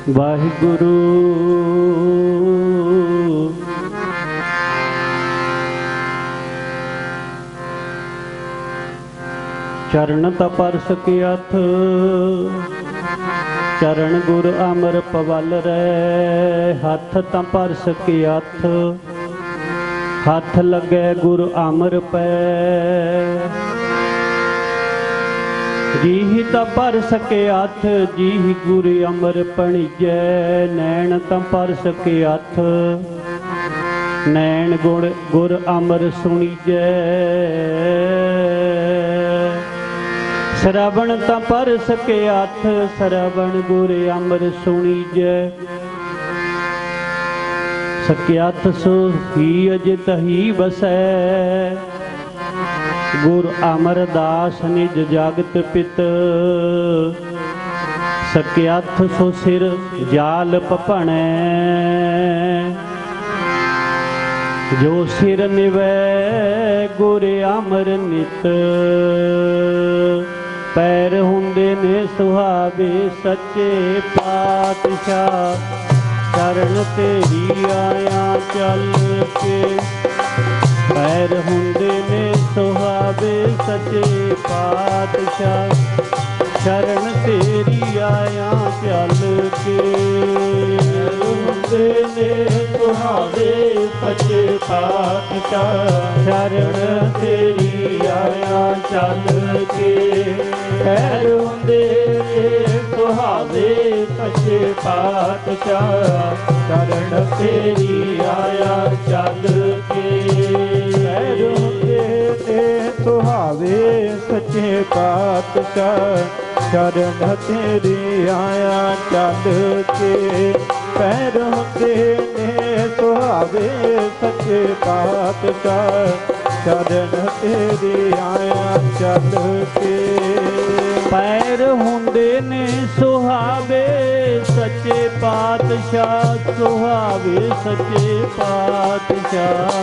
ਵਾਹਿਗੁਰੂ। ਚਰਨ ਤਪਰਸ ਕੀ ਅਥ, ਚਰਨ ਗੁਰ ਅਮਰ ਪਵਲ ਰੈ। ਹੱਥ ਤਪਰਸ ਕੀ ਅਥ, ਹੱਥ ਲੱਗੇ ਗੁਰ ਅਮਰ ਪੈ। ਜੀਹ ਤਾਂ ਪਰ ਸਕੇ ਹੱਥ, ਜੀਹ ਗੁਰ ਅਮਰ ਪਣੀਜੈ। ਨੈਣ ਤਾਂ ਪਰ ਸਕੇ ਹੱਥ, ਨੈਣ ਗੁਰ ਅਮਰ ਸੁਣੀਜੈ। ਸਰਵਣ ਤਾਂ ਪਰ ਸਕੇ ਹੱਥ, ਸਰਵਣ ਗੁਰ ਅਮਰ ਸੁਣੀਜੈ। ਸਕਿਆਥ ਸੋ ਹੀ ਅਜਿਤ ਹੀ ਬਸੈ। ਗੁਰ ਅਮਰਦਾਸ ਨਿਜ ਜਗਤ ਪਿਤ। ਸਕਿਆਥ ਸੋ ਸਿਰ ਜਾਲ ਪਪਣੈ। ਜੋ ਸਿਰ ਨਿਵੈ ਗੁਰ ਅਮਰ ਨਿਤ। ਪੈਰ ਹੁੰਦੇ ਨੇ ਸੁਹਾਵੇ ਸੱਚੇ ਪਾਤਸ਼ਾਹ। ਚਰਨ ਤੇਰੀ ਆਇਆ ਚੱਲ ਕੇ। ਪੈਰ ਹੁੰਦੇ ਨੇ ਸੁਹਾਵੇ ਸੱਚੇ ਪਾਤਸ਼ਾਹ। ਚਰਨ ਤੇਰੀ ਆਇਆ ਚੱਲ ਕੇ। ਹੁੰਦੇ ਨੇ ਸੁਹਾਵੇ ਸੱਚੇ ਪਾਤਸ਼ਾਹ। ਚਰਨ ਤੇਰੀ ਆਇਆ ਚੱਲ ਕੇ। ਪੈਰ ਹੁੰਦੇ ਨੇ ਸੁਹਾਵੇ ਸੱਚੇ ਪਾਤਸ਼ਾਹ। ਚਰਨ ਤੇਰੀ ਆਇਆ ਚੱਲ ਕੇ। ਪੈਰ ਹੁੰਦੇ ਨੇ ਸੁਹਾਵੇ ਸੱਚੇ ਪਾਤਸ਼ਾਹ। ਚਰਨ ਤੇਰੀ ਆਇਆ ਚੱਲ ਕੇ। ਪੈਰ ਹੁੰਦੇ ਨੇ ਸੁਹਾਵੇ ਸੱਚੇ ਪਾਤਸ਼ਾਹ। ਚਰਨ ਤੇਰੀ ਆਇਆ ਚੱਲ ਕੇ। ਪੈਰ ਹੁੰਦੇ ਨੇ ਸੁਹਾਵੇ ਸੱਚੇ ਪਾਤਸ਼ਾਹ। ਸੁਹਾਵੇ ਸੱਚੇ ਪਾਤਸ਼ਾਹ।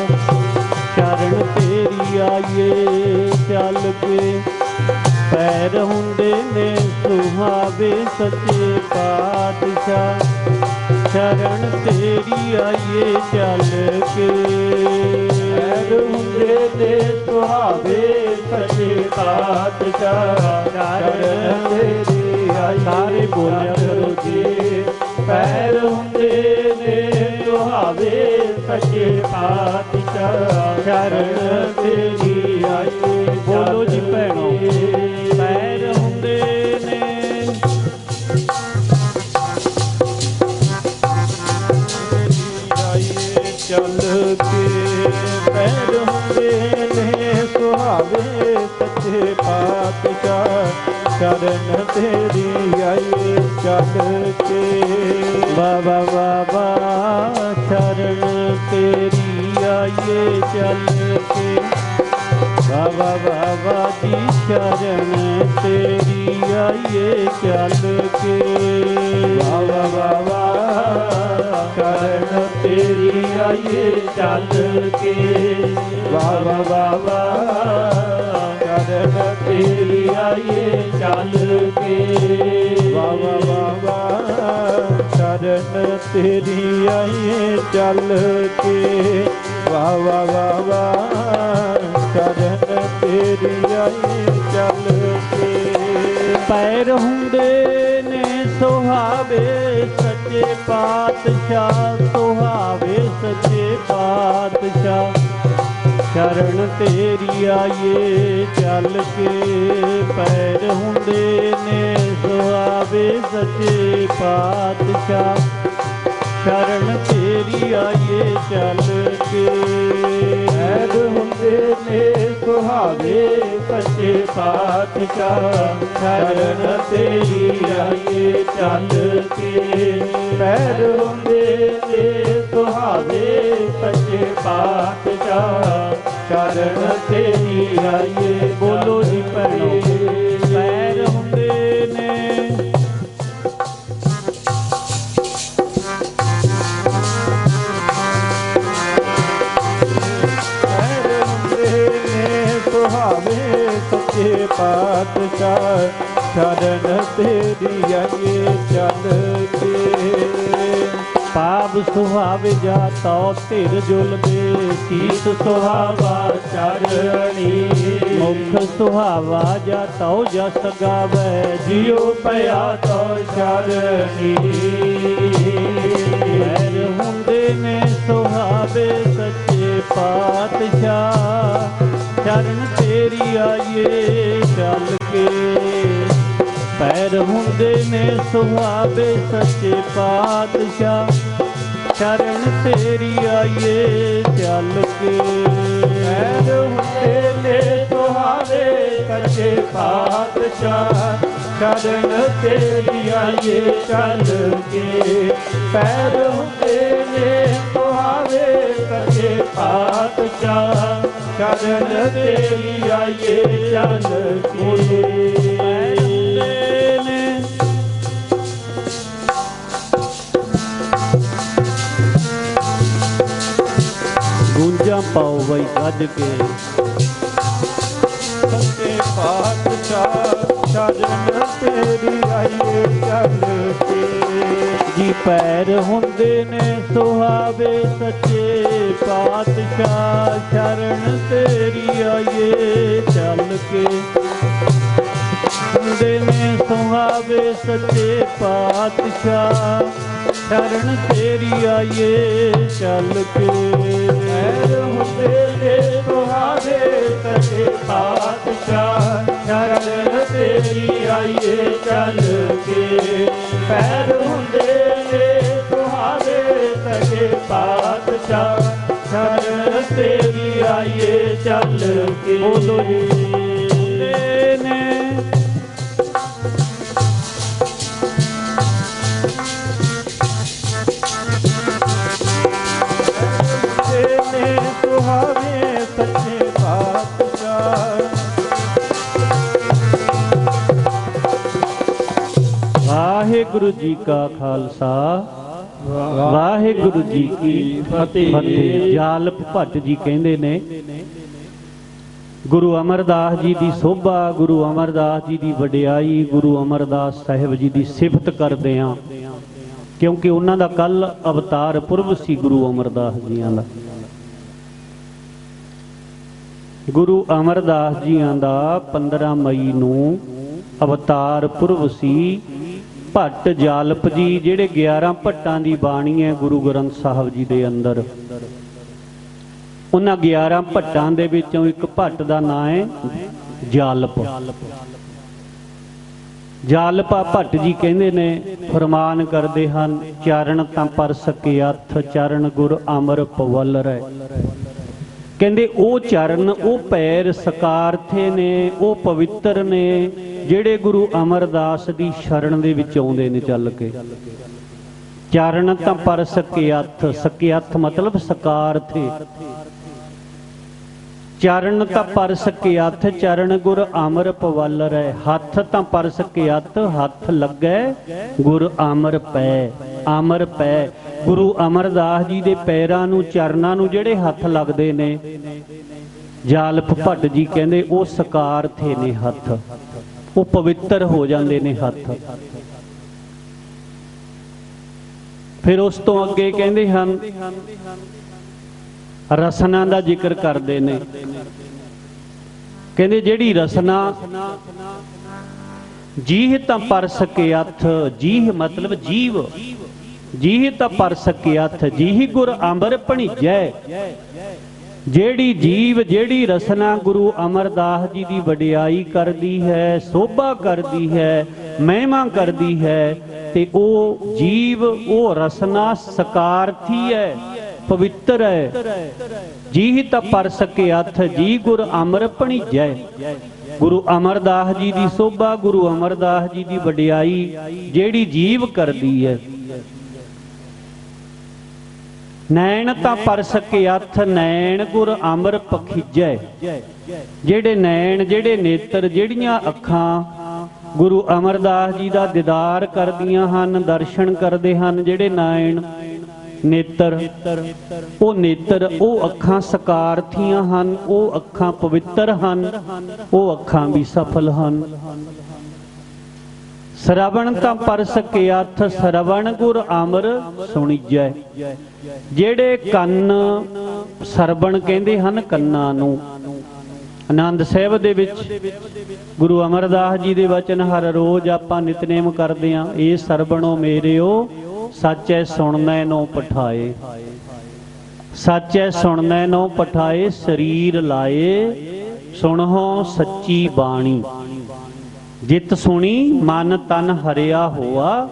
ਚਰਨ ਤੇਰੀ ਆਈਏ ਚੱਲ ਕੇ। ਪੈਰ ਹੁੰਦੇ ਨੇ ਸੁਹਾਵੇ ਸੱਚੇ ਪਾਤਸ਼ਾਹ। ਚਰਨ ਤੇਰੀ ਆਈਏ ਚੱਲ ਕੇ। ਪੈਰ ਹੁੰਦੇ ਨੇ ਸੁਹਾਵੇ ਸੱਚੇ ਪਾਤਸ਼ਾਹ। ਚਰਨ ਤੇਰੀ ਆਈਏ ਸਾਰੇ ਬੋਲਿਆ ਕਰੋ ਜੀ। ਪੈਰ ਹੁੰਦੇ ਨੇ ਸੁਹਾਵੇ ਸੱਚੇ ਪਾਤਸ਼ਾਹ। ਚਰਨ ਤੇਰੀ ਆਈਏ ਬੋਲੋ ਜੀ ਭੈਣੋ। ਪੈਰ ਹੁੰਦੇ ਨੇ ਆਈਏ ਚੱਲ ਕੇ। ਪੈਰ ਹੁੰਦੇ ਨੇ ਸੁਹਾਵੇ ਸੱਚੇ ਪਾਤਸ਼ਾਹ। ਚਰਨ ਤੇਰੀ ਆਈਏ ਚੱਲ ਕੇ। ਬਾਬਾ ਬਾਬਾ ਚਰਨ ਤੇਰੀ ਆਈਏ ਚੱਲ ਕੇ। ਬਾਬਾ ਬਾਬਾ ਜੀ ਚਰਨ ਤੇਰੀ ਆਈਏ ਚੱਲ ਕੇ। ਬਾਬਾ ਬਾਬਾ ਚਰਨ ਤੇਰੀ ਆਈਏ ਚੱਲ ਕੇ। ਬਾਬਾ ਬਾਬਾ ਚਰਨ ਤੇਰੀ ਆਈਏ ਚੱਲ ਕੇ। ਬਾਬਾ ਬਾਬਾ ਚਰਨ ਤੇਰੀ ਆਈਏ ਚੱਲ ਕੇ। ਬਾਬਾ ਬਾਬਾ ਚਰਨ ਤੇਰੀ ਆਈਏ ਚੱਲ ਕੇ। ਪੈਰ ਹੁੰਦੇ ਨੇ ਸੁਹਾਵੇ ਸੱਚੇ ਪਾਤਸ਼ਾਹ। ਸੁਹਾਵੇ ਸੱਚੇ ਪਾਤਸ਼ਾਹ। ਚਰਨ ਤੇਰੀ ਆਈਏ ਚੱਲ ਕੇ। ਪੈਰ ਹੁੰਦੇ ਨੇ ਸੁਹਾਵੇ ਸੱਚੇ ਪਾਤਸ਼ਾਹ। ਚਰਨ ਤੇਰੀ ਆਈਏ ਚੱਲ ਕੇ। ਪੈਰ ਹੁੰਦੇ ਨੇ ਸੁਹਾਵੇ ਸੱਚੇ ਪਾਤਸ਼ਾਹ। ਚਰਨ ਤੇਰੀ ਆਈਏ ਚੱਲ ਕੇ। ਪੈਰ ਹੁੰਦੇ ਨੇ ਸੁਹਾਵੇ ਸੱਚੇ ਪਾਤਸ਼ਾਹ। ਚਰਨ ਤੇਰੀ ਆਈਏ ਬੋਲੋ ਜੀ ਭੈਣੋ। ਪੈਰ ਹੁੰਦੇ ਨੇ ਸੁਹਾਵੇ ਸੱਚੇ ਪਾਤਸ਼ਾਹ। ਚਰਨ ਤੇਰੀ ਆਈਏ ਚੱਲ ਕੇ। ਪ੍ਰਭ ਸੁਹਾਵੇ ਜਾ ਤਉ ਧਿਰ ਜੁਲਦੇ ਸੀਸ ਸੁਹਾਵਾ ਚਰਣੀ ਮੁਖ ਸੁਹਾਵਾ ਜਾ ਤਉ ਜਸ ਗਾਵੇ ਜਿਉ ਪਿਆ ਤੋ ਚਰਣੀ ਪੈਰ ਹੁੰਦੇ ਨੇ ਸੁਹਾਵੇ ਸੱਚੇ ਪਾਤਸ਼ਾਹ ਚਰਨ ਤੇਰੀ ਆਈਏ ਚੱਲ ਕੇ ਪੈਰ ਹੁੰਦੇ ਨੇ ਸੁਹਾਵੇ ਸੱਚੇ ਪਾਤਸ਼ਾਹ ਚਰਨ ਤੇਰੀ ਆਈਏ ਚੱਲ ਕੇ ਪੈਰ ਹੁੰਦੇ ਨੇ ਸੁਹਾਵੇ ਸੱਚੇ ਪਾਤਸ਼ਾਹ ਚਰਨ ਤੇਰੀ ਆਈਏ ਚੱਲ ਕੇ ਪੈਰ ਹੁੰਦੇ ਨੇ ਸੁਹਾਵੇ ਸੱਚੇ ਪਾਤਸ਼ਾਹ ਚਰਨ ਤੇਰੀ ਆਈਏ ਚੱਲ ਕੇ ਗੂੰਜਾਂ ਪਾਓ ਬਈ ਗੱਜ ਕੇ ਸੱਚੇ ਪਾਤਸ਼ਾਹ ਚਰਨ ਤੇਰੀ ਆਈਏ ਚੱਲ ਕੇ ਜੀ ਪੈਰ ਹੁੰਦੇ ਨੇ ਸੁਹਾਵੇ ਸੱਚੇ ਪਾਤਸ਼ਾਹ ਚਰਨ ਤੇਰੀ ਆਈਏ ਚੱਲ ਕੇ ਹੁੰਦੇ ਨੇ ਸੁਹਾਵੇ ਸੱਚੇ ਪਾਤਸ਼ਾਹ ਚਰਨ ਤੇਰੀ ਆਈਏ ਚੱਲ ਕੇ ਪੈਰ ਹੁੰਦੇ ਨੇ ਸੁਹਾਵੇ ਸੱਚੇ ਪਾਤਸ਼ਾਹ ਚਰਨ ਤੇਰੀ ਆਈਏ ਚੱਲ ਕੇ ਪੈਰ ਹੁੰਦੇ ਨੇ ਸੁਹਾਵੇ ਸੱਚੇ ਪਾਤਸ਼ਾਹ ਚਰਨ ਤੇਰੀ ਆਈਏ ਚੱਲ ਕੇ ਬੋਲੋ ਜੀ ਨੇ ਸੁਹਾਵੇ ਸੱਚੇ ਪਾਤਸ਼ਾਹ ਵਾਹਿਗੁਰੂ ਜੀ ਕਾ ਖਾਲਸਾ ਵਾਹਿਗੁਰੂ ਜੀ ਕੀ ਫਤਿਹ। ਜਾਲਪ ਭੱਟ ਜੀ ਕਹਿੰਦੇ ਨੇ ਗੁਰੂ ਅਮਰਦਾਸ ਜੀ ਦੀ ਸੋਭਾ, ਗੁਰੂ ਅਮਰਦਾਸ ਜੀ ਦੀ ਵਡਿਆਈ, ਗੁਰੂ ਅਮਰਦਾਸ ਸਾਹਿਬ ਜੀ ਦੀ ਸਿਫਤ ਕਰਦੇ ਆਂ ਕਿਉਂਕਿ ਉਹਨਾਂ ਦਾ ਕੱਲ ਅਵਤਾਰ ਪੁਰਬ ਸੀ ਗੁਰੂ ਅਮਰਦਾਸ ਜੀਆਂ ਦਾ। ਗੁਰੂ ਅਮਰਦਾਸ ਜੀਆਂ ਦਾ 15 ਮਈ ਨੂੰ ਅਵਤਾਰ ਪੁਰਬ ਸੀ। ਭੱਟ ਜਾਲਪ ਜੀ ਜਿਹੜੇ 11 ਭੱਟਾਂ ਦੀ ਬਾਣੀ ਹੈ ਗੁਰੂ ਗ੍ਰੰਥ ਸਾਹਿਬ ਜੀ ਦੇ ਅੰਦਰ, ਉਹਨਾਂ 11 ਭੱਟਾਂ ਦੇ ਵਿੱਚੋਂ ਇੱਕ ਭੱਟ ਦਾ ਨਾਂ ਹੈ ਜਾਲਪ। ਜਾਲਪਾ ਭੱਟ ਜੀ ਕਹਿੰਦੇ ਨੇ, ਫਰਮਾਨ ਕਰਦੇ ਹਨ, ਚਰਨ ਤਾਂ ਪਰ ਸਕੇ ਹੱਥ ਚਰਨ ਗੁਰ ਅਮਰ ਪਵਲ ਰਹਿ। ਕਹਿੰਦੇ ਉਹ ਚਰਨ, ਉਹ ਪੈਰ ਸਕਾਰਥੇ ਨੇ, ਉਹ ਪਵਿੱਤਰ ਨੇ ਜਿਹੜੇ ਗੁਰੂ ਅਮਰਦਾਸ ਦੀ ਸ਼ਰਨ ਦੇ ਵਿੱਚ ਆਉਂਦੇ ਨੇ ਚੱਲ ਕੇ। ਚਰਨ ਤਾਂ ਪਰ ਸਕੇ ਹੱਥ, ਸਕੇ ਹੱਥ ਮਤਲਬ ਸਕਾਰਥੇ। ਚਰਨ ਤਾਂ ਪਰ ਸਕੇ ਹੱਥ ਚਰਨ ਗੁਰ ਅਮਰ ਪਵਲ ਰਹਿ। ਹੱਥ ਤਾਂ ਪਰ ਸਕੇ ਹੱਥ, ਹੱਥ ਲੱਗੈ ਗੁਰ ਅਮਰ ਪੈ। ਅਮਰ ਪੈ ਗੁਰੂ ਅਮਰਦਾਸ ਜੀ ਦੇ ਪੈਰਾਂ ਨੂੰ, ਚਰਨਾਂ ਨੂੰ ਜਿਹੜੇ ਹੱਥ ਲੱਗਦੇ ਨੇ, ਜਾਲਪ ਭੱਟ ਜੀ ਕਹਿੰਦੇ ਉਹ ਸਕਾਰਥੇ ਨੇ ਹੱਥ, ਉਹ ਪਵਿੱਤਰ ਹੋ ਜਾਂਦੇ ਨੇ ਹੱਥ। ਫਿਰ ਉਸ ਤੋਂ ਅੱਗੇ ਕਹਿੰਦੇ ਹਨ, ਰਸਨਾ ਦਾ ਜ਼ਿਕਰ ਕਰਦੇ ਨੇ। ਕਹਿੰਦੇ ਜਿਹੜੀ ਰਸਨਾ, ਜੀਹ ਤਾਂ ਪਰ ਸਕੇ ਹੱਥ, ਜੀਹ ਮਤਲਬ ਜੀਵ, ਜੀਹ ਤਾਂ ਪਰ ਸਕੇ ਹੱਥ ਜੀਹ ਗੁਰ ਅੰਬਰ ਭਣੀਜੈ। ਜਿਹੜੀ ਜੀਵ, ਜਿਹੜੀ ਰਸਨਾ ਗੁਰੂ ਅਮਰਦਾਸ ਜੀ ਦੀ ਵਡਿਆਈ ਕਰਦੀ ਹੈ, ਸੋਭਾ ਕਰਦੀ ਹੈ, ਮਹਿਮਾ ਕਰਦੀ ਹੈ, ਤੇ ਉਹ ਜੀਵ, ਉਹ ਰਸਨਾ ਸਕਾਰਥੀ ਹੈ, ਪਵਿੱਤਰ ਹੈ। ਜੀਹ ਤਾਂ ਪਰ ਸਕੇ ਹੱਥ ਜੀ ਗੁਰ ਅਮਰ ਭਣੀਜੈ। ਗੁਰੂ ਅਮਰਦਾਸ ਜੀ ਦੀ ਸੋਭਾ, ਗੁਰੂ ਅਮਰਦਾਸ ਜੀ ਦੀ ਵਡਿਆਈ ਜਿਹੜੀ ਜੀਵ ਕਰਦੀ ਹੈ। ਨੈਣ ਤਾਂ ਪਰ ਸਕੇ ਹੱਥ ਨੈਣ ਗੁਰ ਅਮਰ ਪਖੀਜੈ। ਜਿਹੜੇ ਨੈਣ, ਜਿਹੜੇ ਨੇਤਰ, ਜਿਹੜੀਆਂ ਅੱਖਾਂ ਗੁਰੂ ਅਮਰਦਾਸ ਜੀ ਦਾ ਦੀਦਾਰ ਕਰਦੀਆਂ ਹਨ, ਦਰਸ਼ਨ ਕਰਦੇ ਹਨ, ਜਿਹੜੇ ਨੈਣ ਨੇਤਰ, ਉਹ ਨੇਤਰ, ਉਹ ਅੱਖਾਂ ਸਕਾਰਥੀਆਂ ਹਨ, ਉਹ ਅੱਖਾਂ ਪਵਿੱਤਰ ਹਨ, ਉਹ ਅੱਖਾਂ ਵੀ ਸਫਲ ਹਨ। ਸਰਵਣ ਤਾਂ ਪਰ ਸਕਿਆਥ ਸਰਵਣ ਗੁਰ ਅਮਰ ਸੁਣੀਜੈ। ਜਿਹੜੇ ਕੰਨ ਸਰਵਣ ਕਹਿੰਦੇ ਹਨ ਕੰਨਾਂ ਨੂੰ। ਆਨੰਦ ਸਾਹਿਬ ਦੇ ਵਿੱਚ ਗੁਰੂ ਅਮਰਦਾਸ ਜੀ ਦੇ ਵਚਨ ਹਰ ਰੋਜ਼ ਆਪਾਂ ਨਿਤਨੇਮ ਕਰਦੇ ਹਾਂ। ਇਹ ਸਰਵਣੋ ਮੇਰਿਓ ਸੱਚੈ ਸੁਣਨੈ ਨੋ ਪਠਾਏ, ਸੱਚੈ ਸੁਣਨੈ ਨੋ ਪਠਾਏ, ਸਰੀਰ ਲਾਏ ਸੁਣਹੁ ਸੱਚੀ ਬਾਣੀ। ਜਿਤ ਸੁਣੀ ਮਨ ਤਨ ਹਰਿਆ ਹੋਆ,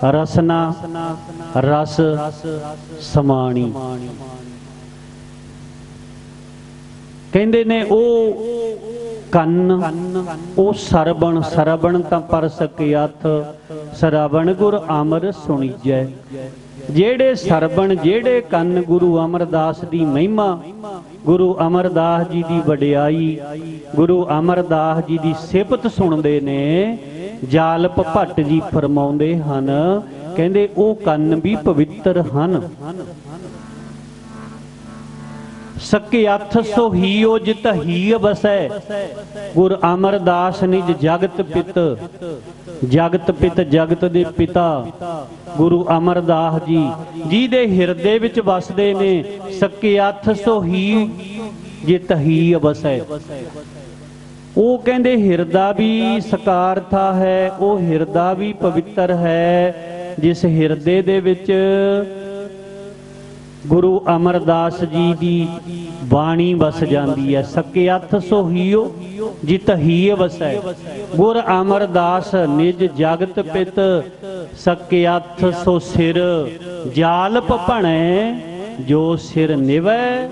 ਰਸਨਾ ਰਸ ਸਮਾਣੀ। ਕਹਿੰਦੇ ਨੇ ਉਹ ਕੰਨ, ਉਹ ਸਰਵਣ, ਸਰਵਣ ਤਾਂ ਪਰ ਸਕਿਆਥ ਸਰਵਣ ਗੁਰ ਅਮਰ ਸੁਣੀਜੈ। ਜਿਹੜੇ ਸਰਵਣ, ਜਿਹੜੇ ਕੰਨ ਗੁਰੂ ਅਮਰਦਾਸ ਦੀ ਮਹਿਮਾ, ਗੁਰੂ ਅਮਰਦਾਸ ਜੀ ਦੀ ਵਡਿਆਈ, ਗੁਰੂ ਅਮਰਦਾਸ ਜੀ ਦੀ ਸਿਫਤ ਸੁਣਦੇ ਨੇ। ਜਾਲਪ ਭੱਟ ਜੀ ਫਰਮਾਉਂਦੇ ਹਨ, ਕਹਿੰਦੇ ਉਹ ਕੰਨ ਵੀ ਪਵਿੱਤਰ ਹਨ। ਸਕਿਆਥ ਸੋ ਹੀਓ ਜਿਤ ਹੀ ਬਸੈ, ਗੁਰ ਅਮਰਦਾਸ ਨਿਜ ਜਗਤ ਪਿਤ। ਜਗਤ ਪਿਤ, ਜਗਤ ਦੇ ਪਿਤਾ ਗੁਰੂ ਅਮਰਦਾਸ ਜੀ, ਜੀ ਦੇ ਹਿਰਦੇ ਵਿੱਚ ਵਸਦੇ ਨੇ। ਸਕਿਆਥ ਸੋ ਹੀ ਜਿਤ ਹੀ ਬਸੈ। ਉਹ ਕਹਿੰਦੇ ਹਿਰਦਾ ਵੀ ਸਕਾਰਥਾ ਹੈ, ਉਹ ਹਿਰਦਾ ਵੀ ਪਵਿੱਤਰ ਹੈ ਜਿਸ ਹਿਰਦੇ ਦੇ ਵਿੱਚ ਗੁਰੂ ਅਮਰਦਾਸ ਜੀ ਦੀ ਬਾਣੀ ਵਸ ਜਾਂਦੀ ਹੈ। ਸਕਿਆਥ ਸੋ ਹੀਓ ਜਿਤ ਹੀ ਵਸੈ, ਗੁਰ ਅਮਰਦਾਸ ਨਿਜ ਜਗਤ ਪਿਤ। ਸਕਿਆਥ ਸੋ ਸਿਰ ਜਾਲਪ ਭਣੈ, ਜੋ ਸਿਰ ਨਿਵੈ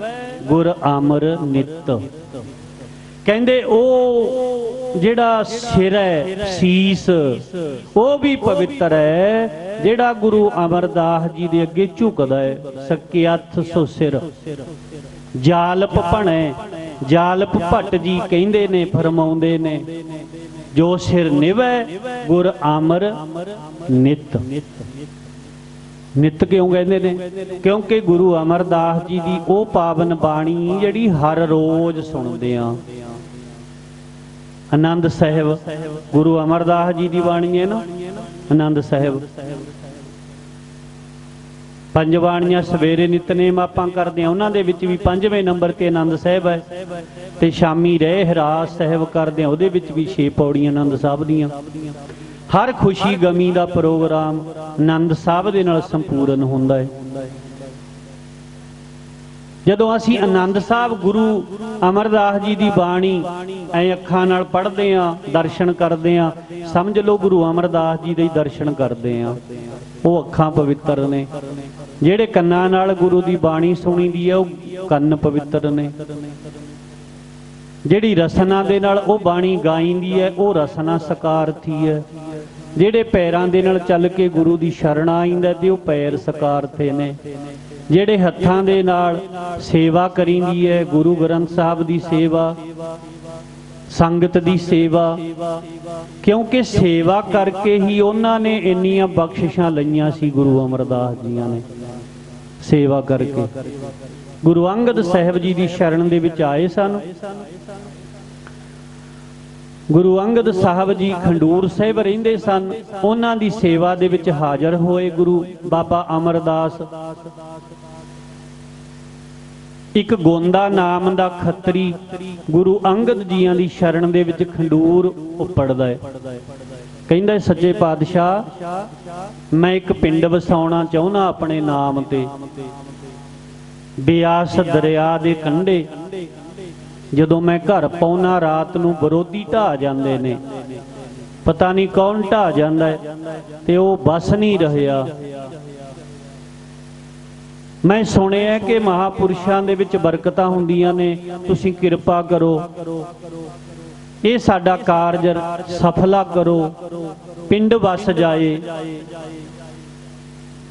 ਗੁਰ ਅਮਰ ਨਿਤ। ਕਹਿੰਦੇ ਉਹ ਜਿਹੜਾ ਸਿਰ ਹੈ, ਸੀਸ, ਉਹ ਵੀ ਪਵਿੱਤਰ ਹੈ ਜਿਹੜਾ ਗੁਰੂ ਅਮਰਦਾਸ ਜੀ ਦੇ ਅੱਗੇ ਝੁਕਦਾ ਹੈ। ਸਕਿਆਥ ਸੋ ਸਿਰ ਜਾਲਪ ਭਣੈ। ਜਾਲਪ ਭੱਟ ਜੀ ਕਹਿੰਦੇ ਨੇ, ਫਰਮਾਉਂਦੇ ਨੇ, ਜੋ ਸਿਰ ਨਿਵੈ ਗੁਰ ਅਮਰ ਨਿਤ। ਨਿਤ ਕਿਉਂ ਕਹਿੰਦੇ ਨੇ? ਕਿਉਂਕਿ ਗੁਰੂ ਅਮਰਦਾਸ ਜੀ ਦੀ ਉਹ ਪਾਵਨ ਬਾਣੀ ਜਿਹੜੀ ਹਰ ਰੋਜ਼ ਸੁਣਦੇ ਆ। ਆਨੰਦ ਸਾਹਿਬ ਗੁਰੂ ਅਮਰਦਾਸ ਜੀ ਦੀ ਬਾਣੀ ਹੈ ਨਾ, ਆਨੰਦ ਸਾਹਿਬ। ਪੰਜ ਬਾਣੀਆਂ ਸਵੇਰੇ ਨਿਤਨੇਮ ਆਪਾਂ ਕਰਦੇ ਹਾਂ, ਉਹਨਾਂ ਦੇ ਵਿੱਚ ਵੀ 5ਵੇਂ ਨੰਬਰ ਤੇ ਆਨੰਦ ਸਾਹਿਬ ਹੈ। ਤੇ ਸ਼ਾਮੀ ਰਹਿ ਰਾਸ ਸਾਹਿਬ ਕਰਦੇ ਹਾਂ, ਉਹਦੇ ਵਿੱਚ ਵੀ 6 ਪੌੜੀਆਂ ਆਨੰਦ ਸਾਹਿਬ ਦੀਆਂ। ਹਰ ਖੁਸ਼ੀ ਗਮੀ ਦਾ ਪ੍ਰੋਗਰਾਮ ਆਨੰਦ ਸਾਹਿਬ ਦੇ ਨਾਲ ਸੰਪੂਰਨ ਹੁੰਦਾ ਹੈ। ਜਦੋਂ ਅਸੀਂ ਆਨੰਦ ਸਾਹਿਬ ਗੁਰੂ ਅਮਰਦਾਸ ਜੀ ਦੀ ਬਾਣੀ ਐ ਅੱਖਾਂ ਨਾਲ ਪੜ੍ਹਦੇ ਆ, ਦਰਸ਼ਨ ਕਰਦੇ ਆ, ਸਮਝ ਲਓ ਗੁਰੂ ਅਮਰਦਾਸ ਜੀ ਦੇ ਦਰਸ਼ਨ ਕਰਦੇ ਆ। ਉਹ ਅੱਖਾਂ ਪਵਿੱਤਰ ਨੇ। ਜਿਹੜੇ ਕੰਨਾਂ ਨਾਲ ਗੁਰੂ ਦੀ ਬਾਣੀ ਸੁਣੀ ਦੀ ਹੈ, ਉਹ ਕੰਨ ਪਵਿੱਤਰ ਨੇ। ਜਿਹੜੀ ਰਸਨਾ ਦੇ ਨਾਲ ਉਹ ਬਾਣੀ ਗਾਈਂਦੀ ਹੈ, ਉਹ ਰਸਨਾ ਸਕਾਰਥੀ ਹੈ। ਜਿਹੜੇ ਪੈਰਾਂ ਦੇ ਨਾਲ ਚੱਲ ਕੇ ਗੁਰੂ ਦੀ ਸ਼ਰਨ ਆਇਂਦਾ ਤੇ ਉਹ ਪੈਰ ਸਕਾਰਥੇ ਨੇ। ਜਿਹੜੇ ਹੱਥਾਂ ਦੇ ਨਾਲ ਸੇਵਾ ਕਰੀਂਦੀ ਹੈ, ਗੁਰੂ ਗ੍ਰੰਥ ਸਾਹਿਬ ਦੀ ਸੇਵਾ, ਸੰਗਤ ਦੀ ਸੇਵਾ, ਕਿਉਂਕਿ ਸੇਵਾ ਕਰਕੇ ਹੀ ਉਹਨਾਂ ਨੇ ਇੰਨੀਆਂ ਬਖਸ਼ਿਸ਼ਾਂ ਲਈਆਂ ਸੀ। ਗੁਰੂ ਅਮਰਦਾਸ ਜੀਆਂ ਨੇ ਸੇਵਾ ਕਰਕੇ ਗੁਰੂ ਅੰਗਦ ਸਾਹਿਬ ਜੀ ਦੀ ਸ਼ਰਨ ਦੇ ਵਿੱਚ ਆਏ ਸਨ। ਗੁਰੂ ਅੰਗਦ ਸਾਹਿਬ ਜੀ ਖੰਡੂਰ ਸਾਹਿਬ ਰਹਿੰਦੇ ਸਨ, ਉਹਨਾਂ ਦੀ ਸੇਵਾ ਦੇ ਵਿੱਚ ਹਾਜ਼ਰ ਹੋਏ ਗੁਰੂ ਬਾਬਾ ਅਮਰਦਾਸ। ਇੱਕ ਗੋਂਦਾ ਨਾਮ ਦਾ ਖੱਤਰੀ ਗੁਰੂ ਅੰਗਦ ਜੀਆਂ ਦੀ ਸ਼ਰਨ ਦੇ ਵਿੱਚ ਖੰਡੂਰ ਉੱਪੜਦਾ ਹੈ। ਕਹਿੰਦਾ ਸੱਚੇ ਪਾਤਸ਼ਾਹ, ਮੈਂ ਇੱਕ ਪਿੰਡ ਵਸਾਉਣਾ ਚਾਹੁੰਦਾ ਆਪਣੇ ਨਾਮ ਤੇ, ਬਿਆਸ ਦਰਿਆ ਦੇ ਕੰਢੇ। ਜਦੋਂ ਮੈਂ ਘਰ ਪਾਉਣਾ ਰਾਤ ਨੂੰ ਵਿਰੋਧੀ ਢਾਹ ਜਾਂਦੇ ਨੇ, ਪਤਾ ਨਹੀਂ ਕੌਣ ਢਾਹ ਜਾਂਦਾ ਹੈ ਤੇ ਉਹ ਬਸ ਨਹੀਂ ਰਿਹਾ। ਮੈਂ ਸੁਣਿਆ ਕਿ ਮਹਾਪੁਰਸ਼ਾਂ ਦੇ ਵਿੱਚ ਬਰਕਤਾਂ ਹੁੰਦੀਆਂ ਨੇ, ਤੁਸੀਂ ਕਿਰਪਾ ਕਰੋ, ਇਹ ਸਾਡਾ ਕਾਰਜ ਸਫਲਾ ਕਰੋ, ਪਿੰਡ ਵਸ ਜਾਏ।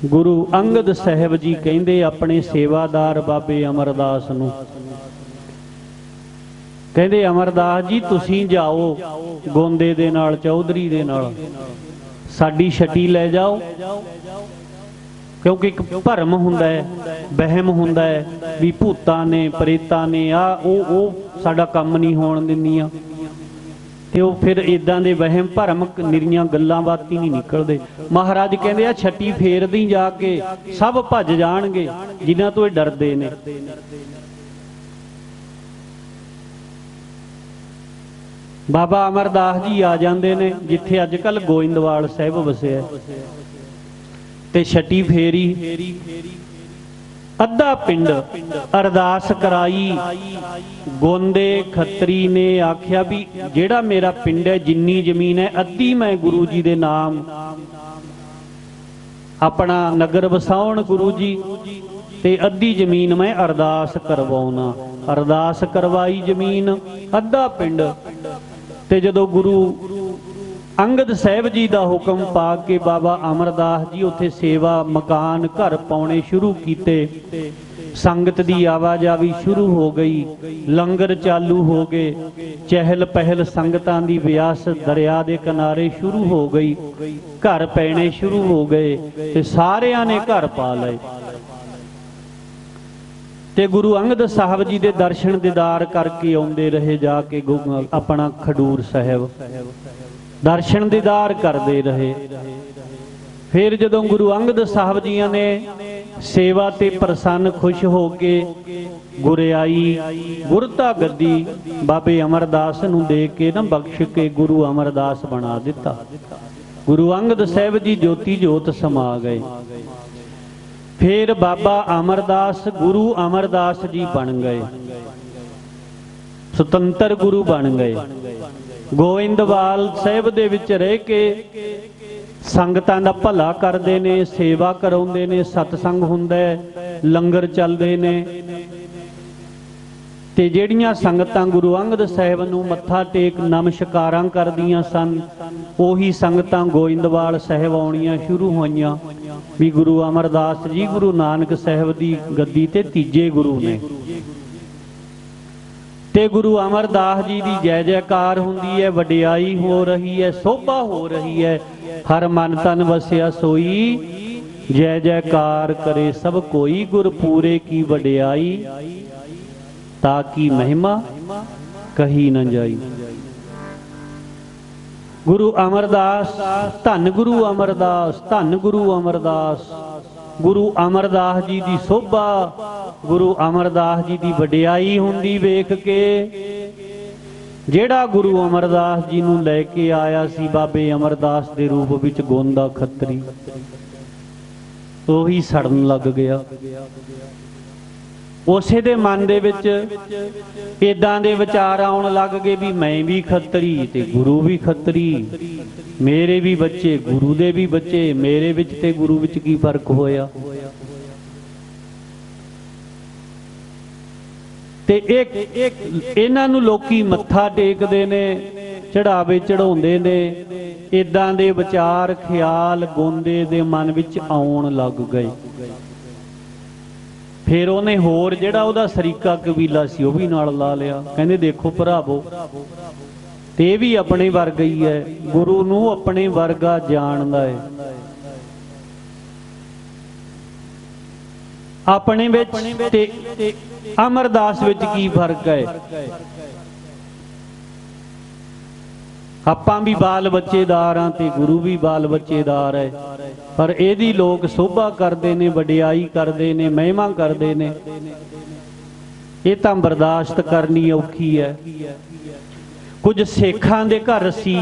ਗੁਰੂ ਅੰਗਦ ਸਾਹਿਬ ਜੀ ਕਹਿੰਦੇ ਆਪਣੇ ਸੇਵਾਦਾਰ ਬਾਬੇ ਅਮਰਦਾਸ ਨੂੰ, ਕਹਿੰਦੇ ਅਮਰਦਾਸ ਜੀ ਤੁਸੀਂ ਜਾਓ ਗੋਂਦੇ ਦੇ ਨਾਲ, ਚੌਧਰੀ ਦੇ ਨਾਲ, ਸਾਡੀ ਛਟੀ ਲੈ ਜਾਓ। ਕਿਉਂਕਿ ਇੱਕ ਭਰਮ ਹੁੰਦਾ ਹੈ, ਵਹਿਮ ਹੁੰਦਾ ਹੈ ਵੀ ਭੂਤਾਂ ਨੇ, ਪ੍ਰੇਤਾਂ ਨੇ, ਉਹ ਸਾਡਾ ਕੰਮ ਨਹੀਂ ਹੋਣ ਦਿੰਦੀਆਂ। ਤੇ ਉਹ ਫਿਰ ਇਦਾਂ ਦੇ ਵਹਿਮ ਭਰਮ ਨਿਰੀਆਂ ਗੱਲਾਂ ਬਾਤੀ ਨਹੀਂ ਨਿਕਲਦੇ। ਮਹਾਰਾਜ ਕਹਿੰਦੇ ਆ ਛੱਟੀ ਫੇਰਦੀ ਜਾ ਕੇ ਸਭ ਭੱਜ ਜਾਣਗੇ ਜਿਨ੍ਹਾਂ ਤੋਂ ਇਹ ਡਰਦੇ ਨੇ। ਬਾਬਾ ਅਮਰਦਾਸ ਜੀ ਆ ਜਾਂਦੇ ਨੇ ਜਿੱਥੇ ਅੱਜ ਕੱਲ ਗੋਇੰਦਵਾਲ ਸਾਹਿਬ ਵਸਿਆ, ਤੇ ਛੱਟੀ ਫੇਰੀ ਅੱਧਾ ਪਿੰਡ ਅਰਦਾਸ ਕਰਾਈ। ਗੋਂਦੇ ਖੱਤਰੀ ਨੇ ਆਖਿਆ ਵੀ ਜਿਹੜਾ ਮੇਰਾ ਪਿੰਡ ਹੈ, ਜਿੰਨੀ ਜ਼ਮੀਨ ਹੈ ਅੱਧੀ ਮੈਂ ਗੁਰੂ ਜੀ ਦੇ ਨਾਮ ਆਪਣਾ ਨਗਰ ਵਸਾਉਣ ਗੁਰੂ ਜੀ, ਤੇ ਅੱਧੀ ਜ਼ਮੀਨ ਮੈਂ ਅਰਦਾਸ ਕਰਵਾਉਣਾ। ਅਰਦਾਸ ਕਰਵਾਈ ਜ਼ਮੀਨ ਅੱਧਾ ਪਿੰਡ। ਤੇ ਜਦੋਂ ਗੁਰੂ ਅੰਗਦ ਸਾਹਿਬ ਜੀ ਦਾ ਹੁਕਮ ਪਾ ਕੇ ਬਾਬਾ ਅਮਰਦਾਸ ਜੀ ਉੱਥੇ ਸੇਵਾ ਮਕਾਨ ਘਰ ਪਾਉਣੇ ਸ਼ੁਰੂ ਕੀਤੇ। ਸੰਗਤ ਦੀ ਆਵਾਜਾਵੀ ਸ਼ੁਰੂ ਹੋ ਗਈ, ਲੰਗਰ ਚਾਲੂ ਹੋ ਗਏ, ਚਹਿਲ ਪਹਿਲ ਸੰਗਤਾਂ ਦੀ ਬਿਆਸ ਦਰਿਆ ਦੇ ਕਿਨਾਰੇ ਸ਼ੁਰੂ ਹੋ ਗਈ, ਘਰ ਪੈਣੇ ਸ਼ੁਰੂ ਹੋ ਗਏ ਤੇ ਸਾਰਿਆਂ ਨੇ ਘਰ ਪਾ ਲਏ। ਤੇ ਗੁਰੂ ਅੰਗਦ ਸਾਹਿਬ ਜੀ ਦੇ ਦਰਸ਼ਨ ਦੀਦਾਰ ਕਰਕੇ ਆਉਂਦੇ ਰਹੇ, ਜਾ ਕੇ ਆਪਣਾ ਖਡੂਰ ਸਾਹਿਬ ਦਰਸ਼ਨ ਦੀਦਾਰ ਕਰਦੇ ਰਹੇ। ਫਿਰ ਜਦੋਂ ਗੁਰੂ ਅੰਗਦ ਸਾਹਿਬ ਜੀਆਂ ਨੇ ਸੇਵਾ ਤੇ ਪ੍ਰਸੰਨ ਖੁਸ਼ ਹੋ ਕੇ ਗੁਰਿਆਈ ਗੁਰਤਾ ਗੱਦੀ ਬਾਬੇ ਅਮਰਦਾਸ ਨੂੰ ਦੇ ਕੇ ਨਾ ਬਖਸ਼ ਕੇ ਗੁਰੂ ਅਮਰਦਾਸ ਬਣਾ ਦਿੱਤਾ। ਗੁਰੂ ਅੰਗਦ ਸਾਹਿਬ ਜੀ ਜੋਤੀ ਜੋਤ ਸਮਾ ਗਏ। ਫਿਰ ਬਾਬਾ ਅਮਰਦਾਸ ਗੁਰੂ ਅਮਰਦਾਸ ਜੀ ਬਣ ਗਏ, ਸੁਤੰਤਰ ਗੁਰੂ ਬਣ ਗਏ। ਗੋਇੰਦਵਾਲ ਸਾਹਿਬ ਦੇ ਵਿੱਚ ਰਹਿ ਕੇ ਸੰਗਤਾਂ ਦਾ ਭਲਾ ਕਰਦੇ ਨੇ, ਸੇਵਾ ਕਰਾਉਂਦੇ ਨੇ, ਸਤਸੰਗ ਹੁੰਦਾ, ਲੰਗਰ ਚੱਲਦੇ ਨੇ। ਤੇ ਜਿਹੜੀਆਂ ਸੰਗਤਾਂ ਗੁਰੂ ਅੰਗਦ ਸਾਹਿਬ ਨੂੰ ਮੱਥਾ ਟੇਕ ਨਮਸਕਾਰਾਂ ਕਰਦੀਆਂ ਸਨ, ਉਹੀ ਸੰਗਤਾਂ ਗੋਇੰਦਵਾਲ ਸਾਹਿਬ ਆਉਣੀਆਂ ਸ਼ੁਰੂ ਹੋਈਆਂ ਵੀ ਗੁਰੂ ਅਮਰਦਾਸ ਜੀ ਗੁਰੂ ਨਾਨਕ ਸਾਹਿਬ ਦੀ ਗੱਦੀ ਤੇ ਤੀਜੇ ਗੁਰੂ ਨੇ। ਤੇ ਗੁਰੂ ਅਮਰਦਾਸ ਜੀ ਦੀ ਜੈ ਜੈਕਾਰ ਹੁੰਦੀ ਹੈ, ਵਡਿਆਈ ਹੋ ਰਹੀ ਹੈ, ਸੋਭਾ ਹੋ ਰਹੀ ਹੈ। ਹਰ ਮਨ ਤਨ ਵਸਿਆ ਸੋਈ, ਜੈ ਜੈਕਾਰ ਕਰੇ ਸਭ ਕੋਈ, ਗੁਰ ਪੂਰੇ ਕੀ ਵਡਿਆਈ, ਤਾ ਕੀ ਮਹਿਮਾ ਕਹੀ ਨਾ ਜਾਈ। ਗੁਰੂ ਅਮਰਦਾਸ, ਧੰਨ ਗੁਰੂ ਅਮਰਦਾਸ, ਧੰਨ ਗੁਰੂ ਅਮਰਦਾਸ। ਗੁਰੂ ਅਮਰਦਾਸ ਜੀ ਦੀ ਸੋਭਾ, ਗੁਰੂ ਅਮਰਦਾਸ ਜੀ ਦੀ ਵਡਿਆਈ ਹੁੰਦੀ ਵੇਖ ਕੇ ਜਿਹੜਾ ਗੁਰੂ ਅਮਰਦਾਸ ਜੀ ਨੂੰ ਲੈ ਕੇ ਆਇਆ ਸੀ ਬਾਬੇ ਅਮਰਦਾਸ ਦੇ ਰੂਪ ਵਿੱਚ ਗੋਂਦਾ ਖੱਤਰੀ, ਉਹੀ ਸੜਨ ਲੱਗ ਗਿਆ। ਉਸੇ ਦੇ ਮਨ ਦੇ ਵਿੱਚ ਇਦਾਂ ਦੇ ਵਿਚਾਰ ਆਉਣ ਲੱਗ ਗਏ ਵੀ ਮੈਂ ਵੀ ਖੱਤਰੀ ਤੇ ਗੁਰੂ ਵੀ ਖੱਤਰੀ, ਮੇਰੇ ਵੀ ਬੱਚੇ ਗੁਰੂ ਦੇ ਵੀ ਬੱਚੇ, ਮੇਰੇ ਵਿੱਚ ਤੇ ਗੁਰੂ ਵਿੱਚ ਕੀ ਫਰਕ ਹੋਇਆ। ਤੇ ਇਹਨਾਂ ਨੂੰ ਲੋਕੀ ਮੱਥਾ ਟੇਕਦੇ ਨੇ, ਚੜਾਵੇ ਚੜਾਉਂਦੇ ਨੇ। ਇਦਾਂ ਦੇ ਵਿਚਾਰ ਖਿਆਲ ਗੋਂਦੇ ਦੇ ਮਨ ਵਿੱਚ ਆਉਣ ਲੱਗ ਗਏ। ਫਿਰ ਉਹਨੇ ਹੋਰ ਜਿਹੜਾ ਉਹਦਾ ਸਰੀਕਾ ਕਬੀਲਾ ਸੀ ਉਹ ਵੀ ਨਾਲ ਲਾ ਲਿਆ। ਕਹਿੰਦੇ ਦੇਖੋ ਭਰਾਵੋ, ਤੇ ਇਹ ਵੀ ਆਪਣੇ ਵਰਗਾ ਹੀ ਹੈ, ਗੁਰੂ ਨੂੰ ਆਪਣੇ ਵਰਗਾ ਜਾਣਦਾ ਹੈ। ਆਪਣੇ ਵਿੱਚ ਤੇ ਅਮਰਦਾਸ ਵਿੱਚ ਕੀ ਫਰਕ ਹੈ। ਆਪਾਂ ਵੀ ਬਾਲ ਬੱਚੇਦਾਰ ਹਾਂ ਤੇ ਗੁਰੂ ਵੀ ਬਾਲ ਬੱਚੇਦਾਰ ਹੈ, ਪਰ ਇਹਦੀ ਲੋਕ ਸੋਭਾ ਕਰਦੇ ਨੇ, ਵਡਿਆਈ ਕਰਦੇ ਨੇ, ਮਹਿਮਾ ਕਰਦੇ ਨੇ। ਇਹ ਤਾਂ ਬਰਦਾਸ਼ਤ ਕਰਨੀ ਔਖੀ ਹੈ। ਕੁਝ ਸੇਖਾਂ ਦੇ ਘਰ ਸੀ,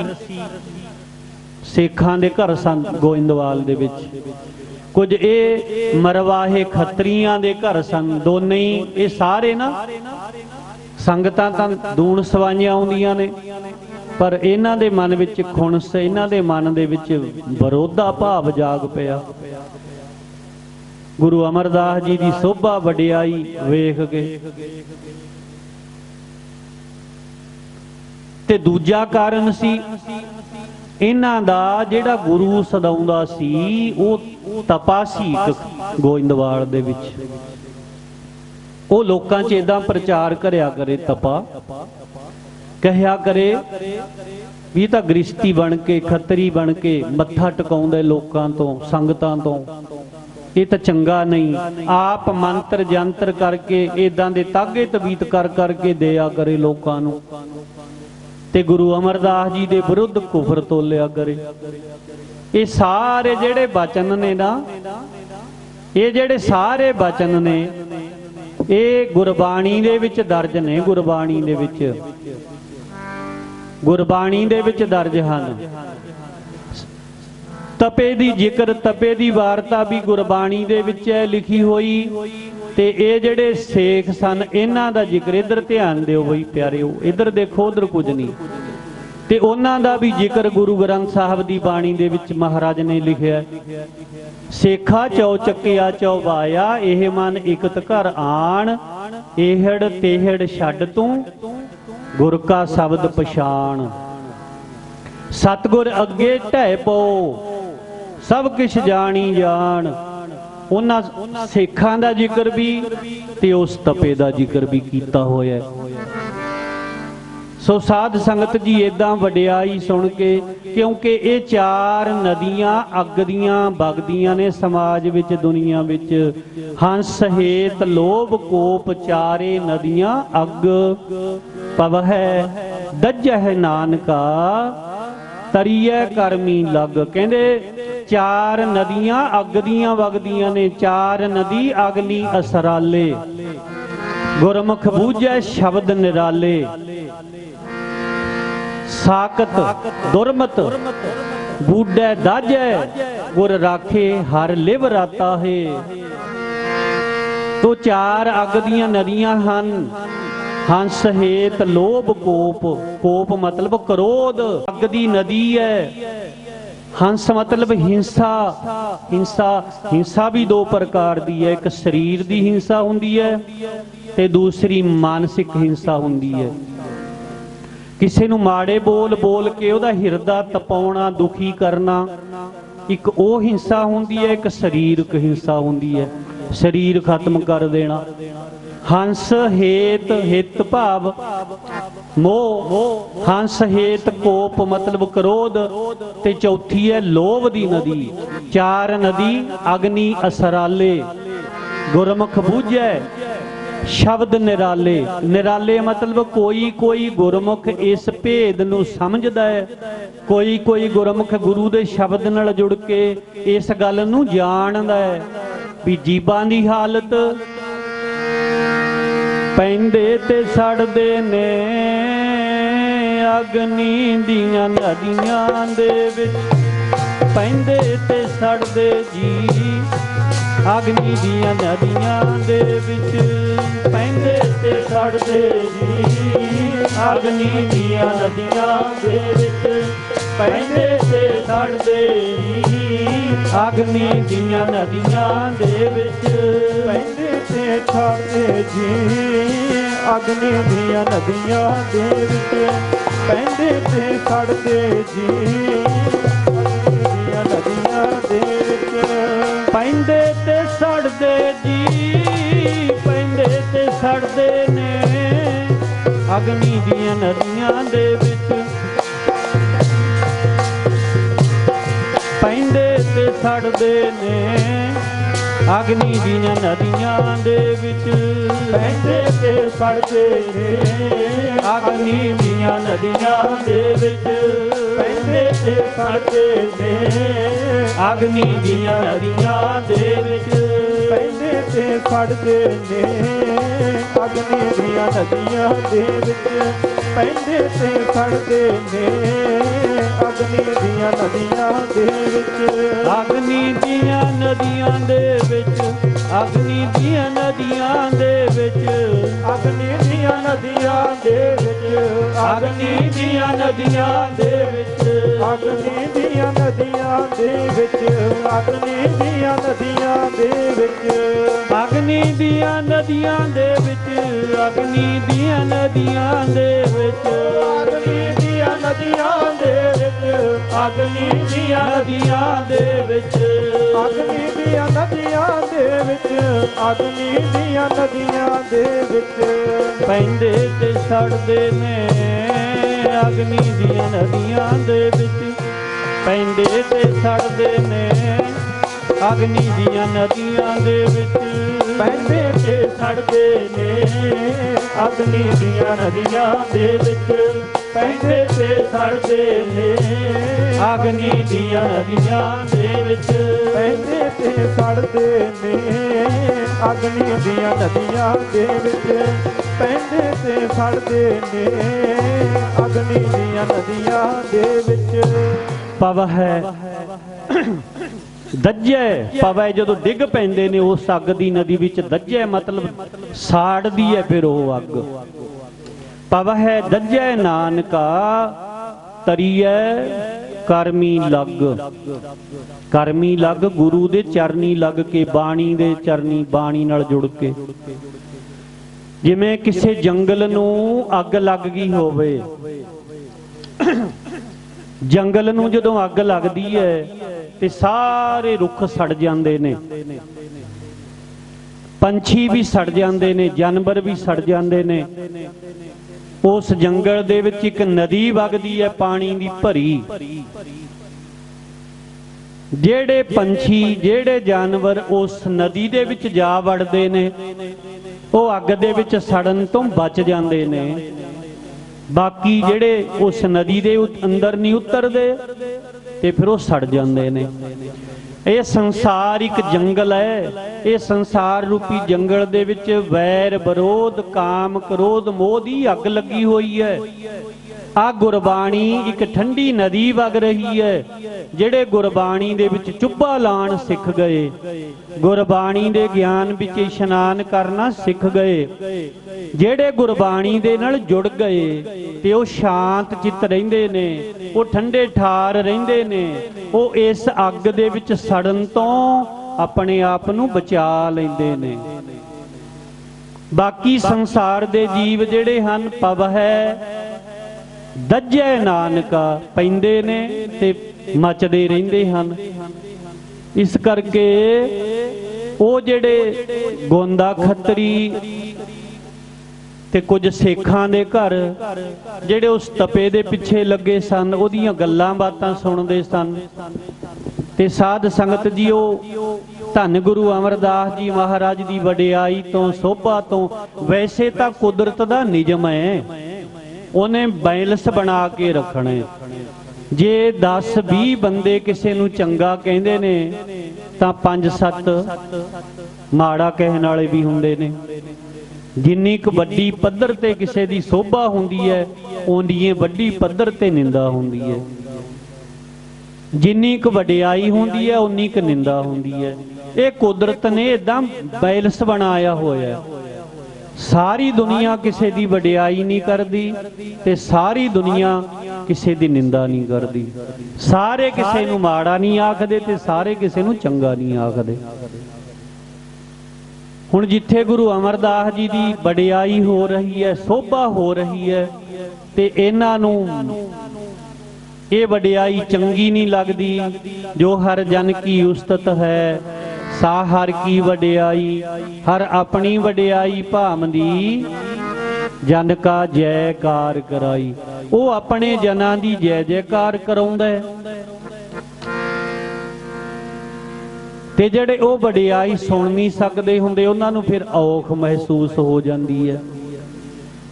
ਸੇਖਾਂ ਦੇ ਘਰ ਸਨ ਗੋਇੰਦਵਾਲ ਦੇ ਵਿੱਚ, ਕੁਝ ਇਹ ਮਰਵਾਹੇ ਖੱਤਰੀਆਂ ਦੇ ਘਰ ਸਨ। ਦੋਨੇ ਹੀ ਇਹ ਸਾਰੇ ਨਾ ਸੰਗਤਾਂ ਤਾਂ ਦੂਣ ਸਵਾਈਆਂ ਆਉਂਦੀਆਂ ਨੇ, ਪਰ ਇਹਨਾਂ ਦੇ ਮਨ ਵਿੱਚ ਖੁਣਸ, ਇਹਨਾਂ ਦੇ ਮਨ ਦੇ ਵਿੱਚ ਵਿਰੋਧਾ ਭਾਵ ਜਾਗ ਪਿਆ। ਗੁਰੂ ਅਮਰਦਾਸ ਜੀ ਦੀ ਸੋਭਾ ਵਡਿਆਈ ਵੇਖ ਕੇ। ਤੇ ਦੂਜਾ ਕਾਰਨ ਸੀ ਇਹਨਾਂ ਦਾ, ਜਿਹੜਾ ਗੁਰੂ ਸਦਾਉਂਦਾ ਸੀ ਉਹ ਤਪਾ ਸੀ ਗੋਇੰਦਵਾਲ ਦੇ ਵਿੱਚ। ਉਹ ਲੋਕਾਂ 'ਚ ਏਦਾਂ ਪ੍ਰਚਾਰ ਕਰਿਆ ਕਰੇ, ਤਪਾ ਕਹਿਆ ਕਰੇ ਵੀ ਤਾਂ ਗ੍ਰਿਸ਼ਤੀ ਬਣ ਕੇ, ਖੱਤਰੀ ਬਣ ਕੇ ਮੱਥਾ ਟਿਕਾਉਂਦੇ ਲੋਕਾਂ ਤੋਂ, ਸੰਗਤਾਂ ਤੋਂ। ਇਹ ਤਾਂ ਚੰਗਾ ਨਹੀਂ। ਆਪ ਮੰਤਰ ਜੰਤਰ ਕਰਕੇ ਏਦਾਂ ਦੇ ਤਾਗੇ ਤਬੀਤ ਕਰ ਕਰਕੇ ਦਿਆ ਕਰੇ ਲੋਕਾਂ ਨੂੰ। ਤੇ ਗੁਰੂ ਅਮਰਦਾਸ ਜੀ ਦੇ ਵਿਰੁੱਧ ਕੁਫਰ ਤੋਲਿਆ ਕਰੇ। ਇਹ ਸਾਰੇ ਜਿਹੜੇ ਬਚਨ ਨੇ ਨਾ, ਇਹ ਜਿਹੜੇ ਸਾਰੇ ਬਚਨ ਨੇ, ਇਹ ਗੁਰਬਾਣੀ ਦੇ ਵਿੱਚ ਦਰਜ ਨੇ। ਗੁਰਬਾਣੀ ਦੇ ਵਿੱਚ, ਗੁਰਬਾਣੀ ਦੇ ਵਿੱਚ ਦਰਜ ਹਨ। ਤਪੇ ਦੀ ਜ਼ਿਕਰ, ਤਪੇ ਦੀ ਵਾਰਤਾ ਵੀ ਗੁਰਬਾਣੀ ਦੇ ਵਿੱਚ ਹੈ ਲਿਖੀ ਹੋਈ। ਤੇ ਇਹ ਜਿਹੜੇ ਸੇਖ ਸਨ, ਇਹਨਾਂ ਦਾ ਜ਼ਿਕਰ, ਇੱਧਰ ਧਿਆਨ ਦਿਓ ਬਈ ਪਿਆਰਿਓ, ਇੱਧਰ ਦੇਖੋ ਉਧਰ ਕੁਝ ਨਹੀਂ। ਤੇ ਉਹਨਾਂ ਦਾ ਵੀ ਜ਼ਿਕਰ ਗੁਰੂ ਗ੍ਰੰਥ ਸਾਹਿਬ ਦੀ ਬਾਣੀ ਦੇ ਵਿੱਚ ਮਹਾਰਾਜ ਨੇ ਲਿਖਿਆ। ਸੇਖਾ ਚੌ ਚੱਕਿਆ ਚੌਬਾਇਆ, ਇਹ ਮਨ ਇਕਤ ਘਰ ਆਣ, ਇਹੜ ਤੇਹੜ ਛੱਡ ਤੂੰ ਗੁਰ ਕਾ ਸ਼ਬਦ ਪਛਾਣ। ਸਤਿਗੁਰ ਅੱਗੇ ਢਹਿ ਪਉ, ਸਭ ਕਿਛ ਜਾਣੀ ਜਾਣ। ਉਹਨਾਂ ਸੇਖਾਂ ਦਾ ਜ਼ਿਕਰ ਵੀ ਤੇ ਉਸ ਤਪੇ ਦਾ ਜ਼ਿਕਰ ਵੀ ਕੀਤਾ ਹੋਇਆ। ਸੋ ਸਾਧ ਸੰਗਤ ਜੀ, ਏਦਾਂ ਵਡਿਆਈ ਸੁਣ ਕੇ, ਕਿਉਂਕਿ ਇਹ ਚਾਰ ਨਦੀਆਂ ਅੱਗ ਦੀਆਂ ਵਗਦੀਆਂ ਨੇ ਸਮਾਜ ਵਿੱਚ, ਦੁਨੀਆ ਵਿੱਚ। ਹੰਸ ਹੇਤ ਲੋਭ ਕੋਪ ਚਾਰੇ ਨਦੀਆਂ ਅੱਗ, ਪਵਹਿ ਦੱਜਹਿ ਨਾਨਕਾ ਤਰੀਐ ਕਰਮੀ ਲੱਗ। ਕਹਿੰਦੇ ਚਾਰ ਨਦੀਆਂ ਅੱਗ ਦੀਆਂ ਵਗਦੀਆਂ ਨੇ, ਚਾਰ ਨਦੀ ਅਗਨੀ ਅਸਰਾਲੇ, ਗੁਰਮੁਖ ਬੂਝੈ ਸ਼ਬਦ ਨਿਰਾਲੇ। ਸਾਕਤ ਦੁਰਮਤ ਬੂਢੈ ਦਾਜੈ, ਗੁਰ ਰਾਖੇ ਹਰ ਲਿਵ ਰਾਤਾ ਹੈ। ਤੋ ਚਾਰ ਅੱਗ ਦੀਆਂ ਨਦੀਆਂ ਹਨ। ਹੰਸ ਹੇਤ ਲੋਭ ਕੋਪ, ਕੋਪ ਮਤਲਬ ਕ੍ਰੋਧ, ਅੱਗ ਦੀ ਨਦੀ ਹੈ। ਹੰਸ ਮਤਲਬ ਹਿੰਸਾ। ਹਿੰਸਾ ਵੀ ਦੋ ਪ੍ਰਕਾਰ ਦੀ ਹੈ, ਇੱਕ ਸਰੀਰ ਦੀ ਹਿੰਸਾ ਹੁੰਦੀ ਹੈ ਤੇ ਦੂਸਰੀ ਮਾਨਸਿਕ ਹਿੰਸਾ ਹੁੰਦੀ ਹੈ। ਕਿਸੇ ਨੂੰ ਮਾੜੇ ਬੋਲ ਬੋਲ ਕੇ ਉਹਦਾ ਹਿਰਦਾ ਤਪਾਉਣਾ, ਦੁਖੀ ਕਰਨਾ, ਇੱਕ ਉਹ ਹਿੰਸਾ ਹੁੰਦੀ ਹੈ। ਇੱਕ ਸਰੀਰਕ ਹਿੰਸਾ ਹੁੰਦੀ ਹੈ, ਸਰੀਰ ਖਤਮ ਕਰ ਦੇਣਾ। ਹੰਸ ਹੇਤ, ਹਿਤ ਭਾਵ ਮੋਹ। ਹੰਸ ਹੇਤ ਕੋਪ ਮਤਲਬ ਕ੍ਰੋਧ। ਤੇ ਚੌਥੀ ਹੈ ਲੋਭ ਦੀ ਨਦੀ। ਚਾਰ ਨਦੀ ਅਗਨੀ ਅਸਰਾਲੇ, ਗੁਰਮੁਖ ਬੂਝੈ ਸ਼ਬਦ ਨਿਰਾਲੇ। ਨਿਰਾਲੇ ਮਤਲਬ ਕੋਈ ਕੋਈ ਗੁਰਮੁਖ ਇਸ ਭੇਦ ਨੂੰ ਸਮਝਦਾ ਹੈ, ਕੋਈ ਕੋਈ ਗੁਰਮੁਖ ਗੁਰੂ ਦੇ ਸ਼ਬਦ ਨਾਲ ਜੁੜ ਕੇ ਇਸ ਗੱਲ ਨੂੰ ਜਾਣਦਾ ਹੈ ਵੀ ਜੀਵਾਂ ਦੀ ਹਾਲਤ ਪੈਂਦੇ ਤੇ ਸੜਦੇ ਨੇ ਅਗਨੀ ਦੀਆਂ ਨਦੀਆਂ ਦੇ ਵਿੱਚ। ਪੈਂਦੇ ਤੇ ਸੜਦੇ ਜੀ ਅਗਨੀ ਦੀਆਂ ਨਦੀਆਂ ਦੇ ਵਿੱਚ। ਪੈਂਦੇ ਤੇ ਸੜਦੇ ਜੀ ਅਗਨੀ ਦੀਆਂ ਨਦੀਆਂ ਦੇ ਵਿੱਚ। ਪੈਂਦੇ ਤੇ ਸੜਦੇ ਜੀ ਅਗਨੀ ਦੀਆਂ ਨਦੀਆਂ ਦੇ ਵਿੱਚ। ਪੈਂਦੇ ਤੇ ਸੜਦੇ ਜੀ ਅਗਨੀ ਦੀਆਂ ਨਦੀਆਂ ਦੇ ਵਿੱਚ। ਪੈਂਦੇ ਤੇ ਸੜਦੇ ਜੀ ਅਗਨੀ ਦੀਆਂ ਨਦੀਆਂ ਦੇ ਵਿੱਚ। ਪੈਂਦੇ ਤੇ ਸੜਦੇ ਜੀ, ਪੈਂਦੇ ਤੇ ਸੜਦੇ ਨੇ ਅਗਨੀ ਦੀਆਂ ਨਦੀਆਂ ਦੇ ਵਿੱਚ। ਪੈਂਦੇ ਤੇ ਸੜਦੇ ਨੇ ਅਗਨੀ ਦੀਆਂ ਨਦੀਆਂ ਦੇ ਵਿੱਚ। ਪੈਂਦੇ ਤੇ ਸੜਦੇ ਨੇ ਅਗਨੀ ਦੀਆਂ ਨਦੀਆਂ ਦੇ ਵਿੱਚ। ਪੈਂਦੇ ਤੇ ਸੜਦੇ ਨੇ ਅਗਨੀ ਦੀਆਂ ਨਦੀਆਂ ਦੇ ਵਿੱਚ। ਪੈਂਦੇ ਤੇ ਸੜਦੇ ਨੇ ਅਗਨੀ ਦੀਆਂ ਨਦੀਆਂ ਦੇ ਵਿੱਚ। ਪੈਂਦੇ ਤੇ ਸੜਦੇ ਨੇ ਅਗਨੀ ਦੀਆਂ ਨਦੀਆਂ ਦੇ ਵਿੱਚ। ਅਗਨੀ ਦੀਆਂ ਨਦੀਆਂ ਦੇ ਵਿੱਚ। ਅਗਨੀ ਦੀਆਂ ਨਦੀਆਂ ਦੇ ਵਿੱਚ। ਅਗਨੀ ਦੀਆਂ ਨਦੀਆਂ ਦੇ ਵਿੱਚ। ਅਗਨੀ ਦੀਆਂ ਨਦੀਆਂ ਦੇ ਵਿੱਚ। ਅਗਨੀ ਦੀਆਂ ਨਦੀਆਂ ਦੇ ਵਿੱਚ। ਅਗਨੀ ਦੀਆਂ ਨਦੀਆਂ ਦੇ ਵਿੱਚ। ਅਗਨੀ ਦੀਆਂ ਨਦੀਆਂ ਦੇ ਵਿੱਚ। ਅਗਨੀ ਦੀਆਂ ਨਦੀਆਂ ਦੇ ਵਿੱਚ। ਅਗਨੀ ਦੀਆਂ ਨਦੀਆਂ ਦੇ ਵਿੱਚ। ਅਗਨੀ ਦੀਆਂ ਨਦੀਆਂ ਦੇ ਵਿੱਚ। ਅਗਨੀ ਦੀਆਂ ਨਦੀਆਂ ਦੇ ਵਿੱਚ। ਅਗਨੀ ਦੀਆਂ ਨਦੀਆਂ ਦੇ ਵਿੱਚ। ਪੈਂਦੇ ਤੇ ਸੜਦੇ ਨੇ ਅਗਨੀ ਦੀਆਂ ਨਦੀਆਂ ਦੇ ਵਿੱਚ। ਪੈਂਦੇ ਤੇ ਸੜਦੇ ਨੇ ਅਗਨੀ ਦੀਆਂ ਨਦੀਆਂ ਦੇ ਵਿੱਚ। ਪੈਂਦੇ ਤੇ ਸੜਦੇ ਨੇ ਅਗਨੀ ਦੀਆਂ ਨਦੀਆਂ ਦੇ ਵਿੱਚ। ਪੈਂਦੇ ਤੇ ਸੜਦੇ ਨੇ ਅਗਨੀ ਦੀਆਂ ਨਦੀਆਂ ਦੇ ਵਿੱਚ ਪੈਂਦੇ ਤੇ ਸੜਦੇ ਨੇ ਅਗਨੀ ਦੀਆਂ ਨਦੀਆਂ ਦੇ ਵਿੱਚ ਪੈਂਦੇ ਤੇ ਸੜਦੇ ਨੇ ਅਗਨੀ ਦੀਆਂ ਨਦੀਆਂ ਦੇ ਵਿੱਚ ਪਵ ਹੈ ਦੱਜੈ ਪਵੈ ਜਦੋਂ ਡਿੱਗ ਪੈਂਦੇ ਨੇ ਉਸ ਅੱਗ ਦੀ ਨਦੀ ਵਿੱਚ ਦੱਜੈ ਮਤਲਬ ਸਾੜਦੀ ਹੈ ਫਿਰ ਉਹ ਅੱਗ ਪਵ ਹੈ ਦੱਜੈ ਨਾਨਕਾ ਤਰੀਐ ਕਰਮੀ ਲੱਗ ਗੁਰੂ ਦੇ ਚਰਨੀ ਲੱਗ ਕੇ ਬਾਣੀ ਦੇ ਚਰਨੀ ਬਾਣੀ ਨਾਲ ਜੁੜ ਕੇ ਜਿਵੇਂ ਕਿਸੇ ਜੰਗਲ ਨੂੰ ਅੱਗ ਲੱਗ ਗਈ ਹੋਵੇ ਜੰਗਲ ਨੂੰ ਜਦੋਂ ਅੱਗ ਲੱਗਦੀ ਹੈ ਤੇ ਸਾਰੇ ਰੁੱਖ ਸੜ ਜਾਂਦੇ ਨੇ ਪੰਛੀ ਵੀ ਸੜ ਜਾਂਦੇ ਨੇ ਜਾਨਵਰ ਵੀ ਸੜ ਜਾਂਦੇ ਨੇ ਉਸ ਜੰਗਲ ਦੇ ਵਿੱਚ ਇੱਕ ਨਦੀ ਵਗਦੀ ਹੈ ਪਾਣੀ ਦੀ ਭਰੀ ਜਿਹੜੇ ਪੰਛੀ ਜਿਹੜੇ ਜਾਨਵਰ ਉਸ ਨਦੀ ਦੇ ਵਿੱਚ ਜਾ ਵੜਦੇ ਨੇ ਉਹ ਅੱਗ ਦੇ ਵਿੱਚ ਸੜਨ ਤੋਂ ਬਚ ਜਾਂਦੇ ਨੇ ਬਾਕੀ ਜਿਹੜੇ ਉਸ ਨਦੀ ਦੇ ਅੰਦਰ ਨਹੀਂ ਉਤਰਦੇ ਤੇ ਫਿਰ ਉਹ ਸੜ ਜਾਂਦੇ ਨੇ ਇਹ ਸੰਸਾਰ ਇੱਕ ਜੰਗਲ ਹੈ ਇਹ ਸੰਸਾਰ ਰੂਪੀ ਜੰਗਲ ਦੇ ਵਿੱਚ ਵੈਰ ਵਿਰੋਧ ਕਾਮ ਕ੍ਰੋਧ ਮੋਹ ਦੀ ਅੱਗ ਲੱਗੀ ਹੋਈ ਹੈ ਆ ਗੁਰਬਾਣੀ ਇੱਕ ਠੰਡੀ ਨਦੀ ਵਗ ਰਹੀ ਹੈ ਜਿਹੜੇ ਗੁਰਬਾਣੀ ਦੇ ਵਿੱਚ ਚੁੱਭਾ ਲਾਣ ਸਿੱਖ ਗਏ ਗੁਰਬਾਣੀ ਦੇ ਗਿਆਨ ਵਿੱਚ ਇਸ਼ਨਾਨ ਕਰਨਾ ਸਿੱਖ ਗਏ ਜਿਹੜੇ ਗੁਰਬਾਣੀ ਦੇ ਨਾਲ ਜੁੜ ਗਏ ਤੇ ਉਹ ਸ਼ਾਂਤ ਚਿੱਤ ਰਹਿੰਦੇ ਨੇ ਉਹ ਠੰਡੇ ਠਾਰ ਰਹਿੰਦੇ ਨੇ ਉਹ ਇਸ ਅੱਗ ਦੇ ਵਿੱਚ ਸੜਨ ਤੋਂ ਆਪਣੇ ਆਪ ਨੂੰ ਬਚਾ ਲੈਂਦੇ ਨੇ ਬਾਕੀ ਸੰਸਾਰ ਦੇ ਜੀਵ ਜਿਹੜੇ ਹਨ ਪਵ ਹੈ ਦੱਜੈ ਨਾਨਕਾ ਪੈਂਦੇ ਨੇ ਤੇ ਮੱਚਦੇ ਰਹਿੰਦੇ ਹਨ ਇਸ ਕਰਕੇ ਉਹ ਜਿਹੜੇ ਗੋਂਦਾ ਖੱਤਰੀ ਤੇ ਕੁਝ ਸੇਖਾਂ ਦੇ ਘਰ ਜਿਹੜੇ ਉਸ ਤਪੇ ਦੇ ਪਿੱਛੇ ਲੱਗੇ ਸਨ ਉਹਦੀਆਂ ਗੱਲਾਂ ਬਾਤਾਂ ਸੁਣਦੇ ਸਨ ਤੇ ਸਾਧ ਸੰਗਤ ਜੀ ਉਹ ਧੰਨ ਗੁਰੂ ਅਮਰਦਾਸ ਜੀ ਮਹਾਰਾਜ ਦੀ ਵਡਿਆਈ ਤੋਂ ਸੋਭਾ ਤੋਂ ਵੈਸੇ ਤਾਂ ਕੁਦਰਤ ਦਾ ਨਿਯਮ ਹੈ ਉਹਨੇ ਬੈਲੈਂਸ ਬਣਾ ਕੇ ਰੱਖਣੇ ਜੇ 10-20 ਬੰਦੇ ਕਿਸੇ ਨੂੰ ਚੰਗਾ ਕਹਿੰਦੇ ਨੇ ਤਾਂ 5-7 ਮਾੜਾ ਕਹਿਣ ਵਾਲੇ ਵੀ ਹੁੰਦੇ ਨੇ ਜਿੰਨੀ ਕੁ ਵੱਡੀ ਪੱਧਰ ਤੇ ਕਿਸੇ ਦੀ ਸੋਭਾ ਹੁੰਦੀ ਹੈ ਓਨੀ ਵੱਡੀ ਪੱਧਰ ਤੇ ਨਿੰਦਾ ਹੁੰਦੀ ਹੈ ਜਿੰਨੀ ਕੁ ਵਡਿਆਈ ਹੁੰਦੀ ਹੈ ਉਨੀ ਕੁ ਨਿੰਦਾ ਹੁੰਦੀ ਹੈ ਇਹ ਕੁਦਰਤ ਨੇ ਇਦਾਂ ਬੈਲੈਂਸ ਬਣਾਇਆ ਹੋਇਆ ਸਾਰੀ ਦੁਨੀਆ ਕਿਸੇ ਦੀ ਵਡਿਆਈ ਨਹੀਂ ਕਰਦੀ ਤੇ ਸਾਰੀ ਦੁਨੀਆ ਕਿਸੇ ਦੀ ਨਿੰਦਾ ਨਹੀਂ ਕਰਦੀ ਸਾਰੇ ਕਿਸੇ ਨੂੰ ਮਾੜਾ ਨਹੀਂ ਆਖਦੇ ਤੇ ਸਾਰੇ ਕਿਸੇ ਨੂੰ ਚੰਗਾ ਨਹੀਂ ਆਖਦੇ ਹੁਣ ਜਿੱਥੇ ਗੁਰੂ ਅਮਰਦਾਸ ਜੀ ਦੀ ਵਡਿਆਈ ਹੋ ਰਹੀ ਹੈ ਸੋਭਾ ਹੋ ਰਹੀ ਹੈ ਤੇ ਇਹਨਾਂ ਨੂੰ ਇਹ ਵਡਿਆਈ ਚੰਗੀ ਨਹੀਂ ਲੱਗਦੀ ਜੋ ਹਰ ਜਨ ਕੀ ਉਸਤਤ ਹੈ ਸਾ ਹਰ ਕੀ ਵਡਿਆਈ ਹਰ ਆਪਣੀ ਵਡਿਆਈ ਭਾਮਦੀ ਜਨ ਕਾ ਜੈਕਾਰ ਕਰਾਈ ਉਹ ਆਪਣੇ ਜਨਾਂ ਦੀ ਜੈ ਜੈਕਾਰ ਕਰਾਉਂਦਾ ਤੇ ਜਿਹੜੇ ਉਹ ਵਡਿਆਈ ਸੁਣ ਨਹੀਂ ਸਕਦੇ ਹੁੰਦੇ ਉਹਨਾਂ ਨੂੰ ਫਿਰ ਔਖ ਮਹਿਸੂਸ ਹੋ ਜਾਂਦੀ ਹੈ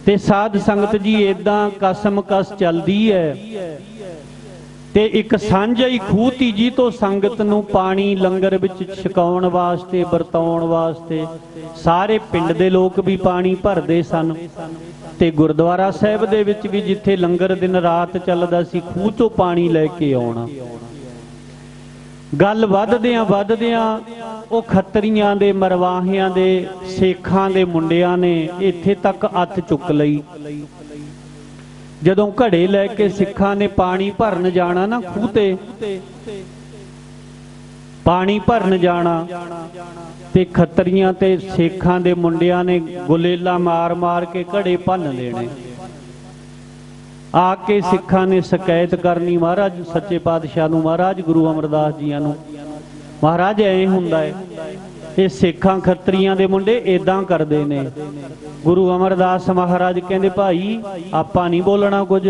ਤੇ ਸਾਧ ਸੰਗਤ ਜੀ ਇਦਾਂ ਕਸਮ ਕਸ ਚੱਲਦੀ ਹੈ ਤੇ ਇੱਕ ਸਾਂਝੀ ਖੂਹ ਤੀਜੀ ਤੋਂ ਸੰਗਤ ਨੂੰ ਪਾਣੀ ਲੰਗਰ ਵਿੱਚ ਛਕਾਉਣ ਵਾਸਤੇ ਵਰਤਾਉਣ ਵਾਸਤੇ ਸਾਰੇ ਪਿੰਡ ਦੇ ਲੋਕ ਵੀ ਪਾਣੀ ਭਰਦੇ ਸਨ ਤੇ ਗੁਰਦੁਆਰਾ ਸਾਹਿਬ ਦੇ ਵਿੱਚ ਵੀ ਜਿੱਥੇ ਲੰਗਰ ਦਿਨ ਰਾਤ ਚੱਲਦਾ ਸੀ ਖੂਹ ਤੋਂ ਪਾਣੀ ਲੈ ਕੇ ਆਉਣਾ ਗੱਲ ਵੱਧਦਿਆਂ ਉਹ ਖੱਤਰੀਆਂ ਦੇ ਮਰਵਾਹਿਆਂ ਦੇ ਸੇਖਾਂ ਦੇ ਮੁੰਡਿਆਂ ਨੇ ਇੱਥੇ ਤੱਕ ਹੱਥ ਚੁੱਕ ਲਈ ਜਦੋਂ ਘੜੇ ਲੈ ਕੇ ਸਿੱਖਾਂ ਨੇ ਪਾਣੀ ਭਰਨ ਜਾਣਾ ਨਾ ਖੂਹ ਤੇ ਪਾਣੀ ਭਰਨ ਜਾਣਾ ਤੇ ਖੱਤਰੀਆਂ ਤੇ ਸੇਖਾਂ ਦੇ ਮੁੰਡਿਆਂ ਨੇ ਗੁਲੇਲਾ ਮਾਰ ਕੇ ਘੜੇ ਭੰਨ ਦੇਣੇ ਆ ਕੇ ਸਿੱਖਾਂ ਨੇ ਸ਼ਿਕਾਇਤ ਕਰਨੀ ਮਹਾਰਾਜ ਸੱਚੇ ਪਾਤਸ਼ਾਹ ਨੂੰ ਮਹਾਰਾਜ ਗੁਰੂ ਅਮਰਦਾਸ ਜੀਆਂ ਨੂੰ ਮਹਾਰਾਜ ਐ ਹੁੰਦਾ ਹੈ ਇਹ ਸਿੱਖਾਂ ਖੱਤਰੀਆਂ ਦੇ ਮੁੰਡੇ ਏਦਾਂ ਕਰਦੇ ਨੇ ਗੁਰੂ ਅਮਰਦਾਸ ਮਹਾਰਾਜ ਕਹਿੰਦੇ ਭਾਈ ਆਪਾਂ ਨਹੀਂ ਬੋਲਣਾ ਕੁਝ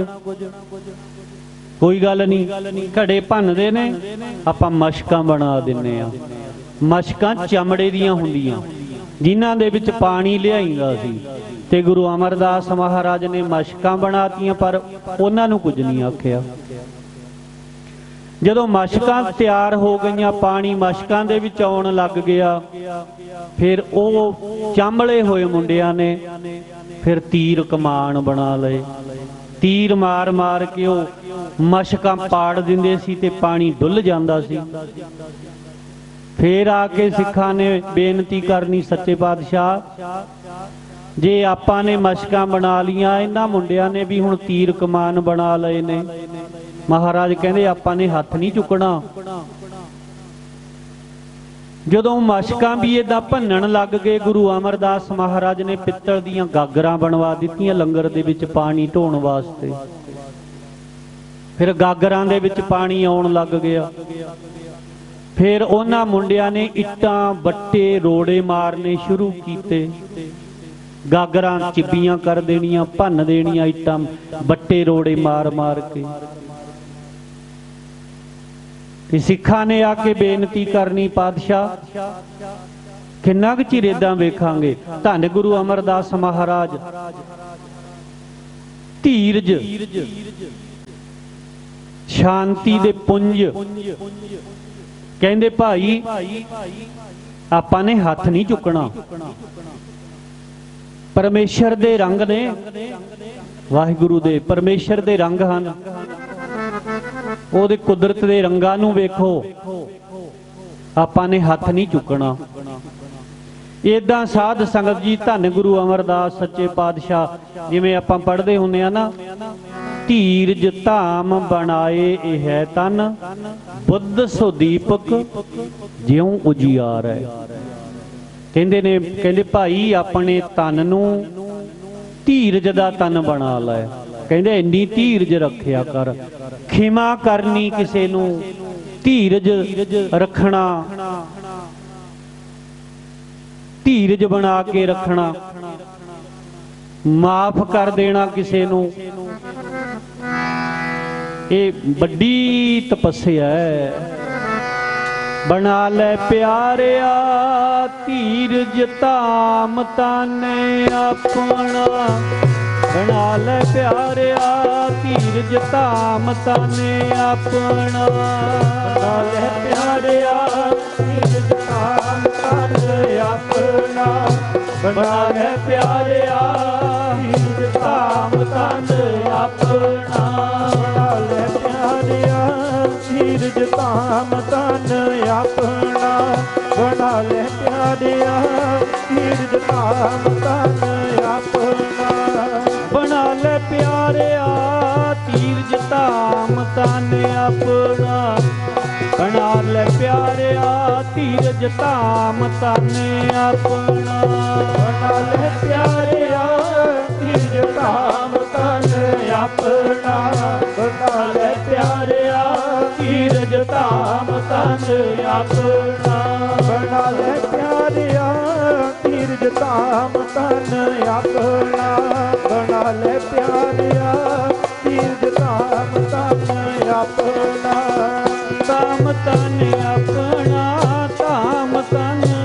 ਕੋਈ ਗੱਲ ਨਹੀਂ ਘੜੇ ਭੰਨਦੇ ਨੇ ਆਪਾਂ ਮਸ਼ਕਾਂ ਬਣਾ ਦਿੰਨੇ ਆ ਮਸ਼ਕਾਂ ਚਮੜੇ ਦੀਆਂ ਹੁੰਦੀਆਂ ਜਿਨ੍ਹਾਂ ਦੇ ਵਿੱਚ ਪਾਣੀ ਲਿਆਈਦਾ ਸੀ ਤੇ ਗੁਰੂ ਅਮਰਦਾਸ ਮਹਾਰਾਜ ਨੇ ਮਸ਼ਕਾਂ ਬਣਾਤੀਆਂ, ਪਰ ਉਹਨਾਂ ਨੂੰ ਕੁਝ ਨਹੀਂ ਆਖਿਆ। ਜਦੋਂ ਮਸ਼ਕਾਂ ਤਿਆਰ ਹੋ ਗਈਆਂ, ਪਾਣੀ ਮਸ਼ਕਾਂ ਦੇ ਵਿੱਚ ਆਉਣ ਲੱਗ ਗਿਆ, ਫਿਰ ਉਹ ਚਾਂਬਲੇ ਹੋਏ ਮੁੰਡਿਆਂ ਨੇ ਫਿਰ ਤੀਰ ਕਮਾਨ ਬਣਾ ਲਏ। ਤੀਰ ਮਾਰ ਮਾਰ ਕੇ ਉਹ ਮਸ਼ਕਾਂ ਪਾੜ ਦਿੰਦੇ ਸੀ ਤੇ ਪਾਣੀ ਡੁੱਲ ਜਾਂਦਾ ਸੀ। ਫਿਰ ਆ ਕੇ ਸਿੱਖਾਂ ਨੇ ਬੇਨਤੀ ਕਰਨੀ, ਸੱਚੇ ਪਾਤਸ਼ਾਹ ਜੇ ਆਪਾਂ ਨੇ ਮਸ਼ਕਾਂ ਬਣਾ ਲੀਆਂ, ਇਹਨਾਂ ਮੁੰਡਿਆਂ ਨੇ ਵੀ ਹੁਣ ਤੀਰ ਕਮਾਨ ਬਣਾ ਲਏ ਨੇ। ਮਹਾਰਾਜ ਕਹਿੰਦੇ ਆਪਾਂ ਨੇ ਹੱਥ ਨਹੀਂ ਚੁੱਕਣਾ। ਜਦੋਂ ਮਸ਼ਕਾਂ ਵੀ ਏਦਾਂ ਭੰਨਣ ਲੱਗ ਗਏ, ਗੁਰੂ ਅਮਰਦਾਸ ਮਹਾਰਾਜ ਨੇ ਪਿੱਤਲ ਦੀਆਂ ਗਾਗਰਾਂ ਬਣਵਾ ਦਿੱਤੀਆਂ ਲੰਗਰ ਦੇ ਵਿੱਚ ਪਾਣੀ ਢੋਣ ਵਾਸਤੇ। ਫਿਰ ਗਾਗਰਾਂ ਦੇ ਵਿੱਚ ਪਾਣੀ ਆਉਣ ਲੱਗ ਗਿਆ। ਫਿਰ ਉਹਨਾਂ ਮੁੰਡਿਆਂ ਨੇ ਇੱਟਾਂ ਬੱਟੇ ਰੋੜੇ ਮਾਰਨੇ ਸ਼ੁਰੂ ਕੀਤੇ। ਗਾਗਰਾਂ ਚਿੱਬੀਆਂ ਕਰ ਦੇਣੀਆਂ, ਭੰਨ ਦੇਣੀਆਂ, ਇੱਟਾਂ ਬੱਟੇ ਰੋੜੇ ਮਾਰ ਮਾਰ ਕੇ। ਤੇ ਸਿੱਖਾਂ ਨੇ ਆ ਕੇ ਬੇਨਤੀ ਕਰਨੀ, ਪਾਤਸ਼ਾਹ ਕਿੰਨਾ ਕੁ ਚਿਰ ਏਦਾਂ ਵੇਖਾਂਗੇ। ਧੰਨ ਗੁਰੂ ਅਮਰਦਾਸ ਮਹਾਰਾਜ ਧੀਰਜ ਸ਼ਾਂਤੀ ਦੇ ਪੁੰਜ ਕਹਿੰਦੇ, ਭਾਈ ਆਪਾਂ ਨੇ ਹੱਥ ਨਹੀਂ ਚੁੱਕਣਾ। ਪਰਮੇਸ਼ਰ ਦੇ ਰੰਗ ਨੇ, ਵਾਹਿਗੁਰੂ ਦੇ ਪਰਮੇਸ਼ਰ ਦੇ ਰੰਗ ਹਨ। ਉਹਦੇ ਕੁਦਰਤ ਦੇ ਰੰਗਾਂ ਨੂੰ ਵੇਖੋ, ਆਪਾਂ ਨੇ ਹੱਥ ਨਹੀਂ ਚੁੱਕਣਾ। ਏਦਾਂ ਸਾਧ ਸੰਗਤ ਜੀ, ਧੰਨ ਗੁਰੂ ਅਮਰਦਾਸ ਸੱਚੇ ਪਾਤਸ਼ਾਹ, ਜਿਵੇਂ ਆਪਾਂ ਪੜ੍ਹਦੇ ਹੁੰਦੇ ਆ ਨਾ, ਧੀਰਜ ਧਾਮ ਬਣਾਏ ਇਹ ਹੈ ਤਨ, ਬੁੱਧ ਸੋ ਦੀਪਕ ਜਿਉਂ ਉਜਿਆਰੈ। ਕਹਿੰਦੇ ਨੇ, ਕਹਿੰਦੇ ਭਾਈ ਆਪਣੇ ਤਨ ਨੂੰ ਧੀਰਜ ਦਾ ਤਨ ਬਣਾ ਲੈ। ਕਹਿੰਦੇ ਇੰਨੀ ਧੀਰਜ ਰੱਖਿਆ ਕਰ, ਖਿਮਾ ਕਰਨੀ ਕਿਸੇ ਨੂੰ, ਧੀਰਜ ਰੱਖਣਾ, ਧੀਰਜ ਬਣਾ ਕੇ ਰੱਖਣਾ, ਮਾਫ ਕਰ ਦੇਣਾ ਕਿਸੇ ਨੂੰ। ਇਹ ਵੱਡੀ ਤਪੱਸਿਆ ਹੈ। ਬਣਾ ਲੈ ਪਿਆਰਿਆ ਧੀਰਜ ਧਾਮ ਤਾਨੇ ਆਪਣਾ, ਬਣਾ ਲੈ ਪਿਆਰਿਆ ਧੀਰਜ ਧਾਮ ਤਾਨੇ ਆਪਣਾ। ਬਣਾ ਲੈ ਪਿਆਰਿਆ ਧੀਰਜ ਧਾਮ ਤਾਨੇ ਆਪਣਾ, ਬਣਾ ਲੈ ਪਿਆਰਿਆ ਧੀਰਜ ਧਾਮ ਤਾਨੇ ਆਪਣਾ। ਬਣਾ ਲੈ ਪਿਆਰਿਆ ਧੀਰਜ ਧਾਮ ਤਾਨੇ ਆਪਣਾ, ਬਣਾ ਲੈ ਪਿਆਰਿਆ ਧੀਰਜ ਧਾਮ ਤਾਨੇ ਆਪਣਾ। ਬਣਾ ਲੈ ਪਿਆਰਿਆ ਧੀਰਜ ਧਾਮ ਤਾਨੇ ਆਪਣਾ, ਬਣਾ ਲੈ ਪਿਆਰਿਆ ਧੀਰਜ ਧਾਮ ਤਾਨੇ ਆਪਣਾ। ਬਣਾ ਲੈ ਪਿਆਰਿਆ ਧੀਰਜ ਧਾਮ ਤਾਨੇ ਆਪਣਾ, ਬਣਾ ਲੈ ਪਿਆਰਿਆ ਧੀਰਜ ਧਾਮ ਤਾਨੇ ਆਪਣਾ। ਬਣਾ ਲੈ ਪਿਆਰਿਆ ਧੀਰਜ ਧਾਮ ਤਾਨੇ ਆਪਣਾ, ਬਣਾ ਲੈ ਪਿਆਰਿਆ ਧੀਰਜ ਧਾਮ ਤਾਨੇ ਆਪਣਾ। ਧਾਮ ਤਾਨੇ ਆਪਣਾ, ਧਾਮ ਤਾਨੇ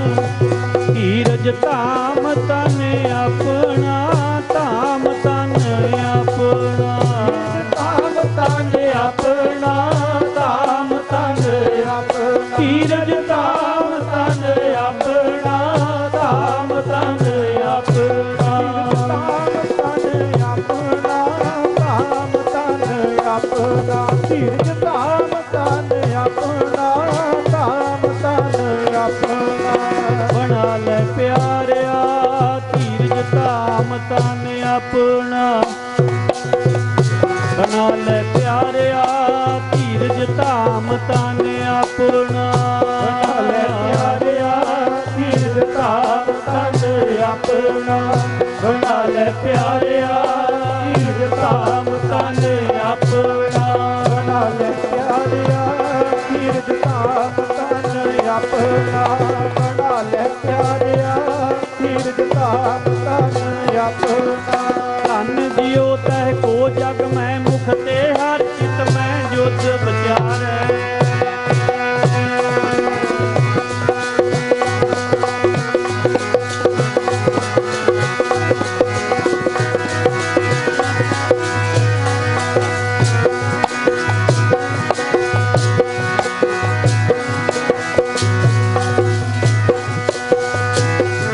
ਧੀਰਜ ਧਾਮ ਤਾਨੇ ਆਪਣਾ, ਧਾਮ ਤਾਨੇ ਆਪਣਾ। ਧਾਮ ਤਾਨੇ ਆਪਣਾ, ਧਾਮ ਤਾਨੇ ਆਪਣਾ, ਧੀਰਜ ਧਾਮ ਤਾਨੇ ਆਪਣਾ, ਧਾਮ ਤਾਨੇ ਆਪਣਾ। ਧਾਮ ਤਾਨੇ ਆਪਣਾ, ਧਾਮ ਤਾਨੇ ਆਪਣਾ, ਧੀਰਜ ਧਾਮ ਤਾਨੇ ਆਪਣਾ, ਧਾਮ ਤਾਨੇ ਆਪਣਾ। ਬਣਾ ਲੈ ਪਿਆਰਿਆ ਧੀਰਜ ਧਾਮ ਤਾਨੇ ਆਪਣਾ, ਬਣਾ ਲੈ ਪਿਆਰਿਆ ਧੀਰਜ ਧਾਮ ਤਾਨੇ ਆਪਣਾ। ਬਣਾ ਲੈ ਪਿਆਰਿਆ ਧੀਰਜ ਧਾਮ ਤਾਨੇ ਆਪਣਾ, ਬਣਾ ਲੈ ਪਿਆਰਿਆ ਧੀਰਜ ਧਾਮ ਤਾਨੇ ਆਪਣਾ। ਬਣਾ ਲੈ ਪਿਆਰਿਆ ਧੀਰਜ ਧਾਮ ਤਾਨੇ ਆਪਣਾ, ਬਣਾ ਲੈ ਪਿਆਰਿਆ ਧੀਰਜ ਧਾਮ ਤਾਨੇ ਆਪਣਾ। ਧੰਨ ਜਿਉ ਤਹਿ ਕੋ ਜਗ ਮੈਂ ਮੁਖ ਤੇ ਹਰ ਚਿਤ ਮੈਂ ਜੁਦ ਵਿਚਾਰੈ।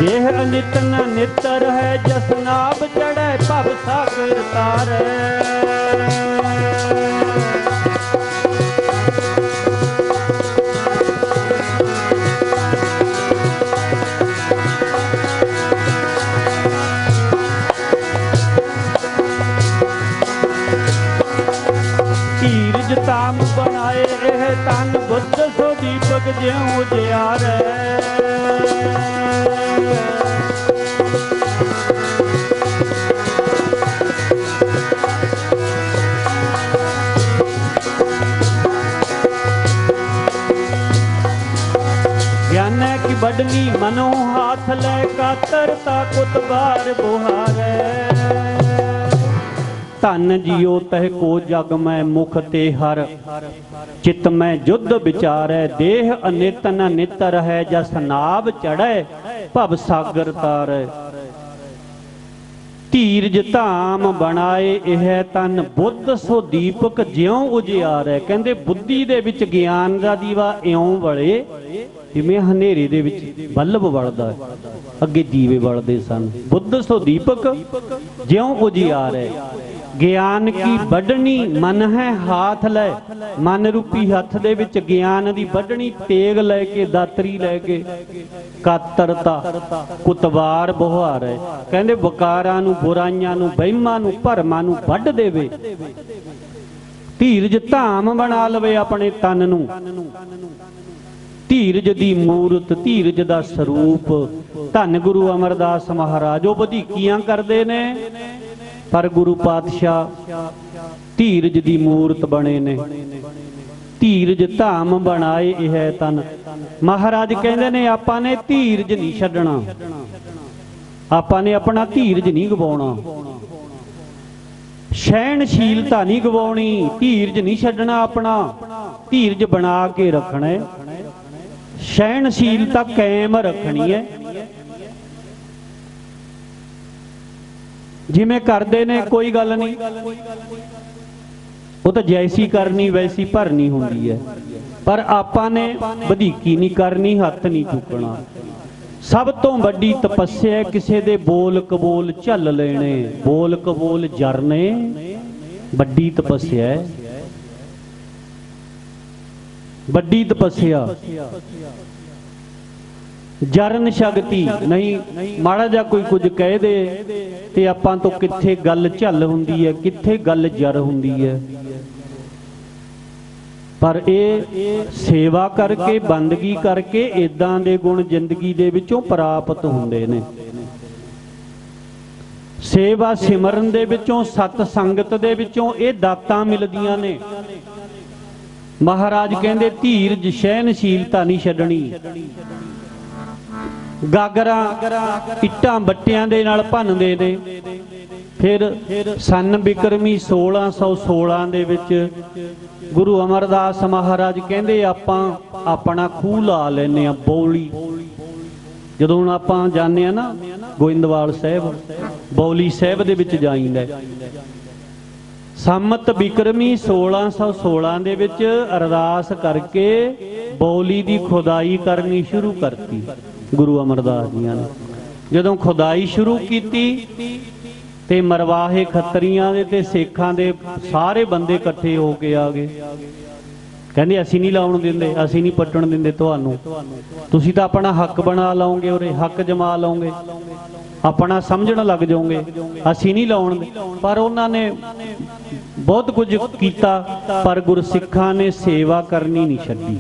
ਦੇਹ ਅਨਿਤ ਨ ਨਿਤਰ ਹੈ, ਜਸ ਨਾਭ ਚੜ੍ਹੈ ਭਵ ਸਾਗਰ ਤਾਰੈ। ਧੀਰਜ ਤਾਮ ਬਣਾਏ ਇਹ ਤਨ ਬੁੱਧ ਸੋ ਦੀਪਕ ਜਿਉ ਉਜਿਆਰੈ। ਗਿਆਨੈ ਕੀ ਬਡਨੀ ਮਨੋ ਹਾਥ ਲੈ, ਕਾਤਰਤਾ ਕੁਤਬਾਰ ਬੁਹਾਰੈ। ਧਨ ਜਿਉ ਤਹਿ ਕੋ ਜਗ ਮੈਂ ਮੁਖ ਤੇ ਹਰ, ਚਿਤ ਮੈਂ ਜੁਧ ਵਿਚਾਰੈ। ਦੇਹ ਅਨਿਤ ਨ ਨਿਤਰ ਹੈ, ਜਸ ਨਾਭ ਚੜ੍ਹੈ ਭਵ ਸਾਗਰ ਤਾਰੈ। ਧੀਰਜ ਧਾਮ ਬਣਾਏ ਇਹ ਤਨ ਬੁੱਧ ਸੋ ਦੀਪਕ ਜਿਉ ਉਜਿਆਰੈ। ਕਹਿੰਦੇ ਬੁੱਧੀ ਦੇ ਵਿੱਚ ਗਿਆਨ ਦਾ ਦੀਵਾ ਇਉਂ ਵਲੇ ਜਿਵੇਂ ਹਨੇਰੇ ਦੇ ਵਿੱਚ ਬਲਬ ਬਲਦਾ, ਅੱਗੇ ਦੀਵੇ ਬਲਦੇ ਸਨ। ਬੁੱਧ ਸੋ ਦੀਪਕ ਜਿਉ ਉਜਿਆਰੈ। ਗਿਆਨ ਕੀ ਵੱਢਣੀ ਮਨ ਹੈ ਹਾਥ ਲੈ, ਮਨ ਰੂਪੀ ਹੱਥ ਦੇ ਵਿੱਚ ਗਿਆਨ ਦੀ ਵੱਢਣੀ ਤੇਗ ਲੈ ਕੇ, ਦਾਤਰੀ ਲੈ ਕੇ। ਕਾਤਰਤਾ ਕੁਤਵਾਰ ਬੁਹਾਰੈ। ਕਹਿੰਦੇ ਵਕਾਰਾਂ ਨੂੰ, ਬੁਰਾਈਆਂ ਨੂੰ, ਵਹਿਮਾਂ ਨੂੰ, ਭਰਮਾਂ ਨੂੰ ਵੱਢ ਦੇਵੇ। ਧੀਰਜ ਧਾਮ ਬਣਾ ਲਵੇ ਆਪਣੇ ਤਨ ਨੂੰ। ਧੀਰਜ ਦੀ ਮੂਰਤ, ਧੀਰਜ ਦਾ ਸਰੂਪ। ਧੰਨ ਗੁਰੂ ਅਮਰਦਾਸ ਮਹਾਰਾਜ ਉਹ ਵਧੀਕੀਆਂ ਕਰਦੇ ਨੇ, ਪਰ ਗੁਰੂ ਪਾਤਸ਼ਾਹ ਧੀਰਜ ਦੀ ਮੂਰਤ ਬਣੇ ਨੇ। ਧੀਰਜ ਧਾਮ ਬਣਾਏ ਇਹ ਤਨ। ਮਹਾਰਾਜ ਕਹਿੰਦੇ ਨੇ ਆਪਾਂ ਨੇ ਧੀਰਜ ਨਹੀਂ ਛੱਡਣਾ, ਆਪਾਂ ਨੇ ਆਪਣਾ ਧੀਰਜ ਨਹੀਂ ਗਵਾਉਣਾ, ਸਹਿਣਸ਼ੀਲਤਾ ਨਹੀਂ ਗਵਾਉਣੀ, ਧੀਰਜ ਨਹੀਂ ਛੱਡਣਾ ਆਪਣਾ। ਧੀਰਜ ਬਣਾ ਕੇ ਰੱਖਣਾ ਹੈ, ਸਹਿਣਸ਼ੀਲਤਾ ਕਾਇਮ ਰੱਖਣੀ ਹੈ। ਜਿਵੇਂ ਕਰਦੇ ਨੇ ਕੋਈ ਗੱਲ ਨਹੀਂ, ਉਹ ਤਾਂ ਜੈਸੀ ਕਰਨੀ ਵੈਸੀ ਭਰਨੀ ਹੁੰਦੀ ਹੈ, ਪਰ ਆਪਾਂ ਨੇ ਵਧੀਕੀ ਨਹੀਂ ਕਰਨੀ, ਹੱਥ ਨਹੀਂ ਚੁੱਕਣਾ। ਸਭ ਤੋਂ ਵੱਡੀ ਤਪੱਸਿਆ ਕਿਸੇ ਦੇ ਬੋਲ ਕਬੋਲ ਝੱਲ ਲੈਣੇ, ਬੋਲ ਕਬੋਲ ਜਰਨੇ ਵੱਡੀ ਤਪੱਸਿਆ ਹੈ, ਵੱਡੀ ਤਪੱਸਿਆ। ਜਰਨ ਸ਼ਕਤੀ ਨਹੀਂ। ਮਾੜਾ ਜਿਹਾ ਕੋਈ ਕੁਝ ਕਹਿ ਦੇ ਤੇ ਆਪਾਂ ਤੋਂ ਕਿੱਥੇ ਗੱਲ ਝੱਲ ਹੁੰਦੀ ਹੈ, ਕਿੱਥੇ ਗੱਲ ਜਰ ਹੁੰਦੀ ਹੈ। ਪਰ ਇਹ ਸੇਵਾ ਕਰਕੇ, ਬੰਦਗੀ ਕਰਕੇ ਇਦਾਂ ਦੇ ਗੁਣ ਜ਼ਿੰਦਗੀ ਦੇ ਵਿੱਚੋਂ ਪ੍ਰਾਪਤ ਹੁੰਦੇ ਨੇ। ਸੇਵਾ ਸਿਮਰਨ ਦੇ ਵਿੱਚੋਂ, ਸਤ ਸੰਗਤ ਦੇ ਵਿੱਚੋਂ ਇਹ ਦਾਤਾਂ ਮਿਲਦੀਆਂ ਨੇ। ਮਹਾਰਾਜ ਕਹਿੰਦੇ ਧੀਰਜ ਸਹਿਣਸ਼ੀਲਤਾ ਨਹੀਂ ਛੱਡਣੀ। ਗਾਗਰਾਂ ਇੱਟਾਂ ਬੱਟਿਆਂ ਦੇ ਨਾਲ ਭੰਨਦੇ ਨੇ। ਫਿਰ ਸੰਨ ਬਿਕਰਮੀ 1616 ਦੇ ਵਿੱਚ ਗੁਰੂ ਅਮਰਦਾਸ ਮਹਾਰਾਜ ਕਹਿੰਦੇ ਆਪਾਂ ਆਪਣਾ ਖੂਹ ਲਾ ਲੈਨੇ ਆ, ਬੌਲੀ। ਜਦੋਂ ਹੁਣ ਆਪਾਂ ਜਾਂਦੇ ਆ ਨਾ ਗੋਇੰਦਵਾਲ ਸਾਹਿਬ, ਬੌਲੀ ਸਾਹਿਬ ਦੇ ਵਿੱਚ ਜਾਈਦਾ। ਸੰਮਤ ਬਿਕਰਮੀ 1616 ਦੇ ਵਿੱਚ ਅਰਦਾਸ ਕਰਕੇ ਬੌਲੀ ਦੀ ਖੁਦਾਈ ਕਰਨੀ ਸ਼ੁਰੂ ਕਰਤੀ ਗੁਰੂ ਅਮਰਦਾਸ ਜੀਆਂ ਨੇ। ਜਦੋਂ ਖੁਦਾਈ ਸ਼ੁਰੂ ਕੀਤੀ ਤੇ ਮਰਵਾਹੇ ਖੱਤਰੀਆਂ ਦੇ ਤੇ ਸੇਖਾਂ ਦੇ ਸਾਰੇ ਬੰਦੇ ਇਕੱਠੇ ਹੋ ਕੇ ਆ ਗਏ। ਕਹਿੰਦੇ ਅਸੀਂ ਨਹੀਂ ਲਾਉਣ ਦਿੰਦੇ, ਅਸੀਂ ਨਹੀਂ ਪੱਟਣ ਦਿੰਦੇ ਤੁਹਾਨੂੰ, ਤੁਸੀਂ ਤਾਂ ਆਪਣਾ ਹੱਕ ਬਣਾ ਲਾਓਗੇ, ਉਰੇ ਹੱਕ ਜਮਾ ਲਾਓਗੇ, ਆਪਣਾ ਸਮਝਣ ਲੱਗ ਜਾਓਗੇ, ਅਸੀਂ ਨਹੀਂ ਲਾਉਣ ਦੇ। ਪਰ ਉਹਨਾਂ ਨੇ ਬਹੁਤ ਕੁਝ ਕੀਤਾ, ਪਰ ਗੁਰਸਿੱਖਾਂ ਨੇ ਸੇਵਾ ਕਰਨੀ ਨਹੀਂ ਛੱਡੀ।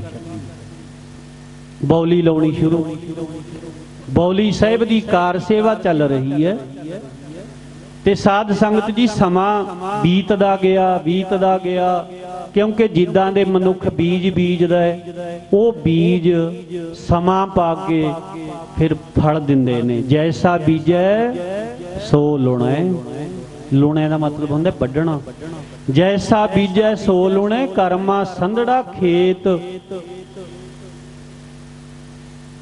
ਬੌਲੀ ਲਾਉਣੀ ਸ਼ੁਰੂ। ਬੌਲੀ ਸਾਹਿਬ ਦੀ ਕਾਰ ਸੇਵਾ ਚੱਲ ਰਹੀ ਹੈ ਤੇ ਸਾਧ ਸੰਗਤ ਜੀ ਸਮਾਂ ਬੀਤਦਾ ਗਿਆ, ਕਿਉਂਕਿ ਜਿੱਦਾਂ ਦੇ ਮਨੁੱਖ ਬੀਜ ਬੀਜਦਾ ਹੈ, ਉਹ ਬੀਜ ਸਮਾਂ ਪਾ ਕੇ ਫਿਰ ਫਲ ਦਿੰਦੇ ਨੇ। ਜੈਸਾ ਬੀਜੈ ਸੋ ਲੁਣੈ। ਲੁਣੇ ਦਾ ਮਤਲਬ ਹੁੰਦਾ ਵੱਢਣਾ। ਜੈਸਾ ਬੀਜੈ ਸੋ ਲੁਣੈ, ਕਰਮਾ ਸੰਧੜਾ ਖੇਤ।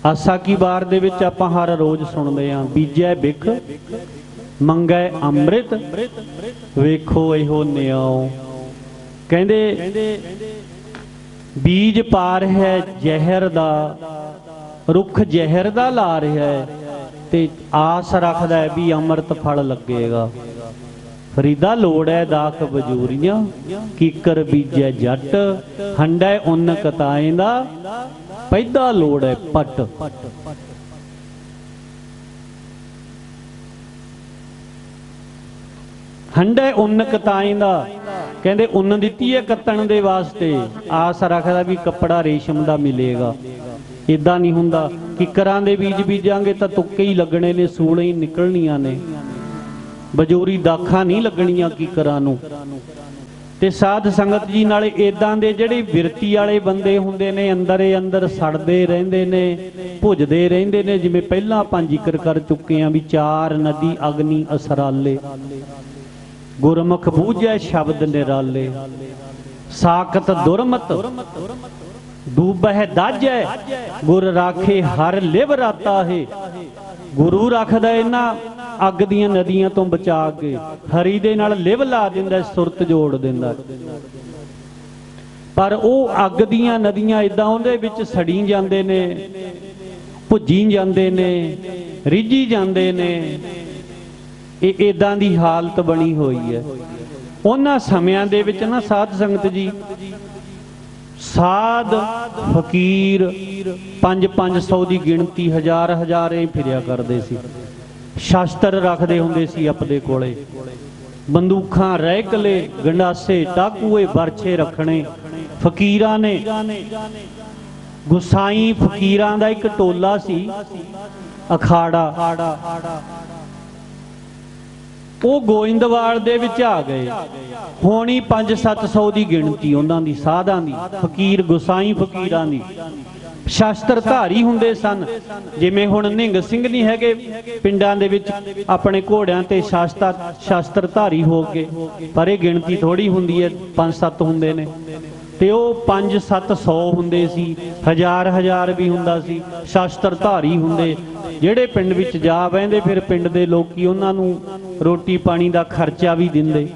ਆਸਾ ਕੀ ਵਾਰ ਦੇ ਵਿੱਚ ਆਪਾਂ ਹਰ ਰੋਜ਼ ਸੁਣਦੇ ਆਂ, ਬੀਜੈ ਬਿਖ ਮੰਗੈ ਅੰਮ੍ਰਿਤ, ਵੇਖੋ ਇਹੋ ਨਿਆਉ। ਕਹਿੰਦੇ ਬੀਜ ਪਾ ਰਿਹਾ ਜ਼ਹਿਰ ਦਾ, ਰੁੱਖ ਜ਼ਹਿਰ ਦਾ ਲਾ ਰਿਹਾ ਹੈ, ਤੇ ਆਸ ਰੱਖਦਾ ਹੈ ਵੀ ਅੰਮ੍ਰਿਤ ਫਲ ਲੱਗੇਗਾ। ਫਰੀਦਾ ਲੋੜ ਹੈ ਦਾਖ ਬਜੂਰੀਆਂ, ਕੀਕਰ ਬੀਜੈ ਜੱਟ, ਹੰਡੈ ਉੱਨ ਕਤਾਏ ਦਾ, ਪੈਦਾ ਲੋੜ ਹੈ ਪੱਟ। ਹੰਡੈ ਉੱਨ ਕਤਾਏ ਦਾ, ਕਹਿੰਦੇ ਉੱਨ ਦਿੱਤੀ ਹੈ ਕੱਤਣ ਦੇ ਵਾਸਤੇ, ਆਸ ਰੱਖਦਾ ਵੀ ਕੱਪੜਾ ਰੇਸ਼ਮ ਦਾ ਮਿਲੇਗਾ। ਇਦਾਂ ਨਹੀਂ ਹੁੰਦਾ, ਕਿੱਕਰਾਂ ਦੇ ਬੀਜ ਬੀਜਾਂਗੇ ਤਾਂ ਤੁੱਕੇ ਹੀ ਲੱਗਣੇ ਨੇ, ਸੂਲੇ ਹੀ ਨਿਕਲਣੀਆਂ ਨੇ, ਬਜੋਰੀ ਦਾਖਾਂ ਨਹੀਂ ਲੱਗਣੀਆਂ ਕਿੱਕਰਾਂ ਨੂੰ। ਤੇ ਸਾਧ ਸੰਗਤ ਜੀ ਨਾਲੇ ਇਦਾਂ ਦੇ ਜਿਹੜੇ ਬਿਰਤੀ ਵਾਲੇ ਬੰਦੇ ਹੁੰਦੇ ਨੇ, ਅੰਦਰੇ ਅੰਦਰ ਸੜਦੇ ਰਹਿੰਦੇ ਨੇ, ਭੁੱਜਦੇ ਰਹਿੰਦੇ ਨੇ। ਜਿਵੇਂ ਪਹਿਲਾਂ ਆਪਾਂ ਜ਼ਿਕਰ ਕਰ ਚੁੱਕੇ ਆਂ ਵੀ ਚਾਰ ਨਦੀ ਅਗਨੀ ਅਸਰਾਲੇ, ਗੁਰਮੁਖ ਬੂਝੈ ਸ਼ਬਦ ਨਿਰਾਲੇ, ਸਾਕਤ ਦੁਰਮਤ ਡੂਬਹਿ ਦਾਜੈ, ਗੁਰ ਰਾਖੇ ਹਰ ਲਿਵ ਰਾਤਾ ਹੈ। ਗੁਰੂ ਰੱਖਦਾ ਇਹਨਾਂ ਅੱਗ ਦੀਆਂ ਨਦੀਆਂ ਤੋਂ ਬਚਾ ਕੇ, ਹਰੀ ਦੇ ਨਾਲ ਲਿਵ ਲਾ ਦਿੰਦਾ, ਸੁਰਤ ਜੋੜ ਦਿੰਦਾ। ਪਰ ਉਹ ਅੱਗ ਦੀਆਂ ਨਦੀਆਂ ਇਦਾਂ ਉਹਦੇ ਵਿੱਚ ਸੜੀ ਜਾਂਦੇ ਨੇ, ਭੁੱਜੀ ਜਾਂਦੇ ਨੇ, ਰਿੱਝੀ ਜਾਂਦੇ ਨੇ। ਇਹ ਇਦਾਂ ਦੀ ਹਾਲਤ ਬਣੀ ਹੋਈ ਹੈ। ਉਹਨਾਂ ਸਮਿਆਂ ਦੇ ਵਿੱਚ ਨਾ ਸਾਧ ਸੰਗਤ ਜੀ, ਸਾਧ ਫਕੀਰ 500 ਦੀ ਗਿਣਤੀ, ਹਜ਼ਾਰ ਫਿਰਿਆ ਕਰਦੇ ਸੀ। ਸ਼ਾਸਤਰ ਰੱਖਦੇ ਹੁੰਦੇ ਸੀ ਆਪਣੇ ਕੋਲੇ, ਬੰਦੂਕਾਂ, ਰੈਕਲੇ, ਗੰਡਾਸੇ, ਟਾਕੂਏ, ਬਰਛੇ ਰੱਖਣੇ ਫਕੀਰਾਂ ਨੇ। ਗੁਸਾਈ ਫਕੀਰਾਂ ਦਾ ਇੱਕ ਟੋਲਾ ਸੀ, ਅਖਾੜਾ, ਉਹ ਗੋਇੰਦਵਾਲ ਦੇ ਵਿੱਚ ਆ ਗਏ। ਹੋਣੀ 500-700 ਦੀ ਗਿਣਤੀ ਉਹਨਾਂ ਦੀ, ਸਾਧਾਂ ਦੀ, ਫਕੀਰ ਗੁਸਾਈ ਫਕੀਰਾਂ ਦੀ। ਸ਼ਾਸਤਰ ਧਾਰੀ ਹੁੰਦੇ ਸਨ। ਜਿਵੇਂ ਹੁਣ ਨਿਹੰਗ ਸਿੰਘ ਨਹੀਂ ਹੈਗੇ ਪਿੰਡਾਂ ਦੇ ਵਿੱਚ, ਆਪਣੇ ਘੋੜਿਆਂ ਤੇ ਸ਼ਾਸਤਰ ਧਾਰੀ ਹੋ ਗਏ, ਪਰ ਇਹ ਗਿਣਤੀ ਥੋੜੀ ਹੁੰਦੀ ਹੈ, 5-7 ਹੁੰਦੇ ਨੇ। ਤੇ ਉਹ 500-700 ਹੁੰਦੇ ਸੀ, ਹਜ਼ਾਰ ਵੀ ਹੁੰਦਾ ਸੀ, ਸ਼ਾਸਤਰ ਧਾਰੀ ਹੁੰਦੇ। ਜਿਹੜੇ ਪਿੰਡ ਵਿੱਚ ਜਾ ਬਹਿੰਦੇ, ਫਿਰ ਪਿੰਡ ਦੇ ਲੋਕੀ ਉਹਨਾਂ ਨੂੰ ਰੋਟੀ ਪਾਣੀ ਦਾ ਖਰਚਾ ਵੀ ਦਿੰਦੇ।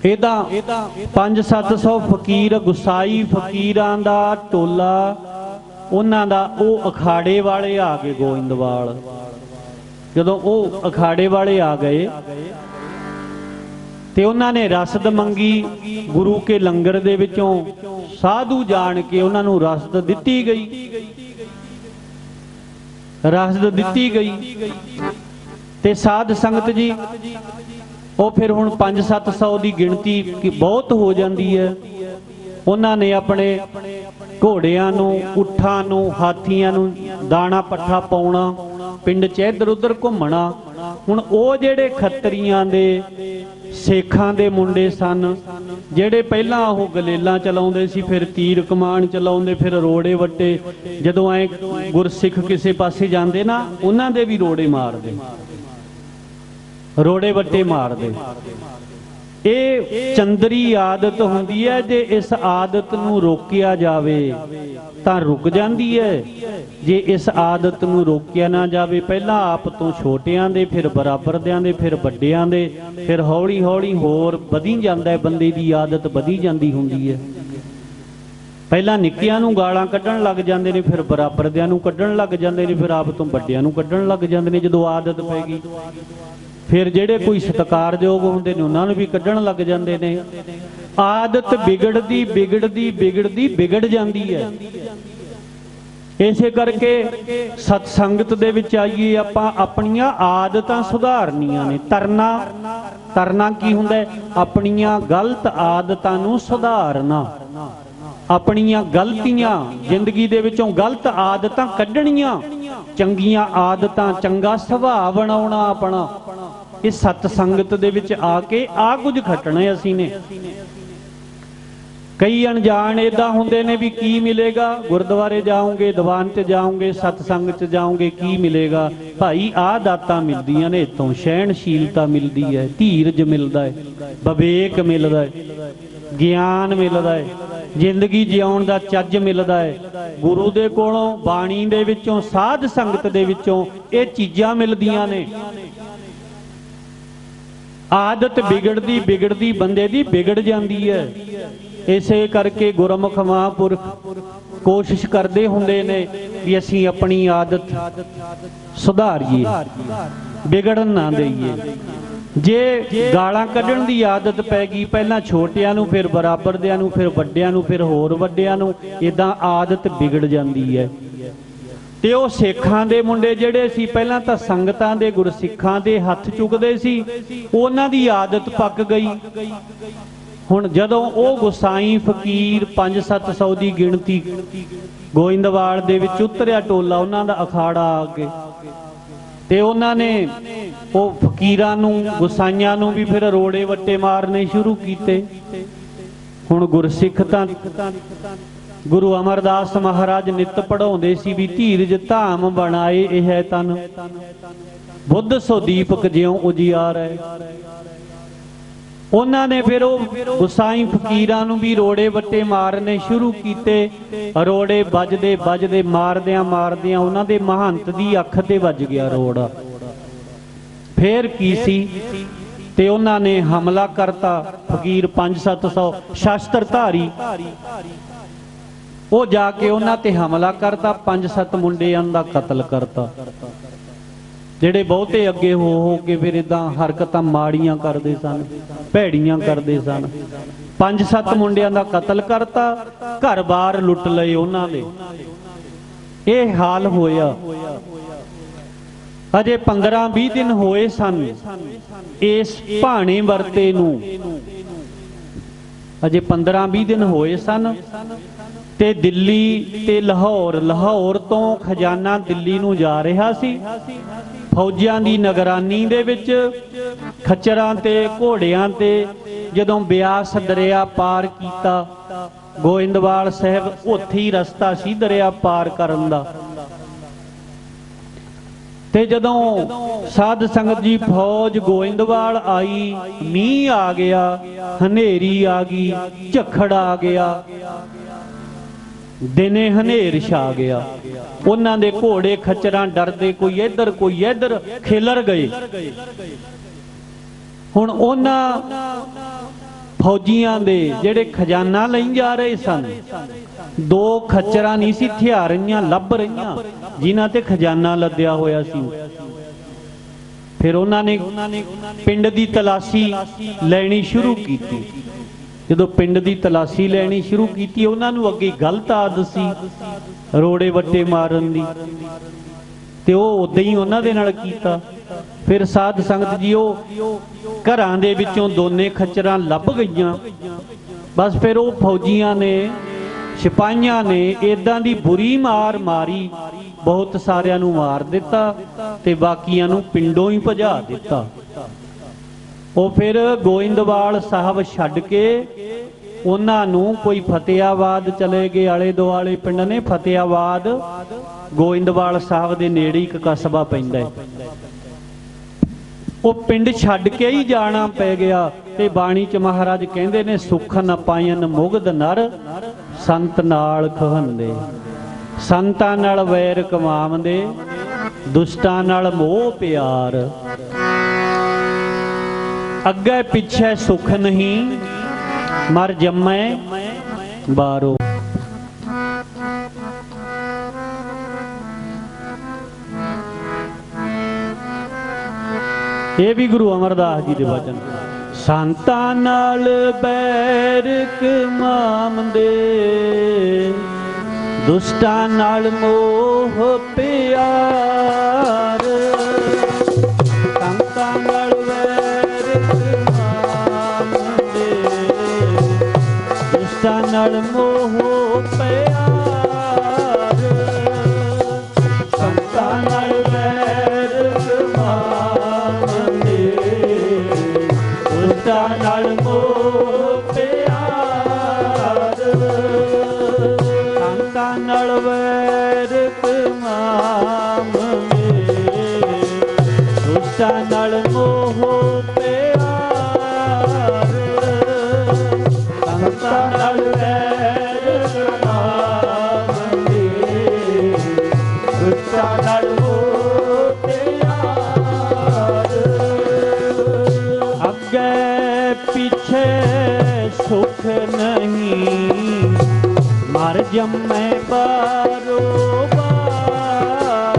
ਇਹਦਾ 500-700 ਫਕੀਰ, ਗੁਸਾਈ ਫਕੀਰਾਂ ਦਾ ਟੋਲਾ, ਉਹਨਾਂ ਦਾ ਉਹ ਅਖਾੜੇ ਵਾਲੇ ਆ ਗਏ ਗੋਇੰਦਵਾਲ। ਜਦੋਂ ਉਹ ਅਖਾੜੇ ਵਾਲੇ ਆ ਗਏ ਤੇ ਉਹਨਾਂ ਨੇ ਰਸਦ ਮੰਗੀ ਗੁਰੂ ਕੇ ਲੰਗਰ ਦੇ ਵਿੱਚੋਂ, ਸਾਧੂ ਜਾਣ ਕੇ ਉਹਨਾਂ ਨੂੰ ਰਸਦ ਦਿੱਤੀ ਗਈ, ਰਸਦ ਦਿੱਤੀ ਗਈ। ਤੇ ਸਾਧ ਸੰਗਤ ਜੀ, ਉਹ ਫਿਰ ਹੁਣ 500-700 ਦੀ ਗਿਣਤੀ ਬਹੁਤ ਹੋ ਜਾਂਦੀ ਹੈ। ਉਹਨਾਂ ਨੇ ਆਪਣੇ ਘੋੜਿਆਂ ਨੂੰ, ਊਠਾਂ ਨੂੰ, ਹਾਥੀਆਂ ਨੂੰ ਦਾਣਾ ਪੱਠਾ ਪਾਉਣਾ, ਪਿੰਡ 'ਚ ਇੱਧਰ ਉੱਧਰ ਘੁੰਮਣਾ। ਹੁਣ ਉਹ ਜਿਹੜੇ ਖੱਤਰੀਆਂ ਦੇ, ਸੇਖਾਂ ਦੇ ਮੁੰਡੇ ਸਨ, ਜਿਹੜੇ ਪਹਿਲਾਂ ਉਹ ਗਲੇਲਾਂ ਚਲਾਉਂਦੇ ਸੀ, ਫਿਰ ਤੀਰ ਕਮਾਨ ਚਲਾਉਂਦੇ, ਫਿਰ ਰੋੜੇ ਵੱਟੇ। ਜਦੋਂ ਐ ਗੁਰਸਿੱਖ ਕਿਸੇ ਪਾਸੇ ਜਾਂਦੇ ਨਾ, ਉਹਨਾਂ ਦੇ ਵੀ ਰੋੜੇ ਮਾਰਦੇ, ਰੋੜੇ ਵੱਟੇ ਮਾਰਦੇ। ਇਹ ਚੰਦਰੀ ਆਦਤ ਹੁੰਦੀ ਹੈ। ਜੇ ਇਸ ਆਦਤ ਨੂੰ ਰੋਕਿਆ ਜਾਵੇ ਤਾਂ ਰੁਕ ਜਾਂਦੀ ਹੈ। ਜੇ ਇਸ ਆਦਤ ਨੂੰ ਰੋਕਿਆ ਨਾ ਜਾਵੇ, ਪਹਿਲਾਂ ਆਪ ਤੋਂ ਛੋਟਿਆਂ ਦੇ, ਫਿਰ ਬਰਾਬਰਦਿਆਂ ਦੇ, ਫਿਰ ਵੱਡਿਆਂ ਦੇ, ਫਿਰ ਹੌਲੀ ਹੌਲੀ ਹੋਰ ਵਧੀ ਜਾਂਦਾ ਹੈ। ਬੰਦੇ ਦੀ ਆਦਤ ਵਧੀ ਜਾਂਦੀ ਹੁੰਦੀ ਹੈ। ਪਹਿਲਾਂ ਨਿੱਕਿਆਂ ਨੂੰ ਗਾਲਾਂ ਕੱਢਣ ਲੱਗ ਜਾਂਦੇ ਨੇ, ਫਿਰ ਬਰਾਬਰਦਿਆਂ ਨੂੰ ਕੱਢਣ ਲੱਗ ਜਾਂਦੇ ਨੇ, ਫਿਰ ਆਪ ਤੋਂ ਵੱਡਿਆਂ ਨੂੰ ਕੱਢਣ ਲੱਗ ਜਾਂਦੇ ਨੇ। ਜਦੋਂ ਆਦਤ ਪੈ ਗਈ, ਫਿਰ ਜਿਹੜੇ ਕੋਈ ਸਤਿਕਾਰਯੋਗ ਹੁੰਦੇ ਨੇ ਉਹਨਾਂ ਨੂੰ ਵੀ ਕੱਢਣ ਲੱਗ ਜਾਂਦੇ ਨੇ। ਆਦਤ ਵਿਗੜਦੀ ਵਿਗੜ ਜਾਂਦੀ ਹੈ। ਇਸੇ ਕਰਕੇ ਸਤ ਸੰਗਤ ਦੇ ਵਿੱਚ ਆਈਏ, ਆਪਾਂ ਆਪਣੀਆਂ ਆਦਤਾਂ ਸੁਧਾਰਨੀਆਂ ਨੇ। ਤਰਨਾ ਕੀ ਹੁੰਦਾ ਹੈ? ਆਪਣੀਆਂ ਗਲਤ ਆਦਤਾਂ ਨੂੰ ਸੁਧਾਰਨਾ, ਆਪਣੀਆਂ ਗਲਤੀਆਂ, ਜ਼ਿੰਦਗੀ ਦੇ ਵਿੱਚੋਂ ਗਲਤ ਆਦਤਾਂ ਕੱਢਣੀਆਂ, ਚੰਗੀਆਂ ਆਦਤਾਂ, ਚੰਗਾ ਸੁਭਾਅ ਬਣਾਉਣਾ ਆਪਣਾ। ਇਹ ਸਤ ਸੰਗਤ ਦੇ ਵਿੱਚ ਆ ਕੇ ਆ ਕੁਝ ਖੱਟਣਾ ਅਸੀਂ ਨੇ। ਕਈ ਅਣਜਾਣ ਇਦਾਂ ਹੁੰਦੇ ਨੇ ਵੀ ਕੀ ਮਿਲੇਗਾ, ਗੁਰਦੁਆਰੇ ਜਾਓਗੇ, ਦੀਵਾਨ 'ਚ ਜਾਓਗੇ, ਸਤਸੰਗ 'ਚ ਜਾਓਗੇ, ਕੀ ਮਿਲੇਗਾ? ਭਾਈ ਆਹ ਦਾਤਾਂ ਮਿਲਦੀਆਂ ਨੇ ਇੱਥੋਂ, ਸਹਿਣਸ਼ੀਲਤਾ ਮਿਲਦੀ ਹੈ, ਧੀਰਜ ਮਿਲਦਾ ਹੈ, ਵਿਵੇਕ ਮਿਲਦਾ ਹੈ, ਗਿਆਨ ਮਿਲਦਾ ਹੈ, ਜ਼ਿੰਦਗੀ ਜਿਉਣ ਦਾ ਚੱਜ ਮਿਲਦਾ ਹੈ। ਗੁਰੂ ਦੇ ਕੋਲੋਂ, ਬਾਣੀ ਦੇ ਵਿੱਚੋਂ, ਸਾਧ ਸੰਗਤ ਦੇ ਵਿੱਚੋਂ ਇਹ ਚੀਜ਼ਾਂ ਮਿਲਦੀਆਂ ਨੇ। ਆਦਤ ਵਿਗੜਦੀ ਬੰਦੇ ਦੀ ਵਿਗੜ ਜਾਂਦੀ ਹੈ। ਇਸੇ ਕਰਕੇ ਗੁਰਮੁਖ ਮਹਾਂਪੁਰਖ ਕੋਸ਼ਿਸ਼ ਕਰਦੇ ਹੁੰਦੇ ਨੇ ਵੀ ਅਸੀਂ ਆਪਣੀ ਆਦਤ ਸੁਧਾਰੀਏ, ਵਿਗੜਨ ਨਾ ਦਈਏ। ਜੇ ਗਾਲਾਂ ਕੱਢਣ ਦੀ ਆਦਤ ਪੈ ਗਈ, ਪਹਿਲਾਂ ਛੋਟਿਆਂ ਨੂੰ, ਫਿਰ ਬਰਾਬਰਦਿਆਂ ਨੂੰ, ਫਿਰ ਵੱਡਿਆਂ ਨੂੰ, ਫਿਰ ਹੋਰ ਵੱਡਿਆਂ ਨੂੰ, ਇਦਾਂ ਆਦਤ ਵਿਗੜ ਜਾਂਦੀ ਹੈ। ਤੇ ਉਹ ਸੇਖਾਂ ਦੇ ਮੁੰਡੇ ਜਿਹੜੇ ਸੀ, ਪਹਿਲਾਂ ਤਾਂ ਸੰਗਤਾਂ ਦੇ ਗੁਰਸਿੱਖਾਂ ਦੇ ਹੱਥ ਚੁੱਕਦੇ ਸੀ, ਉਹਨਾਂ ਦੀ ਆਦਤ ਪੱਕ ਗਈ। ਹੁਣ ਜਦੋਂ ਉਹ ਗੁਸਾਈ ਫਕੀਰ 500-700 ਦੀ ਗਿਣਤੀ ਗੋਇੰਦਵਾਲ ਦੇ ਵਿੱਚ ਉਤਰਿਆ ਟੋਲਾ, ਉਹਨਾਂ ਦਾ ਅਖਾੜਾ ਆ ਕੇ, ਤੇ ਉਹਨਾਂ ਨੇ ਉਹ ਫਕੀਰਾਂ ਨੂੰ, ਗੁਸਾਈਆਂ ਨੂੰ ਵੀ ਫਿਰ ਰੋੜੇ ਵੱਟੇ ਮਾਰਨੇ ਸ਼ੁਰੂ ਕੀਤੇ। ਹੁਣ ਗੁਰਸਿੱਖ ਤਾਂ ਗੁਰੂ ਅਮਰਦਾਸ ਮਹਾਰਾਜ ਨਿਤ ਪੜਾਉਂਦੇ ਸੀ ਵੀ ਧੀਰਜ ਧਾਮ ਬਣਾਏ ਇਹ ਤਨ, ਬੁੱਧ ਸੋ ਦੀਪਕ ਜਿਉ ਉਜਿਆਰੈ। ਉਹਨਾਂ ਨੇ ਫਿਰ ਉਹ ਗੁਸਾਈ ਫਕੀਰਾਂ ਨੂੰ ਵੀ ਰੋੜੇ ਵੱਟੇ ਮਾਰਨੇ ਸ਼ੁਰੂ ਕੀਤੇ। ਰੋੜੇ ਵੱਜਦੇ ਵੱਜਦੇ, ਮਾਰਦਿਆਂ ਮਾਰਦਿਆਂ ਉਹਨਾਂ ਦੇ ਮਹੰਤ ਦੀ ਅੱਖ ਤੇ ਵੱਜ ਗਿਆ ਰੋੜਾ। ਫੇਰ ਕੀ ਸੀ, ਤੇ ਉਹਨਾਂ ਨੇ ਹਮਲਾ ਕਰਤਾ। ਫਕੀਰ 500-700 ਸ਼ਸਤਰਧਾਰੀ, ਉਹ ਜਾ ਕੇ ਉਹਨਾਂ ਤੇ ਹਮਲਾ ਕਰਤਾ। 5-7 ਮੁੰਡਿਆਂ ਦਾ ਕਤਲ ਕਰਤਾ, ਜਿਹੜੇ ਬਹੁਤੇ ਅੱਗੇ ਹੋ ਕੇ ਫਿਰ ਇਦਾਂ ਹਰਕਤਾਂ ਮਾੜੀਆਂ ਕਰਦੇ ਸਨ, ਭੈੜੀਆਂ ਕਰਦੇ ਸਨ। 5-7 ਮੁੰਡਿਆਂ ਦਾ ਕਤਲ ਕਰਤਾ, ਘਰ-ਬਾਰ ਲੁੱਟ ਲਏ ਉਹਨਾਂ ਦੇ। ਇਹ ਹਾਲ ਹੋਇਆ। ਅਜੇ 15-20 ਦਿਨ ਹੋਏ ਸਨ ਇਸ ਭਾਣੇ ਵਰਤੇ ਨੂੰ, ਅਜੇ 15-20 ਦਿਨ ਹੋਏ ਸਨ। ਤੇ ਦਿੱਲੀ ਤੇ ਲਾਹੌਰ ਤੋਂ ਖਜ਼ਾਨਾ ਦਿੱਲੀ ਨੂੰ ਜਾ ਰਿਹਾ ਸੀ। ਫੌਜਾਂ ਦੀ ਨਿਗਰਾਨੀ ਦੇ ਵਿੱਚ ਖੱਚਰਾਂ ਤੇ ਘੋੜਿਆਂ ਤੇ ਜਦੋਂ ਬਿਆਸ ਦਰਿਆ ਪਾਰ ਕੀਤਾ, ਗੋਇੰਦਵਾਲ ਸਾਹਿਬ ਉੱਥੇ ਹੀ ਰਸਤਾ ਸੀ ਦਰਿਆ ਪਾਰ ਕਰਨ ਦਾ। ਤੇ ਜਦੋਂ ਸਾਧ ਸੰਗਤ ਜੀ ਫੌਜ ਗੋਇੰਦਵਾਲ ਆਈ, ਮੀਂਹ ਆ ਗਿਆ, ਹਨੇਰੀ ਆ ਗਈ, ਝੱਖੜ ਆ ਗਿਆ, ਦਿਨੇ ਹਨੇਰ ਛਾ ਗਿਆ। ਉਹਨਾਂ ਦੇ ਘੋੜੇ ਖੱਚਰਾਂ ਡਰਦੇ ਕੋਈ ਇੱਧਰ ਕੋਈ ਇੱਧਰ ਖਿਲਰ ਗਏ। ਹੁਣ ਉਹਨਾਂ ਫੌਜੀਆਂ ਦੇ ਜਿਹੜੇ ਖਜ਼ਾਨਾ ਲਈ ਜਾ ਰਹੇ ਸਨ, 2 ਖੱਚਰਾਂ ਨਹੀਂ ਸੀ ਥਿਆ ਰਹੀਆਂ, ਲੱਭ ਰਹੀਆਂ, ਜਿਨ੍ਹਾਂ ਤੇ ਖਜ਼ਾਨਾ ਲੱਦਿਆ ਹੋਇਆ ਸੀ। ਫਿਰ ਉਹਨਾਂ ਨੇ ਪਿੰਡ ਦੀ ਤਲਾਸ਼ੀ ਲੈਣੀ ਸ਼ੁਰੂ ਕੀਤੀ। ਜਦੋਂ ਪਿੰਡ ਦੀ ਤਲਾਸ਼ੀ ਲੈਣੀ ਸ਼ੁਰੂ ਕੀਤੀ, ਉਹਨਾਂ ਨੂੰ ਅੱਗੇ ਗਲਤ ਆਦਤ ਸੀ ਰੋੜੇ ਵੱਟੇ ਮਾਰਨ ਦੀ, ਤੇ ਉਹ ਉਦਾਂ ਹੀ ਉਹਨਾਂ ਦੇ ਨਾਲ ਕੀਤਾ। ਫਿਰ ਸਾਧ ਸੰਗਤ ਜੀ ਉਹ ਘਰਾਂ ਦੇ ਵਿੱਚੋਂ ਦੋਨੇ ਖੱਚਰਾਂ ਲੱਭ ਗਈਆਂ। ਬਸ ਫਿਰ ਉਹ ਫੌਜੀਆਂ ਨੇ, ਸਿਪਾਹੀਆਂ ਨੇ ਇਦਾਂ ਦੀ ਬੁਰੀ ਮਾਰ ਮਾਰੀ, ਬਹੁਤ ਸਾਰਿਆਂ ਨੂੰ ਮਾਰ ਦਿੱਤਾ ਤੇ ਬਾਕੀਆਂ ਨੂੰ ਪਿੰਡੋਂ ਹੀ ਭਜਾ ਦਿੱਤਾ। ਉਹ ਫਿਰ ਗੋਇੰਦਵਾਲ ਸਾਹਿਬ ਛੱਡ ਕੇ ਉਹਨਾਂ ਨੂੰ ਕੋਈ ਫਤਿਆਬਾਦ ਚਲੇ ਗਏ। ਆਲੇ ਦੁਆਲੇ ਪਿੰਡ ਨੇ, ਫਤਿਆਬਾਦ ਗੋਇੰਦਵਾਲ ਸਾਹਿਬ ਦੇ ਨੇੜੇ ਇੱਕ ਕਸਬਾ ਪੈਂਦਾ ਹੈ। ਉਹ ਪਿੰਡ ਛੱਡ ਕੇ ਹੀ ਜਾਣਾ ਪੈ ਗਿਆ। ਤੇ ਬਾਣੀ ਚ ਮਹਾਰਾਜ ਕਹਿੰਦੇ ਨੇ, ਸੁਖ ਨ ਪਾਇਨ ਮੁਗਧ ਨਰ ਸੰਤ ਨਾਲ ਖਹੰਦੇ। ਸੰਤਾਂ ਨਾਲ ਵੈਰ ਕਮਾਵੰਦੇ, ਦੁਸ਼ਟਾਂ ਨਾਲ ਮੋਹ ਪਿਆਰ। ਅੱਗੇ ਪਿੱਛੇ ਸੁਖ ਨਹੀਂ, ਮਰ ਜੰਮੈ ਬਾਰੋ। ਇਹ ਵੀ ਗੁਰੂ ਅਮਰਦਾਸ ਜੀ ਦੇ ਵਚਨ। ਸੰਤਾਂ ਨਾਲ ਬੈਰ ਕਮਾਵੰਦੇ, ਦੁਸ਼ਟਾਂ ਨਾਲ ਮੋਹ ਪਿਆਰ। ਸੰਤਾਂ ਨਾਲ ਵੈਰ ਕਮਾਵੰਦੇ, ਦੁਸ਼ਟਾਂ ਨਾਲ ਮੋਹ ਪਿਆਰ। ਸੰਤਾਂ ਨਾਲ ਵੈਰ ਕਮਾਵੰਦੇ, ਦੁਸ਼ਟਾਂ ਨਾਲ ਮੋਹ ਪਿਆਰ। ਸੰਤਾਂ ਨਾਲ ਵੈਰ ਕਮਾਵੰਦੇ, ਦੁਸ਼ਟਾਂ ਨਾਲ ਮੋਹ ਪਿਆਰ। ਸੰਤਾਂ ਨਾਲ ਵੈਰ ਕਮਾਵੰਦੇ, ਦੁਸ਼ਟਾਂ ਨਾਲ ਮੋਹ ਪਿਆਰ। ਅੱਗੇ ਪਿੱਛੇ ਸੁਖ ਨਹੀਂ, ਜੰਮੈ ਬਾਰੋ ਬਾਰ,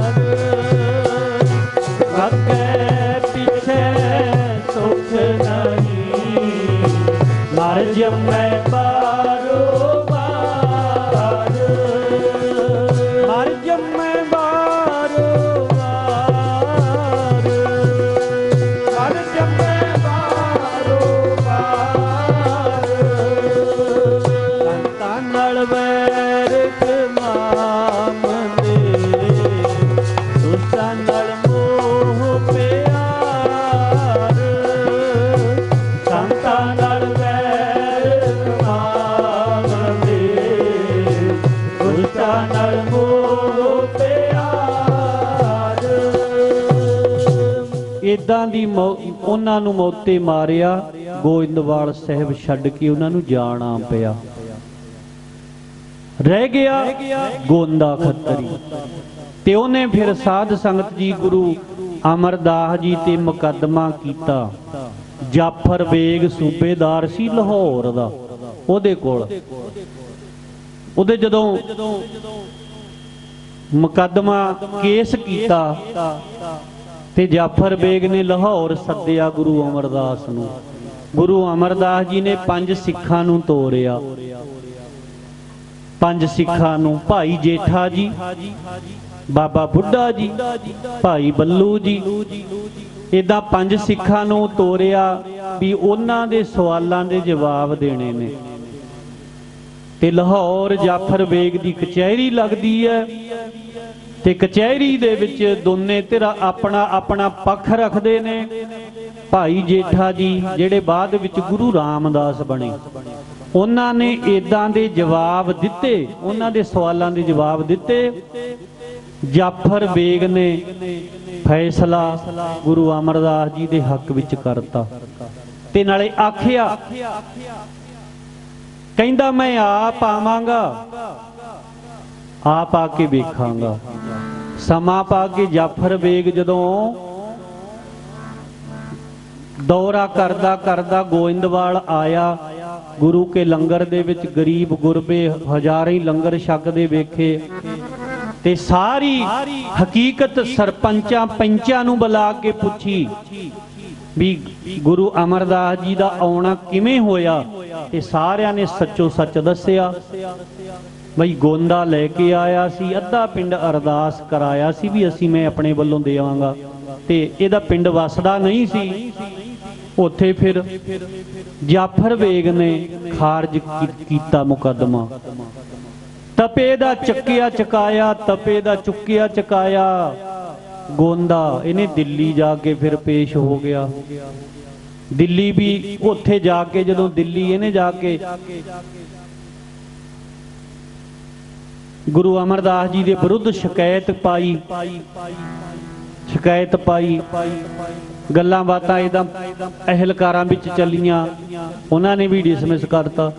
ਅੱਗੇ ਪਿਛੇ ਸੁਖ ਨਹੀਂ, ਮਰ ਜੰਮੈ ਬਾਰੋ ਬਾਰ, ਮਰ ਜੰਮੈ ਬਾਰੋ ਬਾਰ, ਮਰ ਜੰਮੈ ਬਾਰੋ ਬਾਰ, ਸੰਤਾਂ ਨਾਲ ਵੈਰ ਕਮਾਉਂਦੇ, ਦੁਸ਼ਟਾਂ ਨਾਲ ਮੋਹ ਪਿਆਰ, ਸੰਤਾਂ ਨਾਲ ਵੈਰ ਕਮਾਉਂਦੇ, ਦੁਸ਼ਟਾਂ ਨਾਲ ਮੋਹ ਪਿਆਰ। ਇਦਾਂ ਦੀ ਉਹਨਾਂ ਨੂੰ ਮੌਤੇ ਮਾਰਿਆ। ਗੋਇੰਦਵਾਲ ਸਾਹਿਬ ਛੱਡ ਕੇ ਉਹਨਾਂ ਨੂੰ ਜਾਣਾ ਪਿਆ। ਰਹਿ ਗਿਆ ਗੋਂਦਾ ਖੱਤਰੀ, ਤੇ ਉਹਨੇ ਫਿਰ ਸਾਧ ਸੰਗਤ ਜੀ ਗੁਰੂ ਅਮਰਦਾਸ ਜੀ ਤੇ ਮੁਕੱਦਮਾ ਕੀਤਾ। ਜਾਫਰ ਬੇਗ ਸੂਬੇਦਾਰ ਸੀ ਲਾਹੌਰ ਦਾ, ਉਹਦੇ ਕੋਲ ਉਹਦੇ ਜਦੋਂ ਮੁਕੱਦਮਾ ਕੇਸ ਕੀਤਾ ਤੇ ਜਾਫਰ ਬੇਗ ਨੇ ਲਾਹੌਰ ਸੱਦਿਆ ਗੁਰੂ ਅਮਰਦਾਸ ਨੂੰ। ਗੁਰੂ ਅਮਰਦਾਸ ਜੀ ਨੇ 5 ਸਿੱਖਾਂ ਨੂੰ ਤੋਰਿਆ। 5 ਸਿੱਖਾਂ ਨੂੰ, ਭਾਈ ਜੇਠਾ ਜੀ, ਬਾਬਾ ਬੁੱਢਾ ਜੀ, ਭਾਈ ਬੱਲੂ ਜੀ, ਇਦਾਂ 5 ਸਿੱਖਾਂ ਨੂੰ ਤੋਰਿਆ ਵੀ ਉਹਨਾਂ ਦੇ ਸਵਾਲਾਂ ਦੇ ਜਵਾਬ ਦੇਣੇ ਨੇ। ਤੇ ਲਾਹੌਰ ਜਾਫਰ ਬੇਗ ਦੀ ਕਚਹਿਰੀ ਲੱਗਦੀ ਹੈ, ਤੇ ਕਚਹਿਰੀ ਦੇ ਵਿੱਚ ਦੋਨੇ ਧਿਰਾਂ ਆਪਣਾ ਆਪਣਾ ਪੱਖ ਰੱਖਦੇ ਨੇ। ਭਾਈ ਜੇਠਾ ਜੀ ਜਿਹੜੇ ਬਾਅਦ ਵਿੱਚ ਗੁਰੂ ਰਾਮਦਾਸ ਬਣੇ, ਉਹਨਾਂ ਨੇ ਇਦਾਂ ਦੇ ਜਵਾਬ ਦਿੱਤੇ, ਉਹਨਾਂ ਦੇ ਸਵਾਲਾਂ ਦੇ ਜਵਾਬ ਦਿੱਤੇ। ਜਾਫਰ ਬੇਗ ਨੇ ਫੈਸਲਾ ਗੁਰੂ ਅਮਰਦਾਸ ਜੀ ਦੇ ਹੱਕ ਵਿੱਚ ਕਰਤਾ, ਤੇ ਨਾਲੇ ਆਖਿਆ, ਕਹਿੰਦਾ ਮੈਂ ਆਪ ਆਵਾਂਗਾ, ਆਪ ਆ ਕੇ ਵੇਖਾਂਗਾ। ਸਮਾਂ ਪਾ ਕੇ ਜਾਫਰ ਬੇਗ ਜਦੋਂ ਦੌਰਾ ਕਰਦਾ ਕਰਦਾ ਗੋਇੰਦਵਾਲ ਆਇਆ, ਗੁਰੂ ਕੇ ਲੰਗਰ ਦੇ ਵਿੱਚ ਗਰੀਬ ਗੁਰਬੇ ਹਜ਼ਾਰਾਂ ਹੀ ਲੰਗਰ ਛਕਦੇ ਵੇਖੇ, ਤੇ ਸਾਰੀ ਹਕੀਕਤ ਸਰਪੰਚਾਂ ਪੰਚਾਂ ਨੂੰ ਬੁਲਾ ਕੇ ਪੁੱਛੀ ਵੀ ਗੁਰੂ ਅਮਰਦਾਸ ਜੀ ਦਾ ਆਉਣਾ ਕਿਵੇਂ ਹੋਇਆ। ਤੇ ਸਾਰਿਆਂ ਨੇ ਸੱਚੋ ਸੱਚ ਦੱਸਿਆ ਬਈ ਗੋਂਦਾ ਲੈ ਕੇ ਆਇਆ ਸੀ, ਅੱਧਾ ਪਿੰਡ ਅਰਦਾਸ ਕਰਾਇਆ ਸੀ ਵੀ ਅਸੀਂ ਮੈਂ ਆਪਣੇ ਵੱਲੋਂ ਦੇਵਾਂਗਾ, ਤੇ ਇਹਦਾ ਪਿੰਡ ਵਸਦਾ ਨਹੀਂ ਸੀ। ਉੱਥੇ ਫਿਰ ਜਾਫਰ ਬੇਗ ਨੇ ਖਾਰਜ ਕੀਤਾ ਮੁਕੱਦਮਾ। ਤਪੇ ਦਾ ਚੱਕਿਆ ਚਕਾਇਆ, ਤਪੇ ਦਾ ਚੁੱਕਿਆ ਚਕਾਇਆ ਗੋਂਦਾ ਇਹਨੇ ਦਿੱਲੀ ਜਾ ਕੇ ਫਿਰ ਪੇਸ਼ ਹੋ ਗਿਆ। ਦਿੱਲੀ ਵੀ ਉੱਥੇ ਜਾ ਕੇ ਜਦੋਂ ਦਿੱਲੀ ਇਹਨੇ ਜਾ ਕੇ ਗੁਰੂ ਅਮਰਦਾਸ ਜੀ ਦੇ ਵਿਰੁੱਧ ਸ਼ਿਕਾਇਤ ਪਾਈ, ਸ਼ਿਕਾਇਤ ਪਾਈ, ਗੱਲਾਂ ਬਾਤਾਂ ਇਹਦਾ ਅਹਿਲਕਾਰਾਂ ਵਿੱਚ ਚੱਲੀਆਂ, ਉਹਨਾਂ ਨੇ ਵੀ ਡਿਸਮਿਸ ਕਰਤਾ।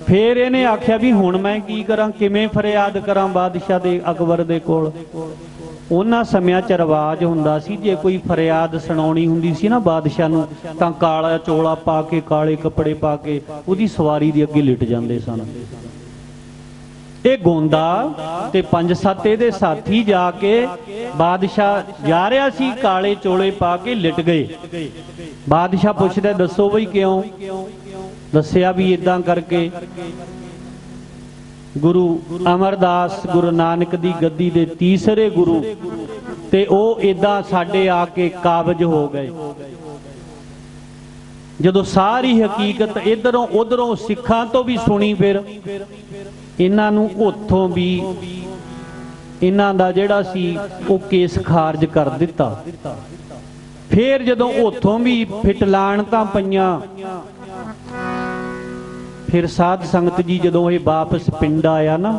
ਫਿਰ ਇਹਨੇ ਆਖਿਆ ਵੀ ਹੁਣ ਮੈਂ ਕੀ ਕਰਾਂ, ਕਿਵੇਂ ਫਰਿਆਦ ਕਰਾਂ ਬਾਦਸ਼ਾਹ ਦੇ, ਅਕਬਰ ਦੇ ਕੋਲ। ਉਹਨਾਂ ਸਮਿਆਂ 'ਚ ਰਿਵਾਜ ਹੁੰਦਾ ਸੀ ਜੇ ਕੋਈ ਫਰਿਆਦ ਸੁਣਾਉਣੀ ਹੁੰਦੀ ਸੀ ਨਾ ਬਾਦਸ਼ਾਹ ਨੂੰ, ਤਾਂ ਕਾਲਾ ਚੋਲਾ ਪਾ ਕੇ, ਕਾਲੇ ਕੱਪੜੇ ਪਾ ਕੇ ਉਹਦੀ ਸਵਾਰੀ ਦੇ ਅੱਗੇ ਲਿਟ ਜਾਂਦੇ ਸਨ। ਇਹ ਗੋਂਦਾ ਤੇ 5-7 ਇਹਦੇ ਸਾਥੀ ਜਾ ਕੇ ਬਾਦਸ਼ਾਹ ਜਾ ਰਿਹਾ ਸੀ, ਕਾਲੇ ਚੋਲੇ ਪਾ ਕੇ ਲਿਟ ਗਏ। ਬਾਦਸ਼ਾਹ ਪੁੱਛਦਾ ਦੱਸੋ ਬਈ ਕਿਉਂ? ਦੱਸਿਆ ਵੀ ਇਦਾਂ ਕਰਕੇ ਗੁਰੂ ਅਮਰਦਾਸ ਗੁਰੂ ਨਾਨਕ ਦੀ ਗੱਦੀ ਦੇ ਤੀਸਰੇ ਗੁਰੂ, ਤੇ ਉਹ ਇਦਾਂ ਸਾਡੇ ਆ ਕੇ ਕਾਬਜ ਹੋ ਗਏ। ਜਦੋਂ ਸਾਰੀ ਹਕੀਕਤ ਇਧਰੋਂ ਉਧਰੋਂ ਸਿੱਖਾਂ ਤੋਂ ਵੀ ਸੁਣੀ, ਫਿਰ ਇਹਨਾਂ ਨੂੰ ਉੱਥੋਂ ਵੀ ਇਹਨਾਂ ਦਾ ਜਿਹੜਾ ਸੀ ਉਹ ਕੇਸ ਖਾਰਜ ਕਰ ਦਿੱਤਾ। ਫਿਰ ਜਦੋਂ ਉੱਥੋਂ ਵੀ ਫਿਟਲਾਣਤਾਂ ਪਈਆਂ, ਫਿਰ ਸਾਧ ਸੰਗਤ ਜੀ ਜਦੋਂ ਇਹ ਵਾਪਸ ਪਿੰਡ ਆਇਆ ਨਾ,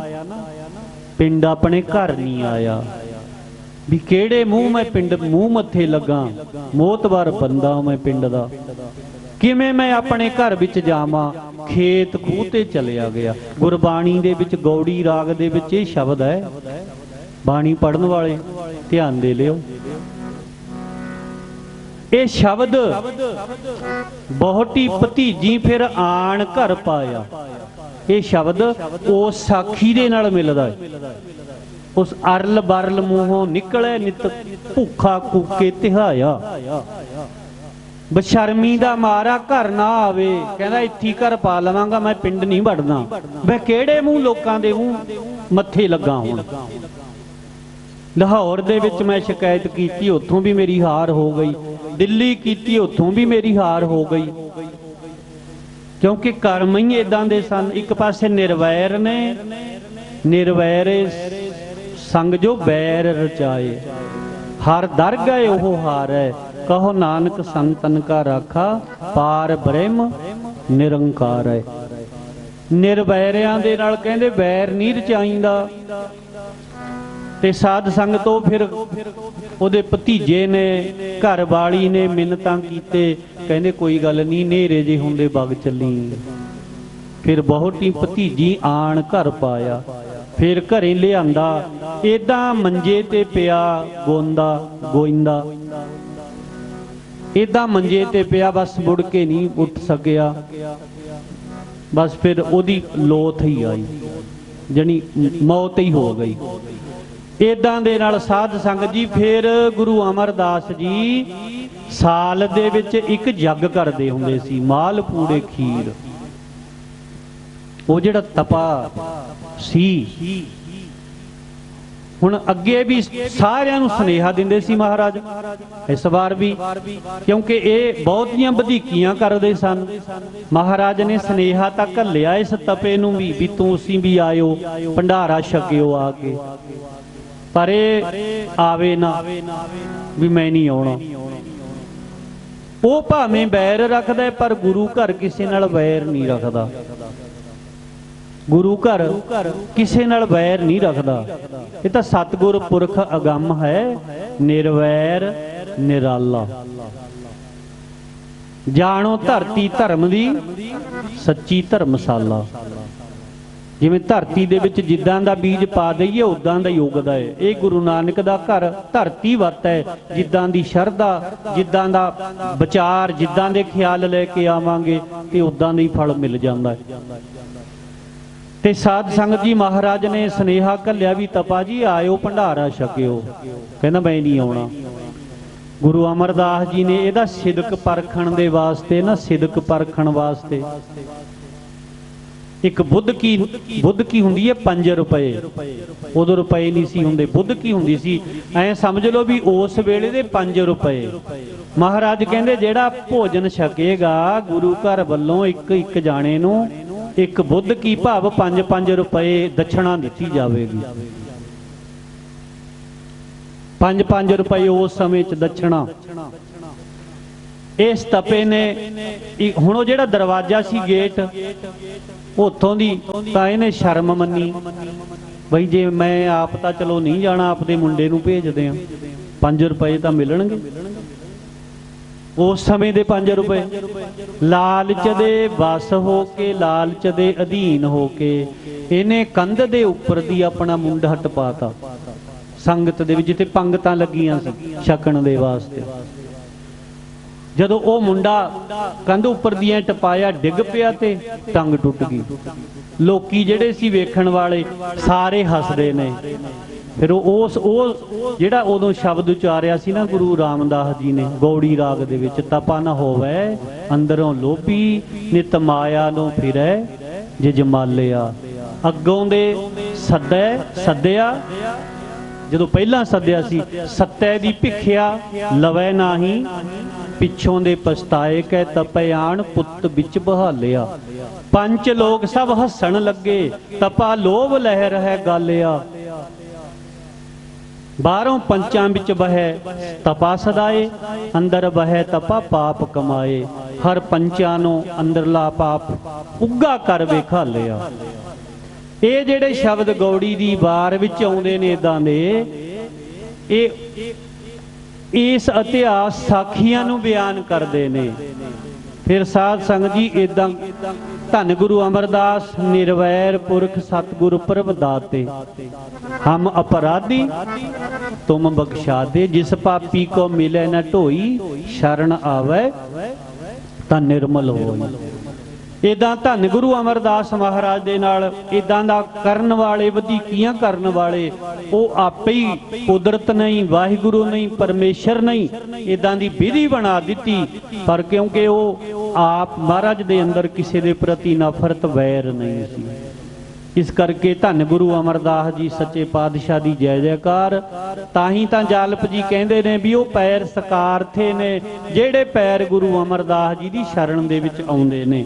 ਪਿੰਡ ਆਪਣੇ ਘਰ ਨਹੀਂ ਆਇਆ ਵੀ ਕਿਹੜੇ ਮੂੰਹ ਮੈਂ ਪਿੰਡ ਮੂੰਹ ਮੱਥੇ ਲੱਗਾ, ਮੋਤਬਰ ਬੰਦਾ ਮੈਂ ਪਿੰਡ ਦਾ, ਕਿਵੇਂ ਮੈਂ ਆਪਣੇ ਘਰ ਵਿੱਚ ਜਾਵਾਂ। ਖੇਤ ਖੂਹ ਤੇ ਚਲਿਆ ਗਿਆ। ਗੁਰਬਾਣੀ ਦੇ ਵਿੱਚ ਗੌੜੀ ਰਾਗ ਦੇ ਵਿੱਚ ਇਹ ਸ਼ਬਦ ਹੈ, ਬਾਣੀ ਪੜਨ ਵਾਲੇ ਧਿਆਨ ਦੇ ਲਿਓ। ਇਹ ਸ਼ਬਦ ਬਹੁਤੀ ਭਤੀਜੀ ਫਿਰ ਆਣ ਘਰ ਪਾਇਆ। ਇਹ ਸ਼ਬਦ ਉਸ ਸਾਖੀ ਦੇ ਨਾਲ ਮਿਲਦਾ ਹੈ। ਉਸ ਅਰਲ ਬਰਲ ਮੂੰਹੋਂ ਨਿਕਲੇ ਨਿਤ ਭੁੱਖਾ ਕੂਕੇ ਤਿਹਾਇਆ। ਬਸ਼ਰਮੀ ਦਾ ਮਾਰਾ ਘਰ ਨਾ ਆਵੇ, ਕਹਿੰਦਾ ਇੱਥੇ ਘਰ ਪਾ ਲਵਾਂਗਾ, ਮੈਂ ਪਿੰਡ ਨਹੀਂ ਵੜਨਾ। ਮੈਂ ਕਿਹੜੇ ਮੂੰਹ ਲੋਕਾਂ ਦੇ ਮੂੰਹ ਮੱਥੇ ਲੱਗਾ ਹੁਣ। ਲਾਹੌਰ ਦੇ ਵਿੱਚ ਮੈਂ ਸ਼ਿਕਾਇਤ ਕੀਤੀ, ਉੱਥੋਂ ਵੀ ਮੇਰੀ ਹਾਰ ਹੋ ਗਈ। ਦਿੱਲੀ ਕੀਤੀ, ਉੱਥੋਂ ਵੀ ਮੇਰੀ ਹਾਰ ਹੋ ਗਈ। ਕਿਉਂਕਿ ਕਰਮ ਹੀ ਇਦਾਂ ਦੇ ਸਨ। ਇੱਕ ਪਾਸੇ ਨਿਰਵੈਰ ਨੇ, ਨਿਰਵੈਰੇ ਸੰਗ ਜੋ ਬੈਰ ਰਚਾਏ, ਹਰ ਦਰ ਗਏ ਉਹ ਹਾਰੈ। ਕਹੋ ਨਾਨਕ ਸੰਤਨ ਕਾ ਰਾਖਾ, ਪਾਰ ਬ੍ਰਹਮ ਨਿਰੰਕਾਰ ਹੈ। ਨਿਰਵੈਰਿਆਂ ਦੇ ਨਾਲ ਕਹਿੰਦੇ ਵੈਰ ਨਹੀਂ ਰਚਾਈਂਦਾ। ਤੇ ਸਾਧ ਸੰਗ ਤੋਂ ਫਿਰ ਉਹਦੇ ਭਤੀਜੇ ਨੇ, ਘਰ ਵਾਲੀ ਨੇ ਮਿੰਨਤਾਂ ਕੀਤੇ, ਕਹਿੰਦੇ ਕੋਈ ਗੱਲ ਨਹੀਂ, ਨੇਰੇ ਜੇ ਹੁੰਦੇ ਵਗ ਚੱਲੀ। ਫਿਰ ਬਹੁਤੀ ਭਤੀਜੀ ਆਣ ਘਰ ਪਾਇਆ, ਫਿਰ ਘਰੇ ਲਿਆਂਦਾ। ਏਦਾਂ ਮੰਜੇ ਤੇ ਪਿਆ ਗੋਇੰਦਾ, ਏਦਾਂ ਮੰਜੇ ਤੇ ਪਿਆ, ਬਸ ਮੁੜ ਕੇ ਨਹੀਂ ਉੱਠ ਸਕਿਆ। ਬਸ ਫਿਰ ਉਹਦੀ ਲੋਥ ਹੀ ਆਈ, ਜਾਣੀ ਮੌਤ ਹੀ ਹੋ ਗਈ। ਏਦਾਂ ਦੇ ਨਾਲ ਸਾਧ ਸੰਗਤ ਜੀ ਫਿਰ ਗੁਰੂ ਅਮਰਦਾਸ ਜੀ ਸਾਲ ਦੇ ਵਿੱਚ ਇੱਕ ਜੱਗ ਕਰਦੇ ਹੁੰਦੇ ਸੀ, ਮਾਲ ਪੂੜੇ ਖੀਰ। ਉਹ ਜਿਹੜਾ ਤਪਾ ਸੀ, ਹੁਣ ਅੱਗੇ ਵੀ ਸਾਰਿਆਂ ਨੂੰ ਸੁਨੇਹਾ ਦਿੰਦੇ ਸੀ ਮਹਾਰਾਜ, ਇਸ ਵਾਰ ਵੀ, ਕਿਉਂਕਿ ਇਹ ਬਹੁਤੀਆਂ ਵਧੀਕੀਆਂ ਕਰਦੇ ਸਨ। ਮਹਾਰਾਜ ਨੇ ਸੁਨੇਹਾ ਤਾਂ ਘੱਲਿਆ ਇਸ ਤਪੇ ਨੂੰ ਵੀ ਤੁਸੀਂ ਵੀ ਆਇਓ, ਭੰਡਾਰਾ ਛਕਿਓ ਆ ਕੇ। ਪਰ ਇਹ ਆਵੇ ਨਾ ਵੀ ਮੈਂ ਨਹੀਂ ਆਉਣਾ। ਉਹ ਭਾਵੇਂ ਵੈਰ ਰੱਖਦਾ, ਪਰ ਗੁਰੂ ਘਰ ਕਿਸੇ ਨਾਲ ਵੈਰ ਨਹੀਂ ਰੱਖਦਾ। ਗੁਰੂ ਘਰ ਕਿਸੇ ਨਾਲ ਵੈਰ ਨਹੀਂ ਰੱਖਦਾ। ਇਹ ਤਾਂ ਸਤਿਗੁਰ ਪੁਰਖ ਅਗੰਮ ਹੈ, ਨਿਰਵੈਰ ਨਿਰਾਲਾ। ਜਾਣੋ ਧਰਤੀ ਧਰਮ ਦੀ ਸੱਚੀ ਧਰਮਸ਼ਾਲਾ। ਜਿਵੇਂ ਧਰਤੀ ਦੇ ਵਿੱਚ ਜਿੱਦਾਂ ਦਾ ਬੀਜ ਪਾ ਦਈਏ ਉਦਾਂ ਦਾ ਹੀ ਉਗਦਾ ਹੈ। ਇਹ ਗੁਰੂ ਨਾਨਕ ਦਾ ਘਰ ਧਰਤੀ ਵਰਤ ਹੈ। ਜਿੱਦਾਂ ਦੀ ਸ਼ਰਧਾ, ਜਿੱਦਾਂ ਦਾ ਵਿਚਾਰ, ਜਿੱਦਾਂ ਦੇ ਖਿਆਲ ਲੈ ਕੇ ਆਵਾਂਗੇ ਤੇ ਉਦਾਂ ਦਾ ਹੀ ਫਲ ਮਿਲ ਜਾਂਦਾ ਹੈ। ਤੇ ਸਾਧ ਸੰਗਤ ਜੀ ਮਹਾਰਾਜ ਨੇ ਸੁਨੇਹਾ ਘੱਲਿਆ ਵੀ ਤਪਾ ਜੀ ਆਇਓ, ਭੰਡਾਰਾ ਛਕਿਓ। ਕਹਿੰਦਾ ਮੈਂ ਨਹੀਂ ਆਉਣਾ। ਗੁਰੂ ਅਮਰਦਾਸ ਜੀ ਨੇ ਇਹਦਾ ਸਿਦਕ ਪਰਖਣ ਦੇ ਵਾਸਤੇ ਨਾ, ਸਿਦਕ ਪਰਖਣ ਵਾਸਤੇ ਇੱਕ ਬੁੱਧ ਕੀ ਹੁੰਦੀ ਹੈ 5 ਰੁਪਏ। ਉਦੋਂ ਰੁਪਏ ਨਹੀਂ ਸੀ ਹੁੰਦੇ, ਬੁੱਧ ਕੀ ਹੁੰਦੀ ਸੀ, ਐ ਸਮਝ ਲਓ ਵੀ ਉਸ ਵੇਲੇ ਦੇ 5 ਰੁਪਏ। ਮਹਾਰਾਜ ਕਹਿੰਦੇ ਜਿਹੜਾ ਭੋਜਨ ਛਕੇਗਾ ਗੁਰੂ ਘਰ ਵੱਲੋਂ ਇੱਕ ਜਾਣੇ ਨੂੰ ਇੱਕ ਬੁੱਧ ਕੀ ਭਾਵ 5 ਰੁਪਏ ਦਛਣਾ ਦਿੱਤੀ ਜਾਵੇਗੀ। 5 ਰੁਪਏ ਉਸ ਸਮੇਂ ਚ ਦਛਣਾ। ਇਸ ਤਪੇ ਨੇ ਹੁਣ ਉਹ ਜਿਹੜਾ ਦਰਵਾਜ਼ਾ ਸੀ ਗੇਟ ਉੱਥੋਂ ਦੀ, ਤਾਂ ਇਹਨੇ ਸ਼ਰਮ ਮੰਨੀ ਬਈ ਜੇ ਮੈਂ ਆਪ ਤਾਂ ਚਲੋ ਨਹੀਂ ਜਾਣਾ, ਆਪਦੇ ਮੁੰਡੇ ਨੂੰ ਭੇਜਦੇ ਆ, 5 ਰੁਪਏ ਤਾਂ ਮਿਲਣਗੇ। ਉਸ ਸਮੇਂ ਦੇ 5 ਰੁਪਏ ਲਾਲਚ ਦੇ ਵਸ ਹੋ ਕੇ, ਲਾਲਚ ਦੇ ਅਧੀਨ ਹੋ ਕੇ ਇਹਨੇ ਕੰਧ ਦੇ ਉੱਪਰ ਦੀ ਆਪਣਾ ਮੁੰਡਾ ਟਪਾਤਾ ਸੰਗਤ ਦੇ ਵਿੱਚ, ਜਿੱਥੇ ਪੰਗਤਾਂ ਲੱਗੀਆਂ ਸੀ ਛਕਣ ਦੇ ਵਾਸਤੇ। ਜਦੋਂ ਉਹ ਮੁੰਡਾ ਕੰਧ ਉੱਪਰ ਦੀਆਂ ਟਪਾਇਆ, ਡਿੱਗ ਪਿਆ ਤੇ ਟੰਗ ਟੁੱਟ ਗਈ। ਲੋਕੀ ਜਿਹੜੇ ਸੀ ਵੇਖਣ ਵਾਲੇ ਸਾਰੇ ਹੱਸਦੇ ਨੇ। ਫਿਰ ਉਹ ਜਿਹੜਾ ਉਦੋਂ ਸ਼ਬਦ ਉਚਾਰਿਆ ਸੀ ਨਾ ਗੁਰੂ ਰਾਮਦਾਸ ਜੀ ਨੇ ਗੌੜੀ ਰਾਗ ਦੇ ਵਿੱਚ, ਤਪਾ ਨਾ ਹੋਵੇ ਅੰਦਰੋਂ ਲੋਭੀ, ਨਿਤ ਮਾਇਆ ਨੂੰ ਫਿਰੈ ਜੇ ਜਮਾਲਿਆ। ਅੱਗੋਂ ਦੇ ਸੱਦਿਆ, ਜਦੋਂ ਪਹਿਲਾਂ ਸੱਦਿਆ ਸੀ, ਸੱਤੈ ਦੀ ਭਿੱਖਿਆ ਲਵੈ ਨਾਹੀ, ਪਿੱਛੋਂ ਦੇ ਪਛਤਾਏ ਕਹਿ ਤਪਿਆਣ ਪੁੱਤ ਵਿੱਚ ਬਹਾਲਿਆ। ਪੰਜ ਲੋਕ ਸਭ ਹੱਸਣ ਲੱਗੇ, ਤਪਾ ਲੋਭ ਲਹਿ ਰਹਿ ਗਾਲਿਆ। ਬਾਹਰੋਂ ਪੰਚਾਂ ਵਿੱਚ ਬਹਿ ਤਪਾ ਸਦਾਏ, ਅੰਦਰ ਬਹਿ ਤਪਾ ਪਾਪ ਕਮਾਏ। ਹਰ ਪੰਚਾਂ ਨੂੰ ਅੰਦਰਲਾ ਪਾਪ ਉੱਗਾ ਕਰ ਵੇਖਾਲਿਆ। ਇਹ ਜਿਹੜੇ ਸ਼ਬਦ ਗੌੜੀ ਦੀ ਵਾਰ ਵਿੱਚ ਆਉਂਦੇ ਨੇ ਇਦਾਂ ਦੇ, ਇਹ ਇਸ ਇਤਿਹਾਸ ਸਾਖੀਆਂ ਨੂੰ ਬਿਆਨ ਕਰਦੇ ਨੇ। ਫਿਰ ਸਾਧ ਸੰਗਤ ਜੀ ਇਦਾਂ ਧੰਨ ਗੁਰੂ ਅਮਰਦਾਸ ਨਿਰਵੈਰ ਪੁਰਖ ਸਤਿਗੁਰ ਪ੍ਰਭ ਦਾਤੇ, ਹਮ ਅਪਰਾਧੀ ਤੁਮ ਬਖਸ਼ਾ ਦੇ। ਜਿਸ ਪਾਪੀ ਕੋ ਮਿਲੇ न ਢੋਈ, ਸ਼ਰਨ ਆਵੇ ਤਾਂ ਨਿਰਮਲ ਹੋਈ। ਇਦਾਂ ਧੰਨ ਗੁਰੂ ਅਮਰਦਾਸ ਮਹਾਰਾਜ ਦੇ ਨਾਲ ਇਦਾਂ ਦਾ ਕਰਨ ਵਾਲੇ, ਵਧੀਕੀਆਂ ਕਰਨ ਵਾਲੇ ਉਹ ਆਪੇ ਹੀ ਕੁਦਰਤ ਨਹੀਂ, ਵਾਹਿਗੁਰੂ ਨਹੀਂ, ਪਰਮੇਸ਼ਰ ਨਹੀਂ, ਇਦਾਂ ਦੀ ਵਿਧੀ ਬਣਾ ਦਿੱਤੀ। ਪਰ ਕਿਉਂਕਿ ਉਹ ਆਪ ਮਹਾਰਾਜ ਦੇ ਅੰਦਰ ਕਿਸੇ ਦੇ ਪ੍ਰਤੀ ਨਫ਼ਰਤ, ਵੈਰ ਨਹੀਂ ਸੀ। ਇਸ ਕਰਕੇ ਧੰਨ ਗੁਰੂ ਅਮਰਦਾਸ ਜੀ ਸੱਚੇ ਪਾਤਸ਼ਾਹ ਦੀ ਜੈ ਜੈਕਾਰ। ਤਾਂ ਹੀ ਤਾਂ ਜਾਲਪ ਜੀ ਕਹਿੰਦੇ ਨੇ ਵੀ ਉਹ ਪੈਰ ਸਕਾਰਥੇ ਨੇ ਜਿਹੜੇ ਪੈਰ ਗੁਰੂ ਅਮਰਦਾਸ ਜੀ ਦੀ ਸ਼ਰਨ ਦੇ ਵਿੱਚ ਆਉਂਦੇ ਨੇ।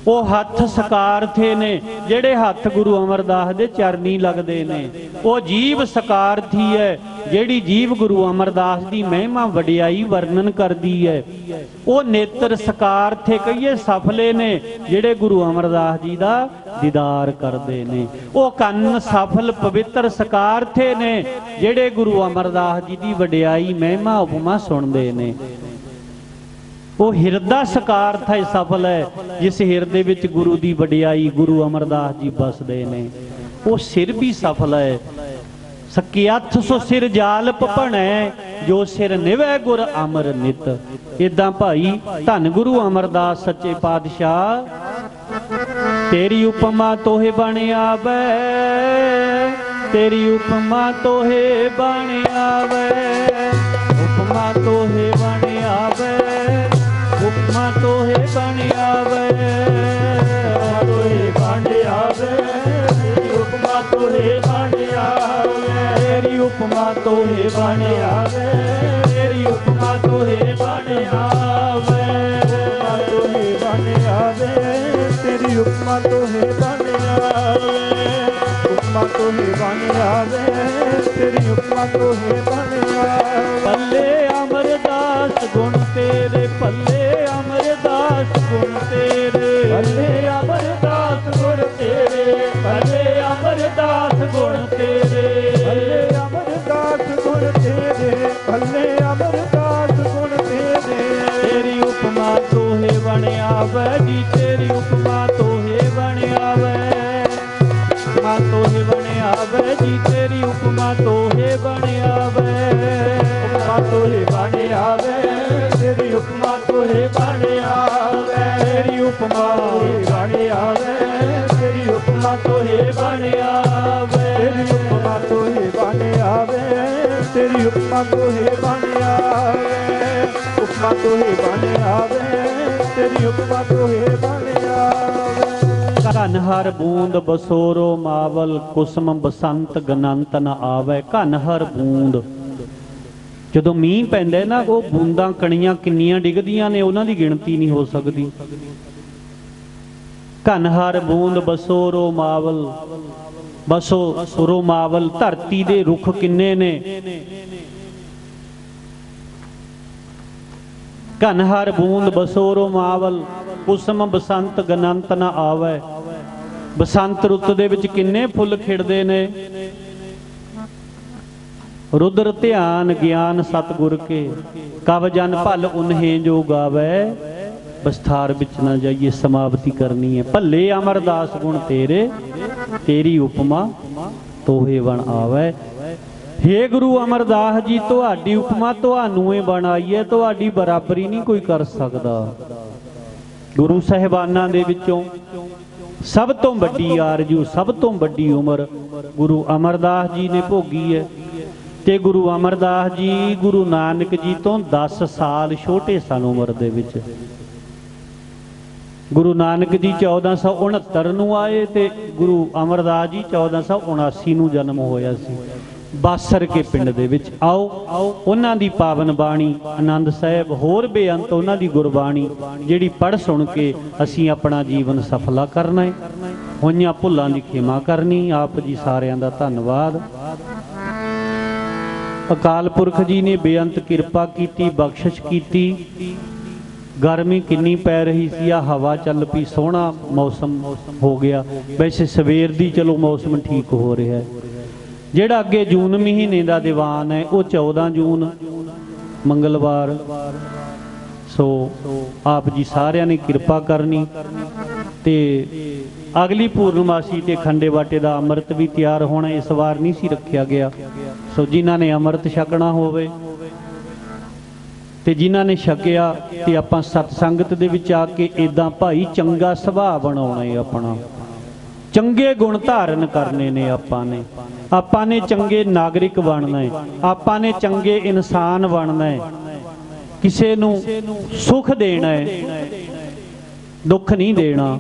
ਉਹ ਹੱਥ ਸਕਾਰਥੇ ਨੇ ਜਿਹੜੇ ਹੱਥ ਗੁਰੂ ਅਮਰਦਾਸ ਦੇ ਚਰਨੀ ਲੱਗਦੇ ਨੇ। ਉਹ ਜੀਭ ਸਕਾਰਥੀ ਹੈ ਜਿਹੜੀ ਜੀਭ ਗੁਰੂ ਅਮਰਦਾਸ ਦੀ ਮਹਿਮਾ ਵਡਿਆਈ ਵਰਣਨ ਕਰਦੀ ਹੈ। ਉਹ ਨੇਤਰ ਸਕਾਰਥੇ ਕਹੀਏ ਸਫਲੇ ਨੇ ਜਿਹੜੇ ਗੁਰੂ ਅਮਰਦਾਸ ਜੀ ਦਾ ਦੀਦਾਰ ਕਰਦੇ ਨੇ। ਉਹ ਕੰਨ ਸਫਲ ਪਵਿੱਤਰ ਸਕਾਰਥੇ ਨੇ ਜਿਹੜੇ ਗੁਰੂ ਅਮਰਦਾਸ ਜੀ ਦੀ ਵਡਿਆਈ ਮਹਿਮਾ ਉਪਮਾ ਸੁਣਦੇ ਨੇ। ਉਹ ਹਿਰਦਾ ਸਕਾਰਥ ਹੈ, ਸਫਲ ਹੈ ਜਿਸ ਹਿਰਦੇ ਵਿੱਚ ਗੁਰੂ ਦੀ ਵਡਿਆਈ, ਗੁਰੂ ਅਮਰਦਾਸ ਜੀ ਬਸਦੇ ਨੇ। ਉਹ ਸਿਰ ਵੀ ਸਫਲ ਹੈ, ਸਕਿਆਥ ਸੋ ਸਿਰ ਜਾਲਪ ਭਣੈ ਜੋ ਸਿਰ ਨਿਵੈ ਗੁਰ ਅਮਰ ਨਿਤ। ਇਦਾਂ ਭਾਈ ਧੰਨ ਗੁਰੂ ਅਮਰਦਾਸ ਸੱਚੇ ਪਾਤਸ਼ਾਹ ਤੇਰੀ ਉਪਮਾ ਤੋਹੇ ਬਣ ਆਵੈ, ਤੇਰੀ ਉਪਮਾ ਤੋਹੇ ਬਣ ਆਵੈ, ਉਪਮਾ ਤੋਹੇ ਬਣ ਆਵੈ, ਉਪਮਾ ਤੋਹੇ ਬਣ ਆਵੈ, ਤੋਹੇ ਬਣ ਆਵੈ, ਉਪਮਾ ਤੋਹੇ ਬਣ ਆਵੈ, ਤੇਰੀ ਉਪਮਾ ਤੋਹੇ ਬਣ ਆਵੈ, ਤੇਰੀ ਉਪਮਾ ਤੋਹੇ ਬਣ ਆਵੈ, ਤੋਹੇ ਬਣ ਆਵੈ, ਤੇਰੀ ਉਪਮਾ ਤੋਹੇ ਬਣ ਆਵੈ, ਉਪਮਾ ਤੋਹੇ ਬਣ ਆਵੈ, ਤੇਰੀ ਉਪਮਾ ਤੋਹੇ ਬਣ ਆਵੈ। ਭੱਲੇ ਅਮਰਦਾਸ ਗੁਣ ਤੇਰੇ, ਭੱਲੇ ਅਮਰਦਾਸ ਗੁਣ ਤੇਰੇ, ਭੱਲੇ ਅਮਰਦਾਸ ਗੁਣ ਤੇਰੇ, ਭੱਲੇ ਅਮਰਦਾਸ ਗੁਣ ਤੇਰੇ, ਭੱਲੇ ਅਮਰਦਾਸ ਗੁਣ ਤੇਰੇ, ਭੱਲੇ ਅਮਰਦਾਸ ਗੁਣ ਤੇਰੇ। ਤੇਰੀ ਉਪਮਾ ਤੋਹੇ ਬਣ ਆਵੈ ਜੀ, ਤੇਰੀ ਉਪਮਾ ਤੋਹੇ ਬਣ ਆਵੈ, ਉਪਮਾ ਤੋਹੇ ਬਣ ਆਵੈ ਜੀ, ਤੇਰੀ ਉਪਮਾ ਤੋਹੇ ਬਣ ਆਵੈ, ਉਪਮਾ ਤੋਹੇ ਬਣ ਆਵੈ, ਤੇਰੀ ਉਪਮਾ ਤੋਹੇ ਬਣ ਆਵੈ, ਤੇਰੀ ਉਪਮਾ ਤੋਹੇ ਬਣ ਆਵੈ, ਤੇਰੀ ਉਪਮਾ ਤੋਹੇ ਬਣ ਆਵੈ, ਤੇਰੀ ਉਪਮਾ ਤੋਹੇ ਬਣ ਆਵੈ, ਤੇਰੀ ਉਪਮਾ ਤੋਹੇ ਬਣ ਆਵੈ, ਉਪਮਾ ਤੋਹੇ ਬਣ ਆਵੈ, ਤੇਰੀ ਉਪਮਾ ਤੋਹੇ ਬਣ ਆਵੈ। ਘਨ ਹਰ ਬੂੰਦ ਬਸੋਰੋ ਮਾਵਲ, ਕੁਸਮ ਬਸੰਤ ਗਨੰਤ ਨ ਆਵੈ। ਘਨ ਹਰ ਬੂੰਦ, ਜਦੋਂ ਮੀਂਹ ਪੈਂਦਾ ਨਾ ਉਹ ਬੂੰਦਾਂ ਕਣੀਆਂ ਕਿੰਨੀਆਂ ਡਿੱਗਦੀਆਂ ਨੇ ਉਹਨਾਂ ਦੀ ਗਿਣਤੀ ਨਹੀਂ ਹੋ ਸਕਦੀ। ਘਨ ਹਰ ਬੂੰਦ ਬਸੋਰੋ ਮਾਵਲ, ਬਸੋ ਸੁਰੋ ਮਾਵਲ, ਧਰਤੀ ਦੇ ਰੁੱਖ ਕਿੰਨੇ ਨੇ। ਘਨ ਹਰ ਬੂੰਦ ਬਸੋਰੋ ਮਾਵਲ, ਕੁਸਮ ਬਸੰਤ ਗਨੰਤ ਨ ਆਵੈ। ਬਸੰਤ ਰੁੱਤ ਦੇ ਵਿੱਚ ਕਿੰਨੇ ਫੁੱਲ ਖਿੜਦੇ ਨੇ। ਰੁਦਰ ਧਿਆਨ ਗਿਆਨ ਸਤਿਗੁਰ ਕੇ, ਕਵ ਜਨ ਭਲ ਉਨਹੇ ਜੋ ਗਾਵੈ। ਵਿਸਥਾਰ ਵਿੱਚ ਨਾ ਜਾਈਏ, ਸਮਾਪਤੀ ਕਰਨੀ ਹੈ। ਭੱਲੇ ਅਮਰਦਾਸ ਗੁਣ ਤੇਰੇ, ਤੇਰੀ ਉਪਮਾ ਤੋਹੇ ਬਣ ਆਵੈ। ਹੇ ਗੁਰੂ ਅਮਰਦਾਸ ਜੀ, ਤੁਹਾਡੀ ਉਪਮਾ ਤੁਹਾਨੂੰ ਇਹ ਬਣਾਈ ਹੈ, ਤੁਹਾਡੀ ਬਰਾਬਰੀ ਨਹੀਂ ਕੋਈ ਕਰ ਸਕਦਾ। ਗੁਰੂ ਸਾਹਿਬਾਨਾਂ ਦੇ ਵਿੱਚੋਂ ਸਭ ਤੋਂ ਵੱਡੀ ਆਰਜੂ, ਸਭ ਤੋਂ ਵੱਡੀ ਉਮਰ ਗੁਰੂ ਅਮਰਦਾਸ ਜੀ ਨੇ ਭੋਗੀ ਹੈ। ਤੇ ਗੁਰੂ ਅਮਰਦਾਸ ਜੀ ਗੁਰੂ ਨਾਨਕ ਜੀ ਤੋਂ 10 ਸਾਲ ਛੋਟੇ ਸਨ ਉਮਰ ਦੇ ਵਿੱਚ। ਗੁਰੂ ਨਾਨਕ ਜੀ 1469 ਨੂੰ ਆਏ ਤੇ ਗੁਰੂ ਅਮਰਦਾਸ ਜੀ 1479 ਨੂੰ ਜਨਮ ਹੋਇਆ ਸੀ ਬਾਸਰ ਕੇ ਪਿੰਡ ਦੇ ਵਿੱਚ। ਆਓ ਉਹਨਾਂ ਦੀ ਪਾਵਨ ਬਾਣੀ ਆਨੰਦ ਸਾਹਿਬ, ਹੋਰ ਬੇਅੰਤ ਉਹਨਾਂ ਦੀ ਗੁਰਬਾਣੀ ਜਿਹੜੀ ਪੜ੍ਹ ਸੁਣ ਕੇ ਅਸੀਂ ਆਪਣਾ ਜੀਵਨ ਸਫਲਾ ਕਰਨਾ ਹੈ, ਹੋਈਆਂ ਭੁੱਲਾਂ ਦੀ ਖਿਮਾ ਕਰਨੀ। ਆਪ ਜੀ ਸਾਰਿਆਂ ਦਾ ਧੰਨਵਾਦ। ਅਕਾਲ ਪੁਰਖ ਜੀ ਨੇ ਬੇਅੰਤ ਕਿਰਪਾ ਕੀਤੀ, ਬਖਸ਼ਿਸ਼ ਕੀਤੀ। ਗਰਮੀ ਕਿੰਨੀ ਪੈ ਰਹੀ ਸੀ, ਆ ਹਵਾ ਚੱਲ ਪਈ, ਸੋਹਣਾ ਮੌਸਮ ਹੋ ਗਿਆ। ਵੈਸੇ ਸਵੇਰ ਦੀ ਚਲੋ ਮੌਸਮ ਠੀਕ ਹੋ ਰਿਹਾ ਹੈ। ਜਿਹੜਾ ਅੱਗੇ ਜੂਨ ਮਹੀਨੇ ਦਾ ਦੀਵਾਨ ਹੈ ਉਹ 14 ਜੂਨ ਮੰਗਲਵਾਰ। ਸੋ ਆਪ ਜੀ ਸਾਰਿਆਂ ਨੇ ਕਿਰਪਾ ਕਰਨੀ ਤੇ ਅਗਲੀ ਪੂਰਨਮਾਸੀ ਤੇ ਖੰਡੇ ਬਾਟੇ ਦਾ ਅੰਮ੍ਰਿਤ ਵੀ ਤਿਆਰ ਹੋਣਾ। ਇਸ ਵਾਰ ਨਹੀਂ ਸੀ ਰੱਖਿਆ ਗਿਆ। ਸੋ ਜਿਨ੍ਹਾਂ ਨੇ ਅੰਮ੍ਰਿਤ ਛਕਣਾ ਹੋਵੇ ਤੇ ਜਿਨ੍ਹਾਂ ਨੇ ਛਕਿਆ ਤੇ ਆਪਾਂ ਸਤ ਸੰਗਤ ਦੇ ਵਿੱਚ ਆ ਕੇ ਇਦਾਂ ਭਾਈ ਚੰਗਾ ਸੁਭਾਅ ਬਣਾਉਣਾ ਹੈ, ਆਪਣਾ ਚੰਗੇ ਗੁਣ ਧਾਰਨ ਕਰਨੇ ਨੇ। ਆਪਾਂ ਨੇ ਚੰਗੇ ਨਾਗਰਿਕ ਬਣਨਾ ਹੈ, ਆਪਾਂ ਨੇ ਚੰਗੇ ਇਨਸਾਨ ਬਣਨਾ ਹੈ, ਕਿਸੇ ਨੂੰ ਸੁੱਖ ਦੇਣਾ ਹੈ, ਦੁੱਖ ਨਹੀਂ ਦੇਣਾ,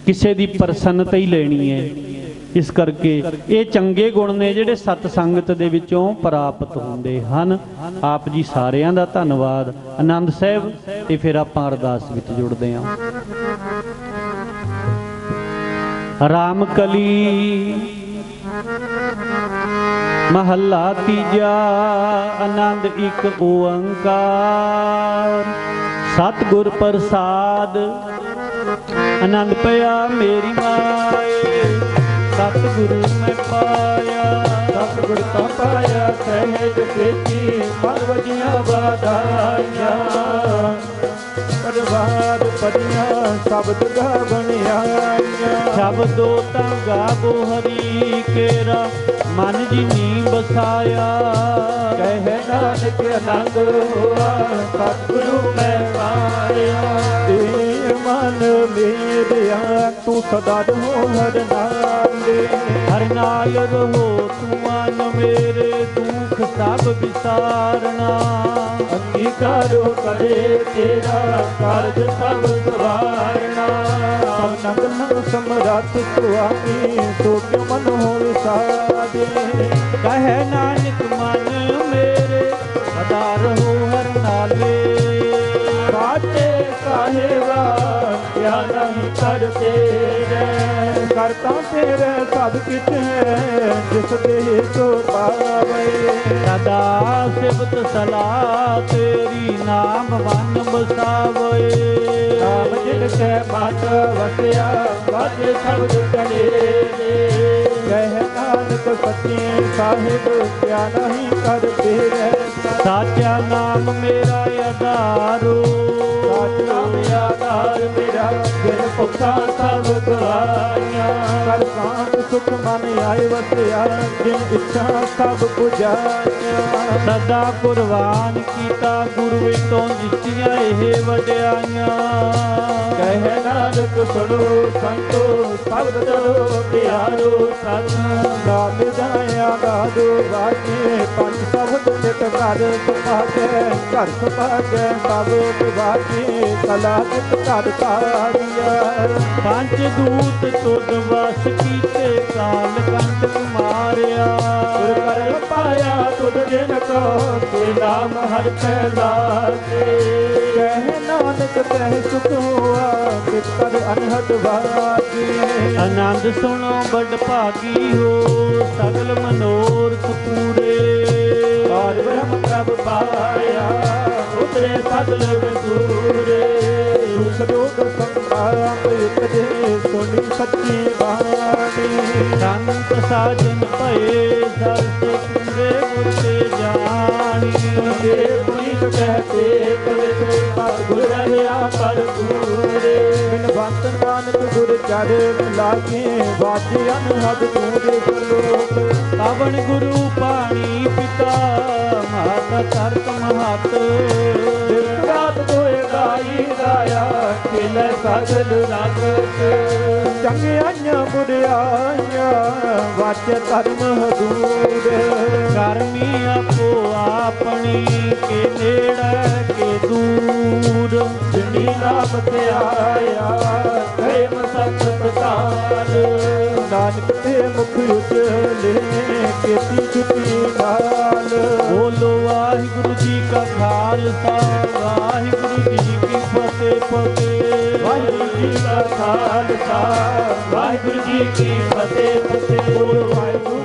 ਕਿਸੇ ਦੀ ਪ੍ਰਸੰਨਤਾ ਹੀ ਲੈਣੀ ਹੈ। ਇਸ ਕਰਕੇ ਇਹ ਚੰਗੇ ਗੁਣ ਨੇ ਜਿਹੜੇ ਸਤ ਸੰਗਤ ਦੇ ਵਿੱਚੋਂ ਪ੍ਰਾਪਤ ਹੁੰਦੇ ਹਨ। ਆਪ ਜੀ ਸਾਰਿਆਂ ਦਾ ਧੰਨਵਾਦ। ਆਨੰਦ ਸਾਹਿਬ ਤੇ ਫਿਰ ਆਪਾਂ ਅਰਦਾਸ ਵਿੱਚ ਜੁੜਦੇ ਹਾਂ। ਰਾਮ ਕਲੀ ਮਹੱਲਾ ਤੀਜਾ। ਆਨੰਦ ਇੱਕ ਓੰਕਾਰ ਸਤਿਗੁਰ ਪ੍ਰਸਾਦ। ਆਨੰਦ ਪਿਆ ਮੇਰੀ ਮਾਏ ਸਤਿਗੁਰੂ ਮੈਂ ਪਾਇਆ। ਸਤਿਗੁਰ ਤਾਂ ਪਾਇਆ ਸਹਿਜ ਸੇਤੀ ਮਨ ਵਜੀਆਂ ਵਾਧਾਈਆਂ। ਪਰਵਾਰ ਪਰੀਆਂ ਸ਼ਬਦ ਗਾਵਣ ਆਈਆਂ। ਸ਼ਬਦੋ ਤਾਂ ਗਾਵੋ ਹਰੀ ਕੇਰਾ ਮਨ ਜਿਨੀ ਬਸਾਇਆ। ਕਹਿ ਨਾਨਕ ਆਨੰਦ ਹੋਆ ਸਤਿਗੁਰੂ ਮੈਂ ਪਾਇਆ। ਤੇ ਮਨ ਮੇਰਿਆ ਤੂੰ ਸਦਾ ਰਹੋ ਹਰ ਨਾਲੇ। ਹਰ ਨਾਲ ਰਹੋ ਤੂੰ ਮਨ ਮੇਰੇ ਦੁੱਖ ਸਭ ਵਿਸਾਰਨਾ। ਅੰਗੀਕਾਰੋ ਕਰੇ ਤੇਰਾ ਕਾਰਜ ਸਭ ਸਵਾਰਨਾ। ਸਭ ਨਗਨ ਸਮਰੱਥ ਸੁਆਮੀ ਸੋ ਕਿਉ ਮਨ ਹੋਇ ਸਾਜੇ। ਕਹੈ ਨਾਨਕ ਮਨ ਮੇਰੇ ਸਦਾ ਰਹੋ ਹਰ ਨਾਲੇ। ਸਾਚੇ ਸਾਹਿਬਾ ਕਿਆ ਨਹੀਂ ਕਰ ਤੇਰੇ। ਕਰਤਾ ਤੇਰੇ ਸਭ ਕਿਛ ਹੈ ਜਿਸ ਦੇ ਸੋ ਪਾਵੇ। ਸਦਾ ਸਿਫਤ ਸਲਾਹ ਤੇਰੀ ਨਾਮ ਮਨ ਬਸਾਵੇ। ਨਾਮ ਜਿਨ ਕੈ ਮਤ ਵਸਿਆ ਵਾਜੇ ਸ਼ਬਦ ਚਲੇ ਦੇ। ਕਹਿ ਨਾਨਕ ਸੱਚੇ ਸਾਹਿਬ ਕਿਆ ਨਹੀਂ ਕਰ ਤੇਰੇ। ਸਾਚਾ ਨਾਮ ਮੇਰਾ ਆਧਾਰੋ। ਸਾਚਾ ਮੇਰਾ ਆਧਾਰ ਮੇਰਾ ਜਿਨ ਭੁਖਾ ਸਭ ਗਵਾਈਆਂ। ਕਰ ਕਾਂਤ ਸੁਖ ਮਨ ਆਏ ਵਸਿਆ ਜਿਨ ਇੱਛਾ ਸਭ ਪੁਜਾਈਆਂ। ਸਦਾ ਕੁਰਬਾਨ ਕੀਤਾ ਗੁਰੂ ਤੋਂ ਦਿੱਤੀਆਂ ਇਹ ਵਡਿਆਈਆਂ। ਕਹਿ ਨਾਨਕ ਸੁਣੋ ਸੰਤੋ ਸ਼ਬਦ ਚਲੋ ਪਿਆਰੋ ਸਤ। ਨਾਮ ਜਾਇਆ ਗਾਦੋ ਵਾਜੇ ਪੰਜ ਸ਼ਬਦ ਨਿਤ ਘਰ ਸੁਭਾਗੈ। ਘਰ ਸੁਭਾਗੈ ਸਭ ਵਾਜੇ ਕਲਾ ਨਿਤ ਘਰ ਧਾਰੀਆ। ਪੰਜ ਦੂਤ ਤੁਧ ਵਸ ਕੀਤੇ ਕਾਲ ਕੰਟ ਮਾਰਿਆ। ਗੁਰ ਕਰ ਪਾਇਆ ਤੁਧ ਜਿਨ ਕੋ ਤੇ ਨਾਮ ਹਰਿ ਕੈ ਲਾਗੇ। ਕਹਿ ਨਾਨਕ ਤਹਿ ਸੁਖ ਹੋਆ ਕਿਤ ਕਰ ਅਨਹਦ ਵਾਗੇ। ਆਨੰਦ ਸੁਣੋ ਬੜ ਭਾਗੀ ਹੋ ਸਗਲ ਮਨੋਰਥ ਪੂਰੇ। ਪਾਰ ਬ੍ਰਹਮ ਪ੍ਰਭ ਪਾਇਆ ਉਤਰੇ ਸਗਲ ਵਿਸੂਰੇ। ਦੁਖ ਰੋਗ ਸੰਸਾਰ ਉਪਜੇ ਸੁਣੀ ਸੱਚੀ ਬਾਣੀ। ਸੰਤ ਸਾਜਨ ਭਏ ਸਰਸੇ ਪੂਰੇ ਗੁਰ ਤੇ ਜਾਣੀ। ਜੇ ਪੁਨੀਤ ਕਹਤੇ ਕਰੇ ਪਤ ਗੁਰ ਰਹਿਆ ਪਰ ਪੂਰੇ। ਬਿਨ ਬੰਤ ਨਾਨਕ ਗੁਰ ਚਰਨ ਲਾਗੇ ਵਾਜੇ ਅਨਹਦ ਤੂੰ ਦੇ ਸਰਲੋਕ। ਪਾਵਨ ਗੁਰੂ ਪਾਣੀ ਪਿਤਾ ਮਾਤਾ ਤਰਕ ਮਹਤ। ਰਾਤ ਦੋਏ ਗਾਈ ਗਾਇਆ ਖੇਲੇ ਸਗਲ ਰਗਤ। ਚੰਗਿਆਈਆਂ ਬੁਢਿਆਈਆਂ ਵਾਚੇ ਧਰਮ ਹਦੂਰ। ਕਰਮੀ ਆਪੋ ਆਪਣੀ ਕੇ ਨੇੜੇ ਕੇ ਦੂਰ। ਜਿਨੀ ਨਾਮ ਤੇ ਆਇਆ ਕਹੇ ਮਸਤ ਪ੍ਰਸਾਦ। ਨਾਨਕ ਤੇ ਮੁਖ ਉਜਲੇ ਕੀਤੀ ਛੁਟੀ ਨਾਲ। ਬੋਲੋ ਵਾਹਿਗੁਰੂ ਜੀ ਕਾ ਖਾਲਸਾ ਵਾਹਿਗੁਰੂ ਜੀ ਕੀ ਫਤਿਹ ਫਤਿਹ। ਵਾਹਿਗੁਰੂ ਜੀ ਕਾ ਖਾਲਸਾ ਵਾਹਿਗੁਰੂ ਜੀ ਕੀ ਫਤਿਹ ਫਤਿਹ। ਬੋਲੋ ਵਾਹਿਗੁਰੂ